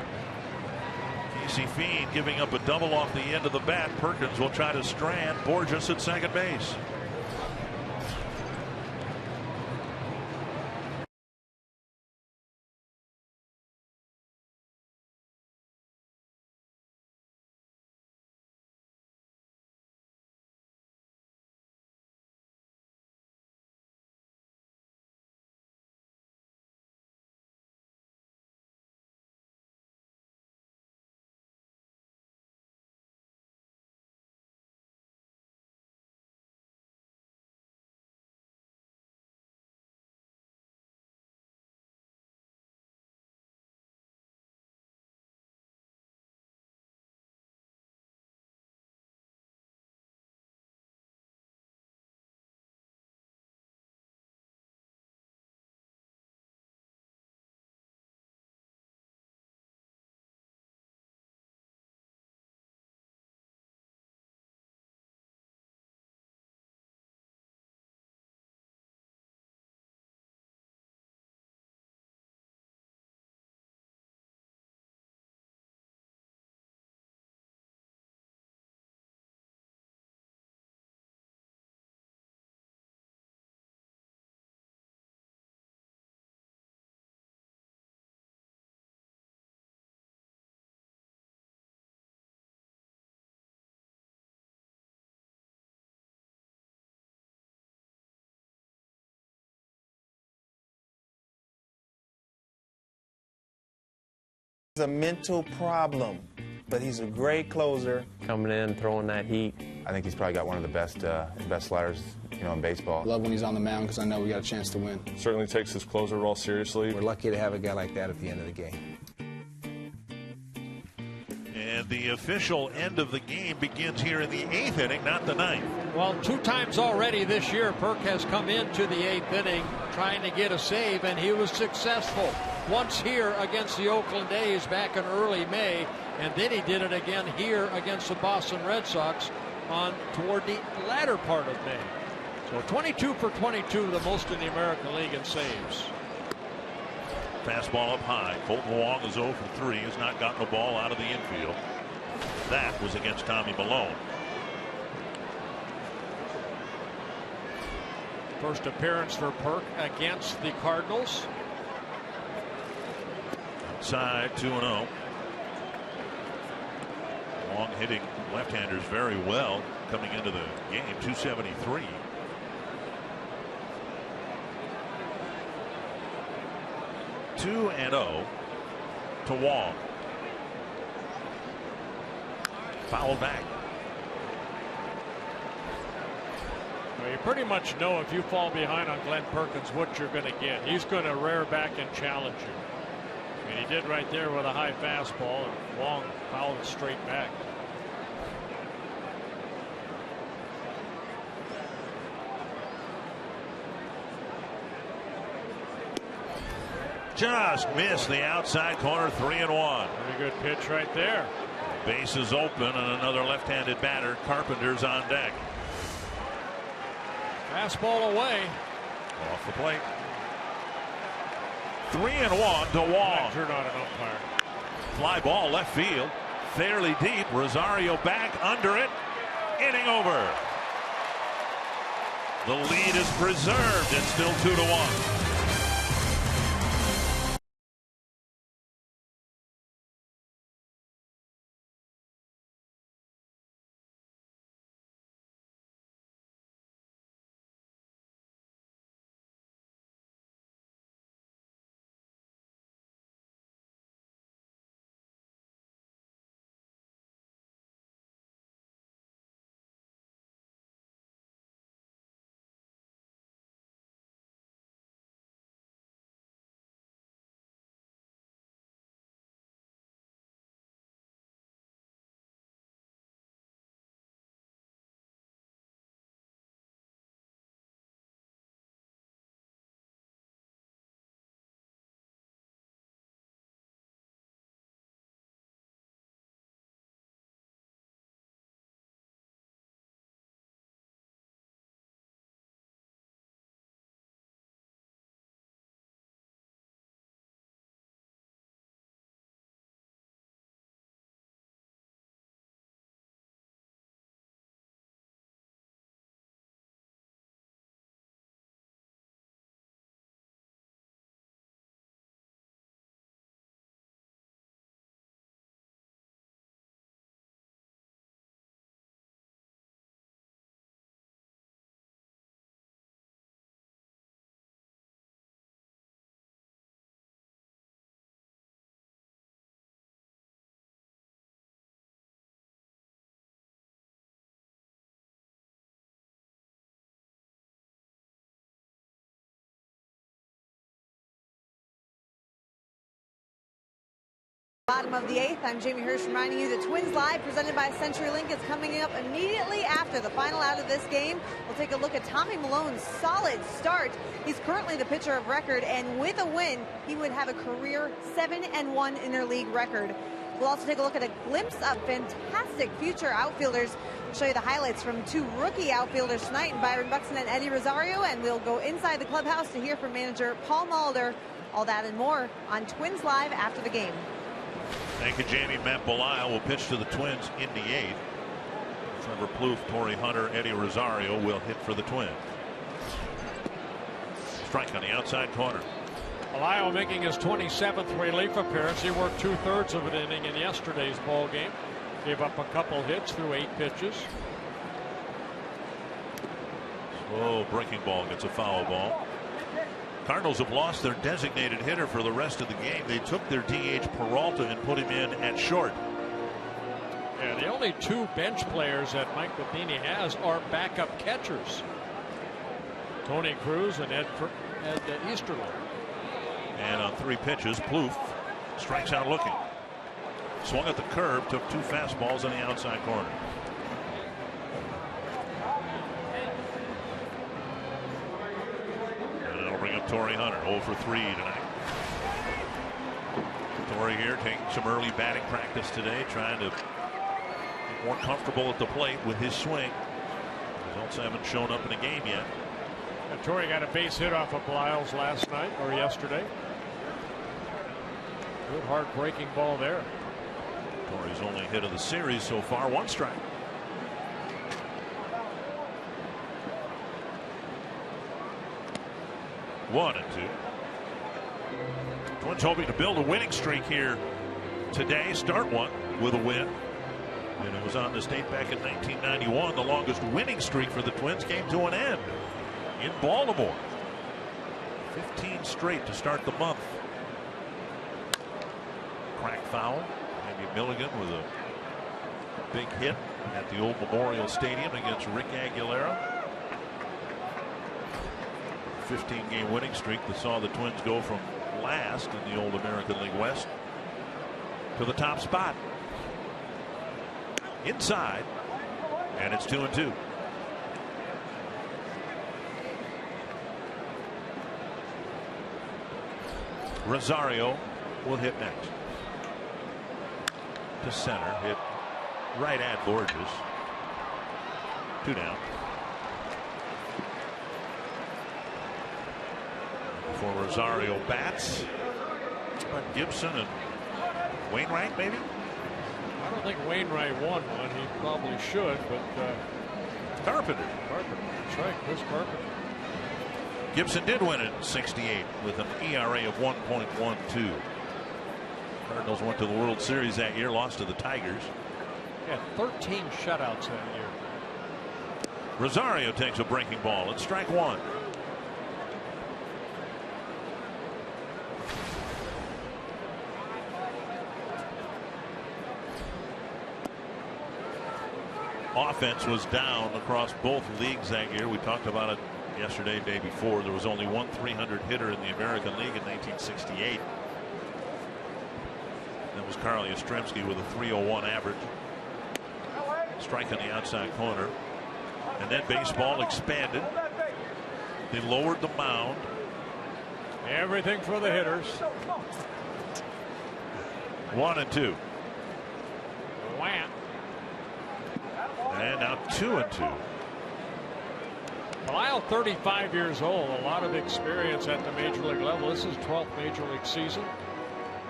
Casey Fiend giving up a double off the end of the bat. Perkins will try to strand Borges at second base. It's a mental problem, but he's a great closer. Coming in, throwing that heat. I think he's probably got one of the best sliders, in baseball. Love when he's on the mound because I know we got a chance to win. Certainly takes his closer role seriously. We're lucky to have a guy like that at the end of the game. And the official end of the game begins here in the 8th inning, not the 9th. Well, 2 times already this year, Perk has come into the 8th inning trying to get a save, and he was successful. Once here against the Oakland A's back in early May, and then he did it again here against the Boston Red Sox toward the latter part of May. So 22 for 22, the most in the American League in saves. Fastball up high. Colton Wong is 0 for 3. Has not gotten a ball out of the infield. That was against Tommy Malone. First appearance for Perk against the Cardinals. Outside 2-0. Wong hitting left-handers very well coming into the game. 273. Two and 0 to Wong. Foul back. Well, you pretty much know if you fall behind on Glenn Perkins what you're going to get. He's going to rear back and challenge you. And he did right there with a high fastball, and Wong fouled it straight back. Just missed the outside corner. 3-1. Pretty good pitch right there. Base is open, and another left-handed batter. Carpenter's on deck. Fastball away. Off the plate. 3-1 to Wong. You're not an umpire. Fly ball left field. Fairly deep. Rosario back under it. Inning over. The lead is preserved. It's still 2-1. Bottom of the 8th, I'm Jamie Hirsch reminding you that Twins Live presented by CenturyLink is coming up immediately after the final out of this game. We'll take a look at Tommy Milone's solid start. He's currently the pitcher of record, and with a win, he would have a career 7-1 interleague record. We'll also take a look at a glimpse of fantastic future outfielders. We'll show you the highlights from 2 rookie outfielders tonight, in Byron Buxton and Eddie Rosario, and we'll go inside the clubhouse to hear from manager Paul Mulder. All that and more on Twins Live after the game. Thank you, Jamie. Matt Belisle will pitch to the Twins in the 8th. Trevor Plouffe, Torrey Hunter, Eddie Rosario will hit for the Twins. Strike on the outside corner. Belisle making his 27th relief appearance. He worked 2/3 of an inning in yesterday's ball game. Gave up a couple hits through 8 pitches. Slow breaking ball gets a foul ball. Cardinals have lost their designated hitter for the rest of the game. They took their DH Peralta and put him in at short. Yeah, the only 2 bench players that Mike Matheny has are backup catchers. Tony Cruz and Ed Easterling. And on 3 pitches, Plouffe strikes out looking. Swung at the curve, took 2 fastballs on the outside corner. Torrey Hunter 0 for 3 tonight. Torrey here taking some early batting practice today, trying to get more comfortable at the plate with his swing. Results haven't shown up in the game yet. And Torrey got a base hit off of Belisle's last night or yesterday. Good hard breaking ball there. Torrey's only hit of the series so far, 1 strike. One and 2. Twins hoping to build a winning streak here today. Start one with a win. And it was on this date back in 1991. The longest winning streak for the Twins came to an end in Baltimore. 15 straight to start the month. Crack foul. Andy Milligan with a big hit at the old Memorial Stadium against Rick Aguilera. 15-game winning streak that saw the Twins go from last in the old American League West to the top spot. Inside, and it's 2-2. Rosario will hit next. To center, hit right at Borges. 2 down. for Rosario bats. But Gibson and Wainwright, maybe? I don't think Wainwright won one. He probably should, but Carpenter. That's right, Chris Carpenter. Gibson did win it in '68 with an ERA of 1.12. Cardinals went to the World Series that year, lost to the Tigers. Yeah, 13 shutouts that year. Rosario takes a breaking ball at strike one. Offense was down across both leagues that year. We talked about it yesterday, day before. There was only one 300 hitter in the American League in 1968. That was Carl Yastrzemski with a 301 average. Strike on the outside corner. And then baseball expanded. They lowered the mound. Everything for the hitters. 1-2. Wham. And now 2-2. Lyle, 35 years old, a lot of experience at the major league level. This is 12th major league season.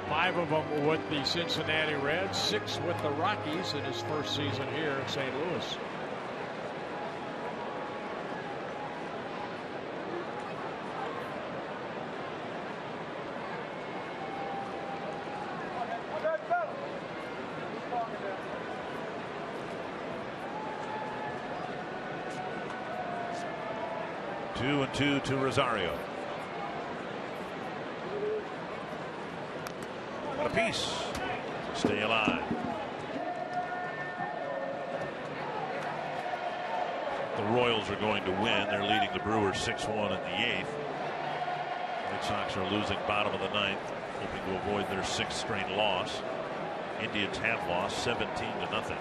5 of them with the Cincinnati Reds, 6 with the Rockies in his first season here in St. Louis. Two and two to Rosario. What a piece. Stay alive. The Royals are going to win. They're leading the Brewers 6-1 in the 8th. White Sox are losing bottom of the 9th, hoping to avoid their 6th straight loss. Indians have lost 17-0.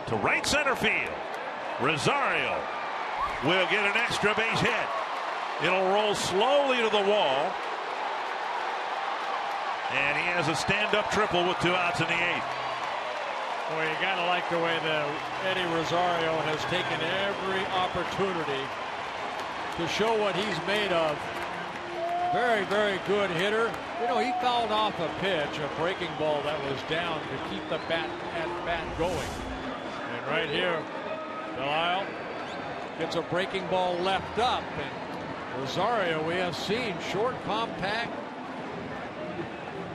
To right center field. Rosario will get an extra base hit. It'll roll slowly to the wall. And he has a stand-up triple with 2 outs in the 8th. Boy, you got to like the way that Eddie Rosario has taken every opportunity to show what he's made of. Very, very good hitter. You know, he fouled off a pitch, a breaking ball that was down to keep the bat going. And right here, Delisle gets a breaking ball left up. And Rosario, we have seen short, compact.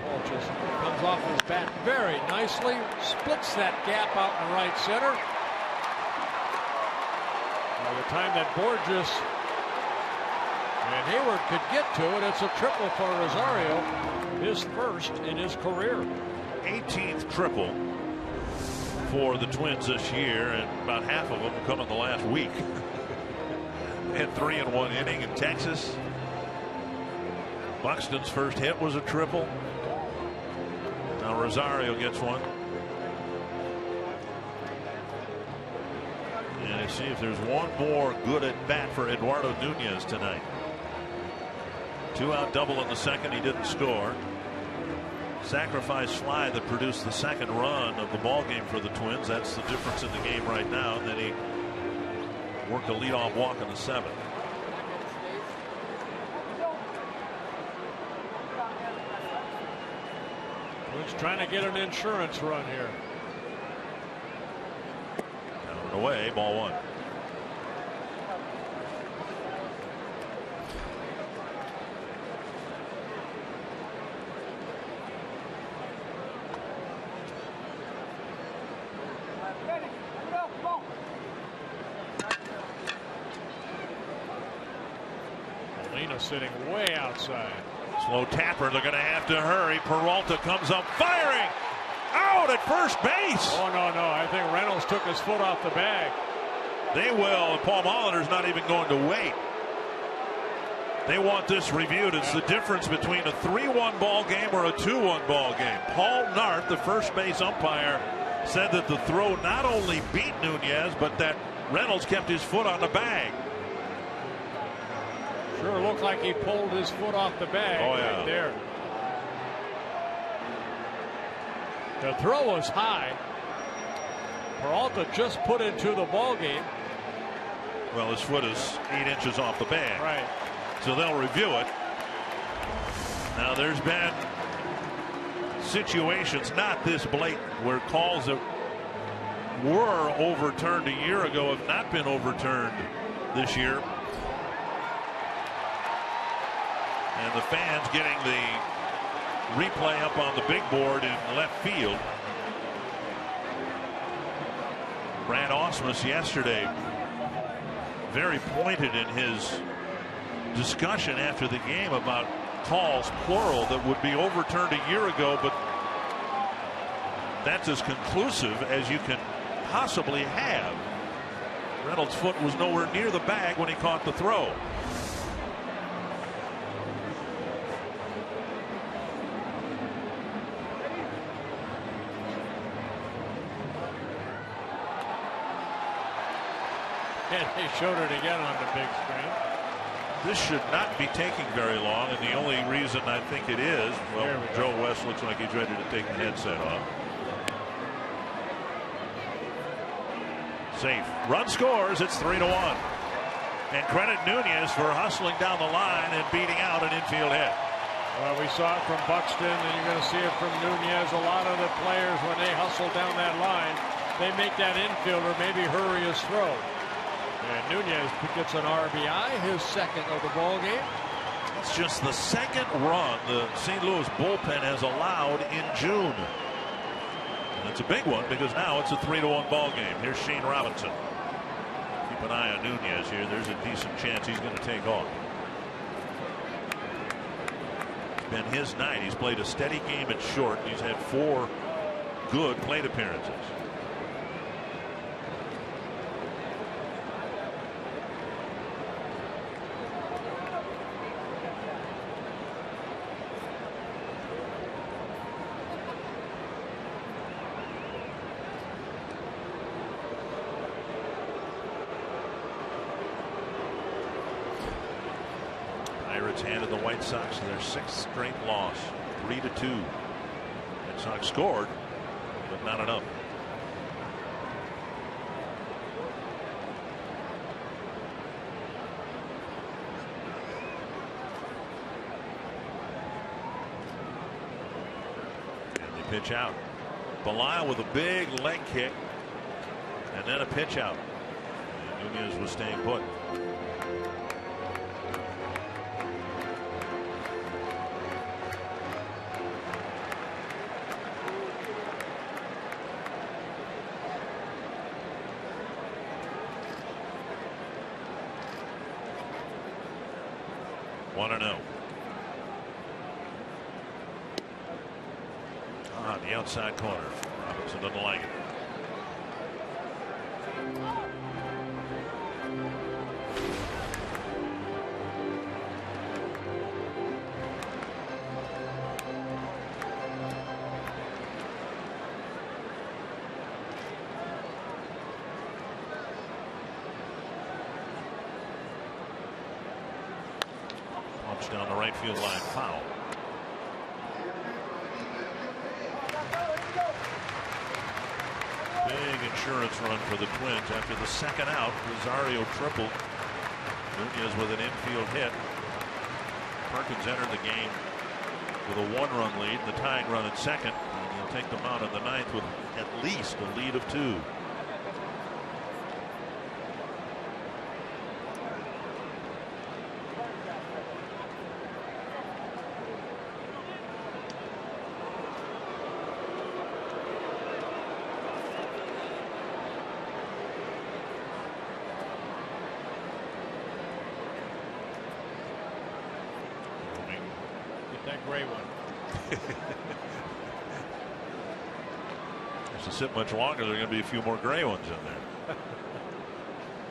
Ball just comes off his bat very nicely. Splits that gap out in right center. By the time that Borges and Hayward could get to it, it's a triple for Rosario. His first in his career. 18th triple for the Twins this year, and about half of them come in the last week. Had 3 in 1 inning in Texas. Buxton's first hit was a triple. Now Rosario gets one. And let's see if there's one more good at bat for Eduardo Nunez tonight. 2-out double in the 2nd. He didn't score. Sacrifice fly that produced the 2nd run of the ball game for the Twins. That's the difference in the game right now. And then he worked a leadoff walk in the 7th. Twins trying to get an insurance run here. Down and away, ball 1. Sitting way outside. Slow tapper. They're going to have to hurry. Peralta comes up firing. Out at first base. Oh, no. I think Reynolds took his foot off the bag. They will. And Paul Molitor's not even going to wait. They want this reviewed. It's the difference between a 3-1 ball game or a 2-1 ball game. Paul Nart, the first base umpire, said that the throw not only beat Nunez, but that Reynolds kept his foot on the bag. Sure looked like he pulled his foot off the bag right there. The throw was high. Peralta just put into the ball game. Well, his foot is 8 inches off the bag. Right. So they'll review it. Now there's been situations, not this blatant, where calls that were overturned a year ago have not been overturned this year. And the fans getting the replay up on the big board in left field. Brad Ausmus yesterday very pointed in his discussion after the game about calls, plural, that would be overturned a year ago, but that's as conclusive as you can possibly have. Reynolds' foot was nowhere near the bag when he caught the throw. And they showed it again on the big screen. This should not be taking very long, and the only reason I think it is, well, Joe West looks like he's ready to take the headset off. Safe. Run scores. It's 3-1. And credit Nunez for hustling down the line and beating out an infield hit. Well, we saw it from Buxton, and you're going to see it from Nunez. A lot of the players, when they hustle down that line, they make that infielder maybe hurry his throw. And Nunez gets an RBI, his second of the ball game. It's just the second run the St. Louis bullpen has allowed in June. And it's a big one because now it's a 3-1 ball game. Here's Shane Robinson. Keep an eye on Nunez here. There's a decent chance he's going to take off. It's been his night. He's played a steady game at short. He's had 4 good plate appearances. Pirates handed the White Sox their 6th straight loss, 3-2. White Sox scored, but not enough. And they pitch out. Belisle with a big leg kick, and then a pitch out. And Nunez was staying put. The outside corner. Robinson doesn't like it. Punch down the right field line, foul. Big insurance run for the Twins after the second out. Rosario tripled. Nunez with an infield hit. Perkins entered the game with a 1-run lead, the tying run at second, and he'll take them out in the 9th with at least a lead of 2. That gray one. If they sit much longer, there are going to be a few more gray ones in there.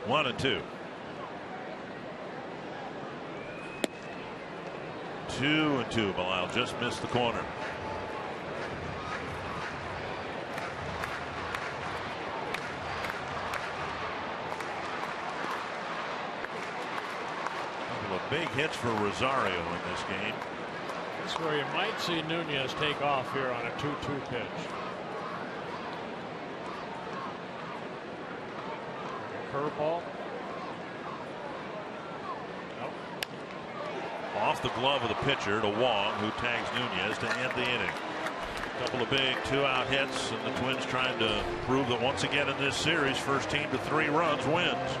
1-2. 2-2. Belisle just missed the corner. Couple of big hits for Rosario in this game. This is where you might see Nunez take off here on a 2-2 pitch. Curveball. Off the glove of the pitcher to Wong, who tags Nunez to end the inning. A couple of big 2-out hits, and the Twins trying to prove that once again in this series, first team to 3 runs wins.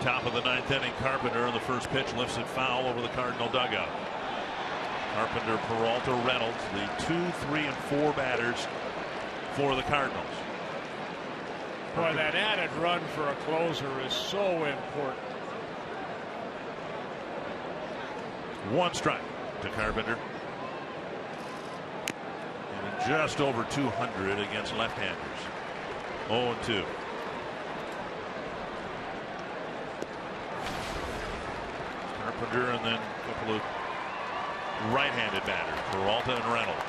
Top of the 9th inning, Carpenter on the first pitch lifts it foul over the Cardinal dugout. Carpenter, Peralta, Reynolds, the 2, 3, and 4 batters for the Cardinals. Boy, that added run for a closer is so important. 1 strike to Carpenter. And just over 200 against left-handers. 0-2. Carpenter and then a couple of right-handed batters, Peralta and Reynolds.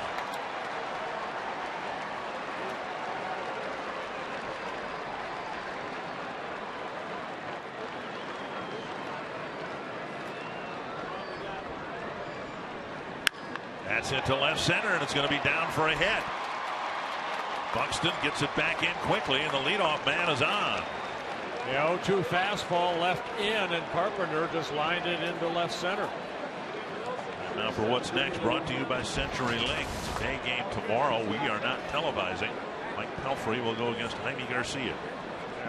That's into left center, and it's going to be down for a hit. Buxton gets it back in quickly, and the leadoff man is on. The 0-2 fastball left in, and Carpenter just lined it into left center. Now for what's next, brought to you by CenturyLink. It's a day game tomorrow. We are not televising. Mike Pelfrey will go against Jaime Garcia.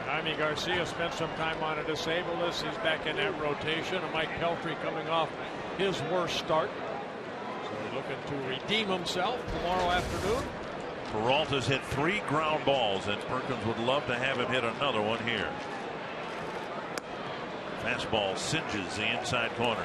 Jaime Garcia spent some time on a disabled list. He's back in that rotation. And Mike Pelfrey coming off his worst start. So he's looking to redeem himself tomorrow afternoon. Peralta's hit 3 ground balls, and Perkins would love to have him hit another one here. Fastball singes the inside corner.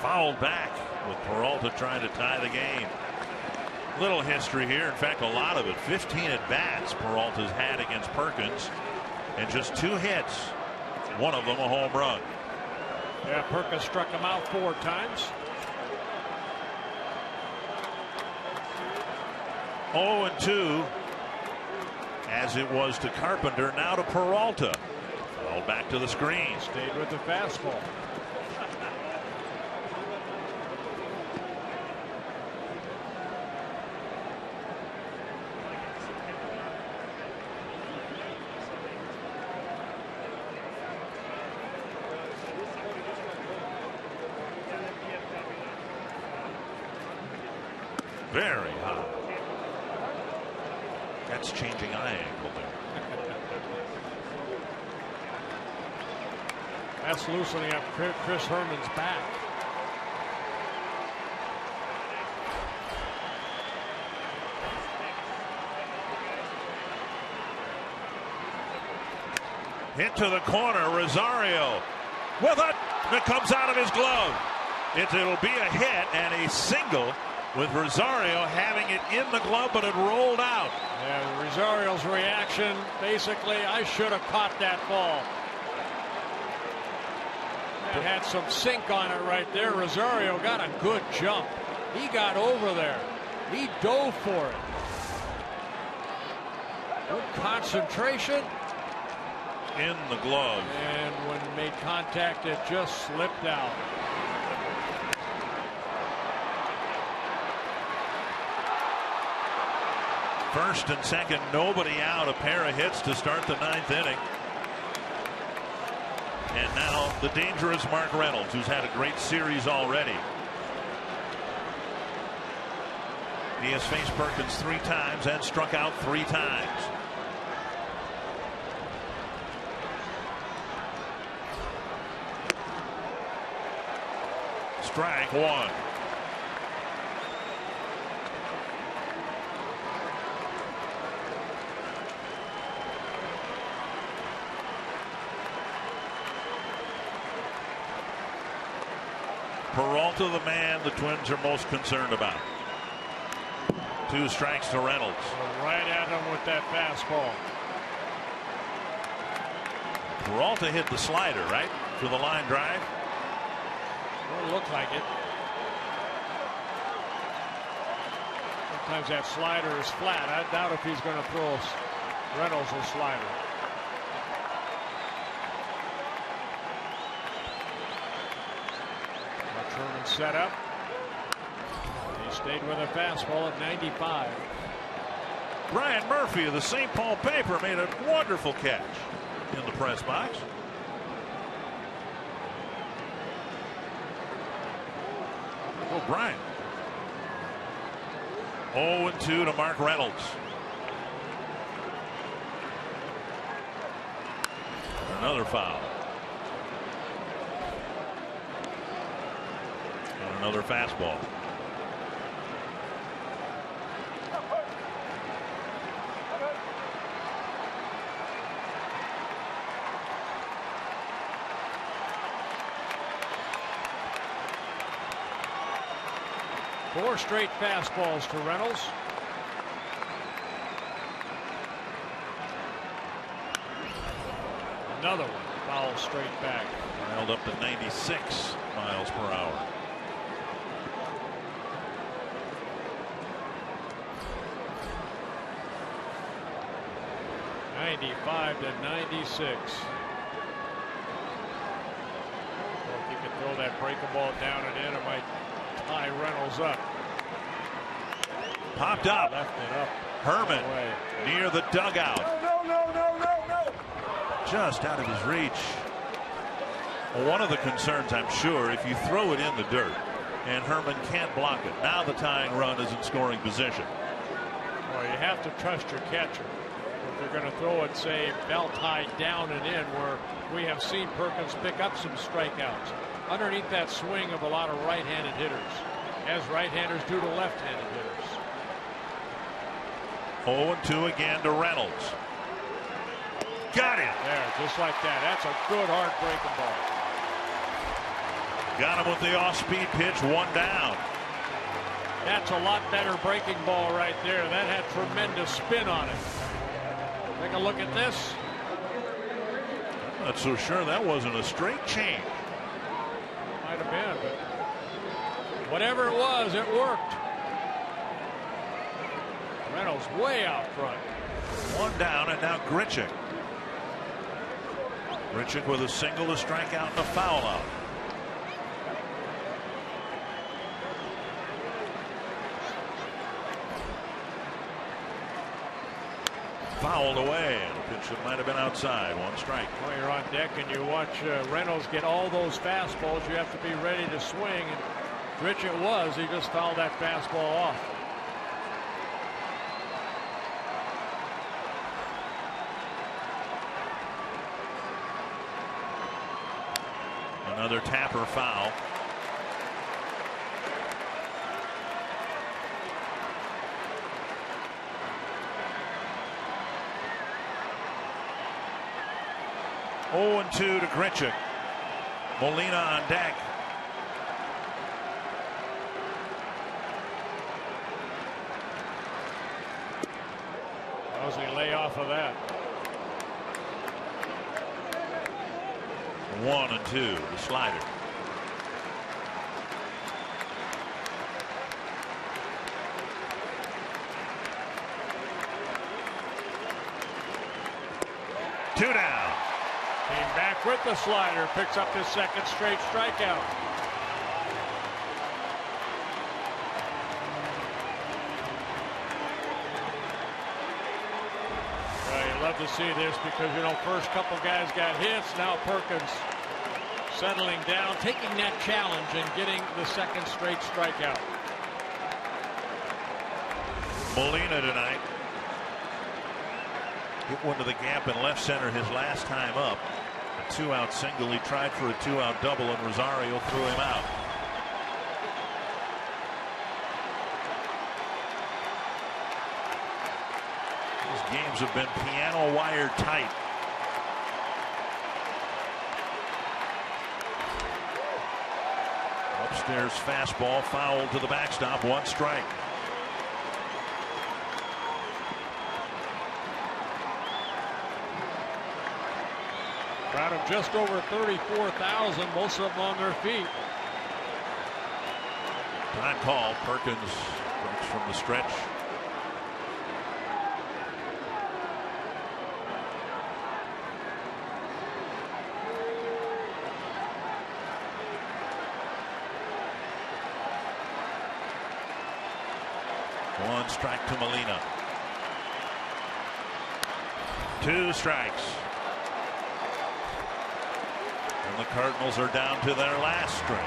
Fouled back with Peralta trying to tie the game. Little history here. In fact, a lot of it. 15 at-bats Peralta's had against Perkins, and just 2 hits. One of them a home run. Yeah, Perkins struck him out 4 times. 0-2, as it was to Carpenter, now to Peralta. Fouled back to the screen. Stayed with the fastball. Very high. That's changing eye angle there. That's loosening up Chris Herman's back. Hit to the corner. Rosario with it. It comes out of his glove. It'll be a hit and a single with Rosario having it in the glove, but it rolled out. Yeah, Rosario's reaction, basically, I should have caught that ball. It had some sink on it right there. Rosario got a good jump. He got over there. He dove for it. Good concentration. In the glove. And when it made contact, it just slipped out. First and second, nobody out. A pair of hits to start the 9th inning. And now the dangerous Mark Reynolds, who's had a great series already. He has faced Perkins 3 times and struck out 3 times. Strike 1. Peralta, the man the Twins are most concerned about. 2 strikes to Reynolds. Right at him with that fastball. Peralta hit the slider, right? For the line drive. Well, it looked like it. Sometimes that slider is flat. I doubt if he's going to throw Reynolds a slider. Sherman set up. He stayed with a fastball at 95. Brian Murphy of the St. Paul paper made a wonderful catch in the press box. Oh, Brian. 0-2 to Mark Reynolds. Another foul. And another fastball. Four straight fastballs to Reynolds. Another one foul straight back. Dialed up to 96 miles per hour. '95 to 96. Well, if you could throw that breaking ball down and in, it might tie Reynolds up. Popped up. Left it up. Herman near the dugout. No. Just out of his reach. Well, one of the concerns, I'm sure, if you throw it in the dirt and Herman can't block it, now the tying run is in scoring position. Well, you have to trust your catcher. If you're going to throw it, say, belt high down and in, where we have seen Perkins pick up some strikeouts underneath that swing of a lot of right-handed hitters, as right-handers do to left-handed hitters. 0-2 again to Reynolds. Got it. There, just like that. That's a good hard breaking ball. Got him with the off-speed pitch, 1 down. That's a lot better breaking ball right there. That had tremendous spin on it. Take a look at this. I'm not so sure that wasn't a straight change. Might have been, but whatever it was, it worked. Reynolds way out front. 1 down, and now Grichuk. Grichuk with a single, a strikeout, and a foul out. Fouled away, and a pitch that might have been outside. 1 strike. When you're on deck and you watch Reynolds get all those fastballs, you have to be ready to swing. And Grichuk was. He just fouled that fastball off. Another Tapper foul. Oh, 0-2 to Grichuk. Molina on deck. How's he lay off of that? 1-2, the slider. Two down. Came back with the slider, picks up his second straight strikeout. You love to see this because, you know, first couple guys got hits. Now Perkins settling down, taking that challenge and getting the second straight strikeout. Molina tonight hit one to the gap in left center his last time up. A 2-out single. He tried for a 2-out double and Rosario threw him out. These games have been piano wire tight. Upstairs fastball fouled to the backstop. 1 strike. Crowd of just over 34,000, most of them on their feet. Time call. Perkins breaks from the stretch. One strike to Molina. 2 strikes. And the Cardinals are down to their last string.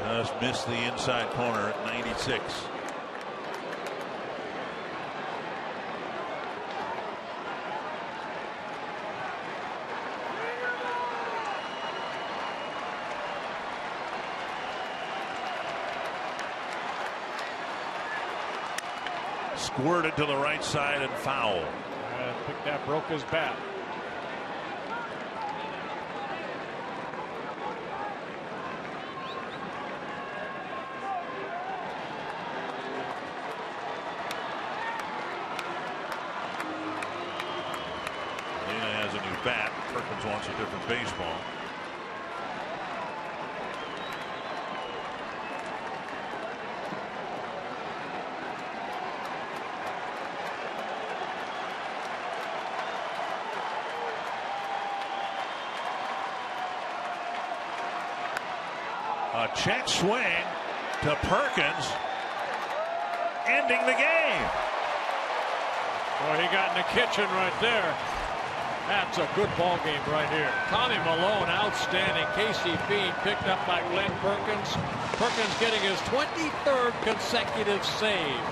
Just missed the inside corner at 96. Squirted to the right side and foul. I think that broke his bat. Molina has a new bat. Perkins wants a different baseball. A check swing to Perkins, ending the game. Boy, he got in the kitchen right there. That's a good ball game right here. Tommy Malone, outstanding. Casey Bean picked up by Glenn Perkins. Perkins getting his 23rd consecutive save.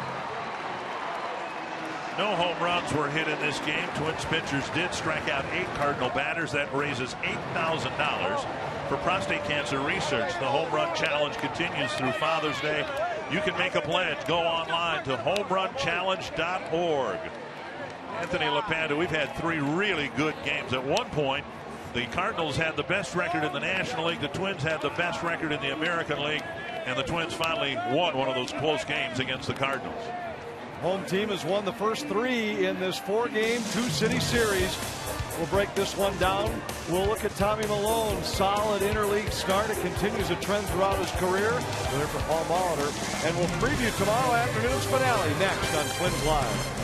No home runs were hit in this game. Twins pitchers did strike out 8 Cardinal batters. That raises $8,000 for prostate cancer research. The home run challenge continues through Father's Day. You can make a pledge. Go online to homerunchallenge.org. Anthony LaPanta, we've had 3 really good games. At one point, the Cardinals had the best record in the National League. The Twins had the best record in the American League. And the Twins finally won one of those close games against the Cardinals. Home team has won the first 3 in this 4-game, 2-city series. We'll break this one down. We'll look at Tommy Malone's solid interleague start. It continues a trend throughout his career. We're here for Paul Molitor. And we'll preview tomorrow afternoon's finale next on Twins Live.